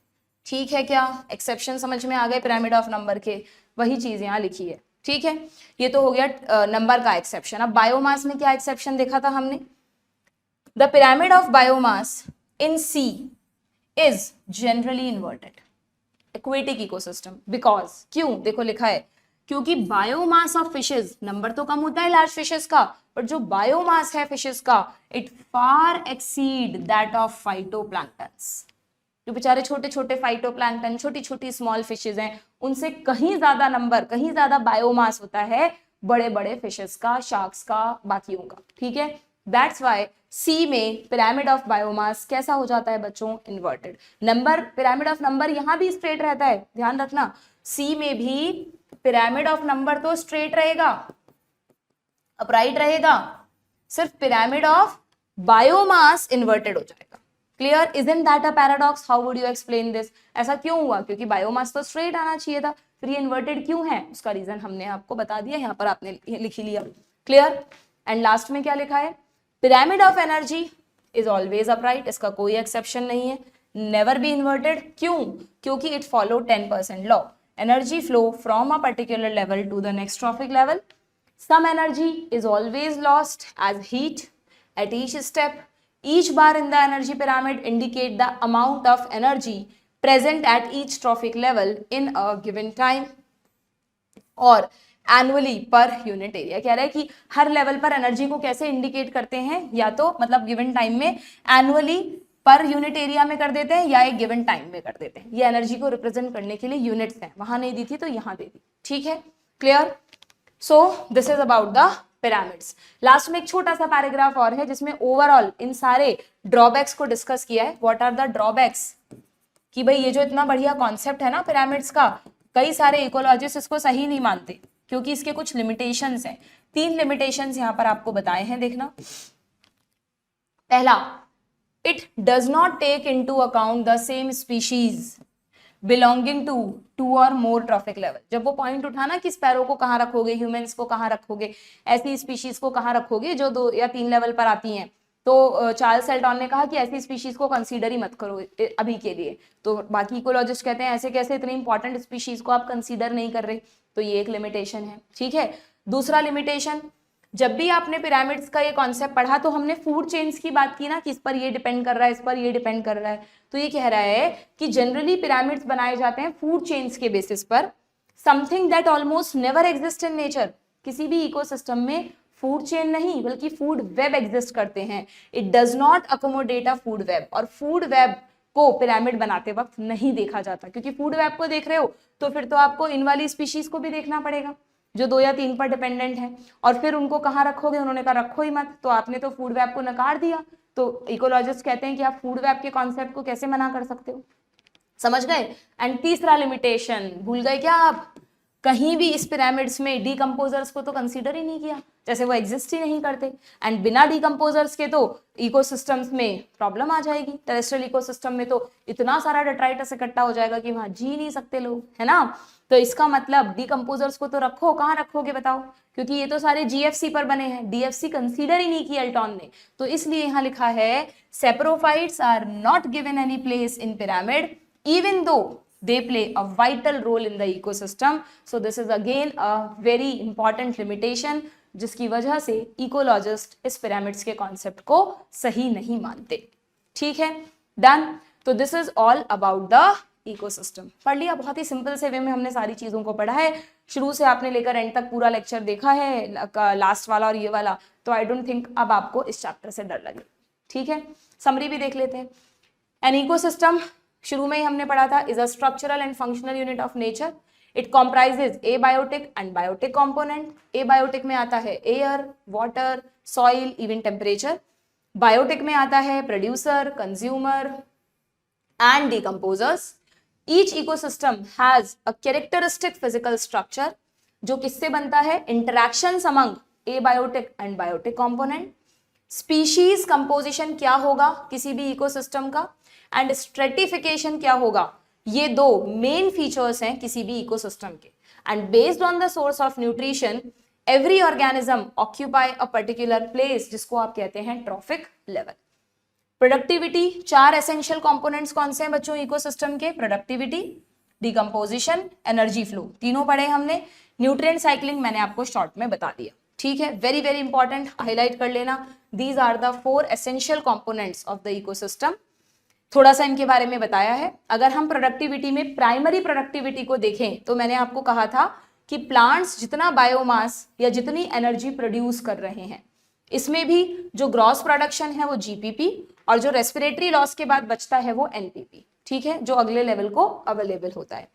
ठीक है क्या? एक्सेप्शन समझ में आ गए पिरामिड ऑफ नंबर के? वही चीज यहां लिखी है, ठीक है। ये तो हो गया नंबर का एक्सेप्शन। अब बायोमास में क्या एक्सेप्शन देखा था हमने? The pyramid of biomass in sea is generally inverted aquatic ecosystem because, क्यों? देखो लिखा है क्योंकि बायोमास ऑफ फिशेस, नंबर तो कम होता है लार्ज फिशेस का, बट जो बायोमास है फिशेस का it far exceed that of phytoplanktons. जो बेचारे छोटे छोटे फाइटोप्लैंक्टन, छोटी छोटी स्मॉल फिशेस हैं, उनसे कहीं ज्यादा नंबर, कहीं ज्यादा बायोमास होता है बड़े बड़े फिशेस का, शार्क्स का, बाकियों का, ठीक है। दैट्स वाई सी में पिरामिड ऑफ बायोमास कैसा हो जाता है बच्चों? Inverted. Number, pyramid of number यहां भी स्ट्रेट रहता है, ध्यान रखना, सी में भी पिरामिड ऑफ नंबर तो स्ट्रेट रहेगा, अपराइट रहेगा, सिर्फ पिरामिड ऑफ बायोमास इन्वर्टेड हो जाएगा। Clear? Isn't that a paradox? How would you explain this? ऐसा क्यों हुआ? क्योंकि बायोमास तो स्ट्रेट आना चाहिए था, फिर ये इन्वर्टेड क्यों है? उसका रीजन हमने आपको बता दिया, यहाँ पर आपने लिख लिया। क्लियर? एंड लास्ट में क्या लिखा है? Pyramid of energy is always upright, इसका कोई एक्सेप्शन नहीं है, नेवर बी इन्वर्टेड। क्यों? क्योंकि it follow 10% law, energy flow from a particular level to the next trophic level, some energy is always lost as heat at each step, each bar in the energy pyramid indicate the amount of energy present at each trophic level in a given time, और annually per unit area. कह रहा है कि हर level पर energy को कैसे indicate करते हैं, या तो मतलब गिवन टाइम में एनुअली पर यूनिट एरिया में कर देते हैं या एक गिवन टाइम में कर देते हैं। ये एनर्जी को रिप्रेजेंट करने के लिए यूनिट्स हैं, वहां नहीं दी थी तो यहां दे दी, ठीक है। Clear? So this is about the pyramids. Last में एक छोटा सा पैराग्राफ और है जिसमें ओवरऑल इन सारे ड्रॉबैक्स को डिस्कस किया है। What are the drawbacks? कि भाई ये जो इतना बढ़िया कॉन्सेप्ट है ना पिरामिड्स का, कई सारे इकोलॉजिस्ट इसको सही नहीं मानते क्योंकि इसके कुछ लिमिटेशंस हैं। 3 लिमिटेशंस यहां पर आपको बताए हैं, देखना। पहला, it does not take into account the same species belonging to 2 or more trophic level. जब वो पॉइंट उठा ना कि स्पैरो को कहाँ रखोगे, ह्यूमंस को कहाँ रखोगे, ऐसी स्पीशीज को कहाँ रखोगे जो 2 या 3 लेवल पर आती हैं, तो चार्ल्स सेल्टॉन ने कहा कि ऐसी स्पीशीज को कंसीडर ही मत करो अभी के लिए। तो बाकी इकोलॉजिस्ट कहते हैं ऐसे कैसे इतनी इंपॉर्टेंट स्पीशीज को आप कंसीडर नहीं कर रहे, तो ये एक लिमिटेशन है, ठीक है। दूसरा लिमिटेशन, जब भी आपने पिरामिड्स का ये कॉन्सेप्ट पढ़ा तो हमने फूड चेन्स की बात की ना कि इस पर ये डिपेंड कर रहा है, इस पर ये डिपेंड कर रहा है। तो ये कह रहा है कि जनरली पिरामिड्स बनाए जाते हैं फूड चेन्स के बेसिस पर, something that almost never exist in nature. किसी भी इकोसिस्टम में फूड चेन नहीं बल्कि फूड वेब एग्जिस्ट करते हैं। It does not accommodate a food web, और फूड वेब को पिरामिड बनाते वक्त नहीं देखा जाता, क्योंकि फूड वेब को देख रहे हो तो फिर तो आपको इन वाली स्पीशीज को भी देखना पड़ेगा जो 2 या 3 पर डिपेंडेंट है, और फिर उनको कहाँ रखोगे? उन्होंने कहा रखो ही मत, तो आपने तो फूड वेब को नकार दिया। तो इकोलॉजिस्ट कहते हैं कि आप फूड वेब के कॉन्सेप्ट को कैसे मना कर सकते हो? समझ गए? एंड तीसरा लिमिटेशन, भूल गए क्या आप? कहीं भी इस पिरामिड्स में डीकंपोजर्स को तो कंसीडर ही नहीं किया, जैसे वो एग्जिस्ट ही नहीं करते। एंड बिना डीकंपोजर्स के तो इकोसिस्टम्स में प्रॉब्लम आ जाएगी। टेरेस्ट्रियल इकोसिस्टम में तो इतना सारा डेट्राइटस इकट्ठा हो जाएगा कि वहां जी नहीं सकते लोग, है ना। तो इसका मतलब डीकंपोजर्स को तो रखो, कहाँ रखोगे बताओ, क्योंकि ये तो सारे जीएफसी पर बने हैं, डीएफसी कंसीडर ही नहीं किया एल्टॉन ने। तो इसलिए यहाँ लिखा है saprophytes are not given any place in pyramid even though they play a vital role in the ecosystem. So this is again a very important limitation जिसकी वजह से इकोलॉजिस्ट इस पिरामिड्स के कॉन्सेप्ट को सही नहीं मानते। ठीक है, डन। तो this is all about the ecosystem. पढ़ लिया, बहुत ही सिंपल से वे में हमने सारी चीजों को पढ़ा है। शुरू से आपने लेकर एंड तक पूरा लेक्चर देखा है, लास्ट वाला और ये वाला, तो आई डोंट थिंक अब आपको इस चैप्टर से डर लगे। ठीक है, समरी भी देख लेते हैं। एन इकोसिस्टम शुरू में ही हमने पढ़ा था, is a structural and functional unit of nature. It comprises abiotic and biotic component. Abiotic में आता है air, water, soil, even temperature. Biotic में आता है producer, consumer and decomposers. Each ecosystem has a characteristic physical structure जो किससे बनता है, interactions among abiotic and biotic component. Species composition क्या होगा किसी भी इकोसिस्टम का, एंड स्ट्रेटिफिकेशन क्या होगा, ये दो मेन फीचर्स हैं किसी भी इकोसिस्टम के। And based on the source of nutrition every organism occupy a particular place जिसको आप कहते हैं ट्रॉफिक लेवल। प्रोडक्टिविटी, चार एसेंशियल कंपोनेंट्स कौन से हैं बच्चों इकोसिस्टम के, प्रोडक्टिविटी, डिकम्पोजिशन, एनर्जी फ्लो, तीनों पढ़े हमने। न्यूट्रिएंट साइक्लिंग मैंने आपको शॉर्ट में बता दिया। ठीक है, वेरी वेरी इंपॉर्टेंट, हाईलाइट कर लेना। These are the 4 essential components of the ecosystem. थोड़ा सा इनके बारे में बताया है। अगर हम प्रोडक्टिविटी में प्राइमरी प्रोडक्टिविटी को देखें तो मैंने आपको कहा था कि प्लांट्स जितना बायोमास या जितनी एनर्जी प्रोड्यूस कर रहे हैं, इसमें भी जो ग्रॉस प्रोडक्शन है वो जीपीपी और जो रेस्पिरेटरी लॉस के बाद बचता है वो एनपीपी। ठीक है, जो अगले लेवल को अवेलेबल होता है।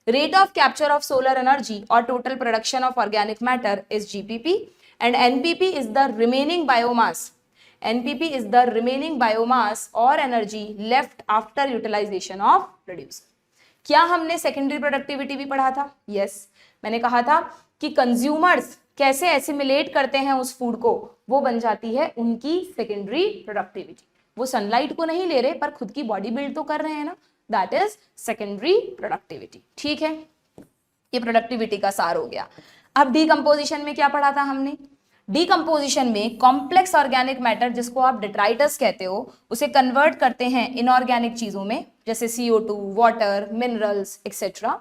Rate of capture of solar energy और total production of organic matter is GPP and NPP is the remaining biomass. NPP is the remaining biomass or energy left after utilization of producer. क्या हमने secondary productivity भी पढ़ा था? Yes, मैंने कहा था कि कंज्यूमर्स कैसे एसिमिलेट करते हैं उस फूड को, वो बन जाती है उनकी सेकेंडरी प्रोडक्टिविटी। वो सनलाइट को नहीं ले रहे पर खुद की बॉडी बिल्ड तो कर रहे हैं ना, दैट इज सेकेंडरी प्रोडक्टिविटी। ठीक है, ये प्रोडक्टिविटी का सार हो गया। अब डीकंपोजिशन में क्या पढ़ा था हमने? डीकंपोजिशन में कॉम्प्लेक्स ऑर्गेनिक मैटर जिसको आप डेट्राइटस कहते हो उसे कन्वर्ट करते हैं इनऑर्गेनिक चीजों में, जैसे CO2, वाटर, मिनरल्स एक्सेट्रा।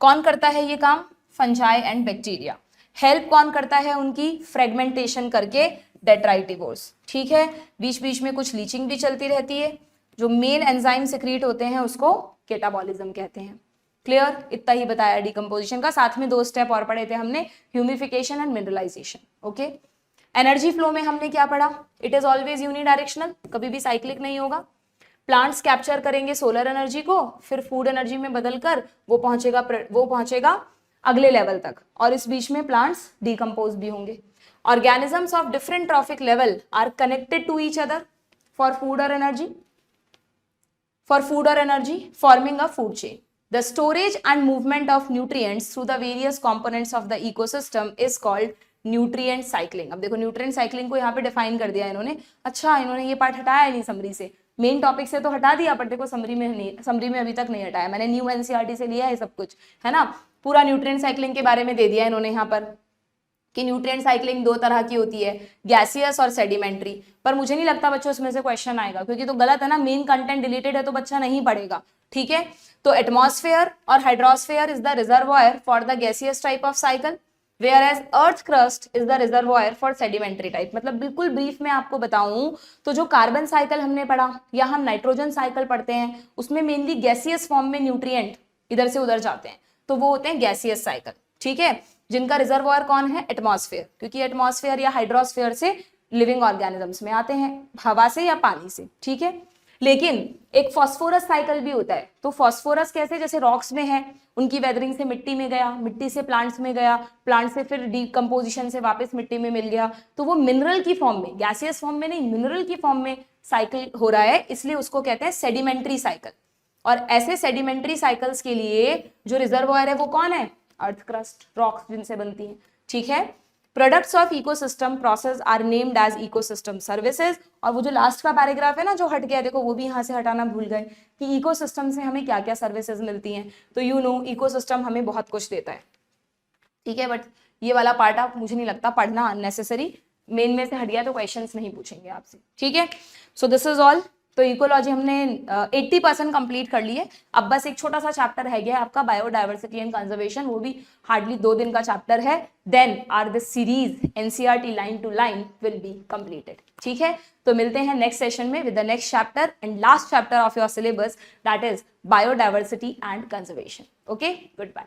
कौन करता है ये काम? Fungi and bacteria. हेल्प कौन करता है उनकी? फ्रेगमेंटेशन करके डेट्राइटिवोर्स। ठीक है, बीच बीच में कुछ लीचिंग भी चलती रहती है। जो मेन एंजाइम सिक्रीट होते हैं उसको कैटाबॉलिज्म कहते हैं। क्लियर, इतना ही बताया डीकंपोजिशन का। साथ में 2 स्टेप और पढ़े थे हमने, humification and mineralization. Okay, energy flow में हमने क्या पढ़ा? इट इज ऑलवेज यूनिडायरेक्शनल, कभी भी साइक्लिक नहीं होगा। प्लांट्स कैप्चर करेंगे सोलर एनर्जी को, फिर फूड एनर्जी में बदलकर वो पहुंचेगा अगले लेवल तक, और इस बीच में प्लांट्स डीकंपोज भी होंगे। Organisms of different trophic level are connected to each other for food और energy forming a food chain. The storage and movement of nutrients through the various components of the ecosystem is called nutrient cycling। अब देखो nutrient cycling को यहाँ पे define कर दिया इन्होंने। अच्छा, इन्होंने ये पार्ट हटाया नहीं समरी से, मेन टॉपिक से तो हटा दिया, पर देखो समरी में अभी तक नहीं हटाया। मैंने न्यू एनसीईआरटी से लिया है सब कुछ, है ना। पूरा न्यूट्रिएंट साइक्लिंग के बारे में दे दिया इन्होंने यहाँ पर कि न्यूट्रिएंट साइक्लिंग 2 तरह की होती है, गैसियस और सेडिमेंट्री। पर मुझे नहीं लगता बच्चों इसमें से क्वेश्चन आएगा, क्योंकि तो गलत है ना, मेन कंटेंट डिलीटेड है तो बच्चा नहीं पढ़ेगा। ठीक है, तो एटमॉस्फेयर और hydrosphere is the reservoir for the gaseous type of cycle, whereas earth crust is the reservoir for sedimentary type. मतलब बिल्कुल ब्रीफ में आपको बताऊं तो जो कार्बन साइकिल हमने पढ़ा या हम नाइट्रोजन साइकिल पढ़ते हैं, उसमें मेनली गैसियस फॉर्म में न्यूट्रिएंट इधर से उधर जाते हैं, तो वो होते हैं गैसियस साइकिल। ठीक है, जिनका रिजर्वॉयर कौन है? एटमॉस्फेयर, क्योंकि एटमॉस्फेयर या हाइड्रोस्फेयर से लिविंग ऑर्गेनिजम्स में आते हैं, हवा से या पानी से। ठीक है, लेकिन एक फॉस्फोरस साइकिल भी होता है। तो फॉस्फोरस कैसे? जैसे रॉक्स में है, उनकी वेदरिंग से मिट्टी में गया, मिट्टी से प्लांट्स में गया, प्लांट से फिर डीकंपोजिशन से वापस मिट्टी में मिल गया, तो वो मिनरल की फॉर्म में, गैसियस फॉर्म में नहीं, मिनरल की फॉर्म में साइकिल हो रहा है, इसलिए उसको कहते हैं सेडिमेंट्री साइकिल। और ऐसे सेडिमेंट्री साइकिल्स के लिए जो रिजर्वॉयर है वो कौन है? अर्थ क्रस्ट, रॉक्स जिनसे बनती हैं, ठीक है। Products of ecosystem process are named as ecosystem services. और वो जो लास्ट का पैराग्राफ है ना जो हट गया, देखो वो भी यहाँ से हटाना भूल गए कि इकोसिस्टम से हमें क्या क्या सर्विसेज मिलती हैं। तो यू नो इकोसिस्टम हमें बहुत कुछ देता है, ठीक है। बट ये वाला पार्ट आप, मुझे नहीं लगता पढ़ना अननेसेसरी, मेन में से हट गया तो क्वेश्चंस नहीं पूछेंगे आपसे, ठीक है। So this is all. तो इकोलॉजी हमने 80% कंप्लीट कर ली है। अब बस एक छोटा सा चैप्टर है गया आपका बायोडाइवर्सिटी एंड कंजर्वेशन, वो भी हार्डली 2 दिन का चैप्टर है। Then are this series NCERT line to line will be completed, ठीक है। तो मिलते हैं नेक्स्ट सेशन में with the next chapter and last chapter of your syllabus, that is biodiversity and conservation. Okay, good bye.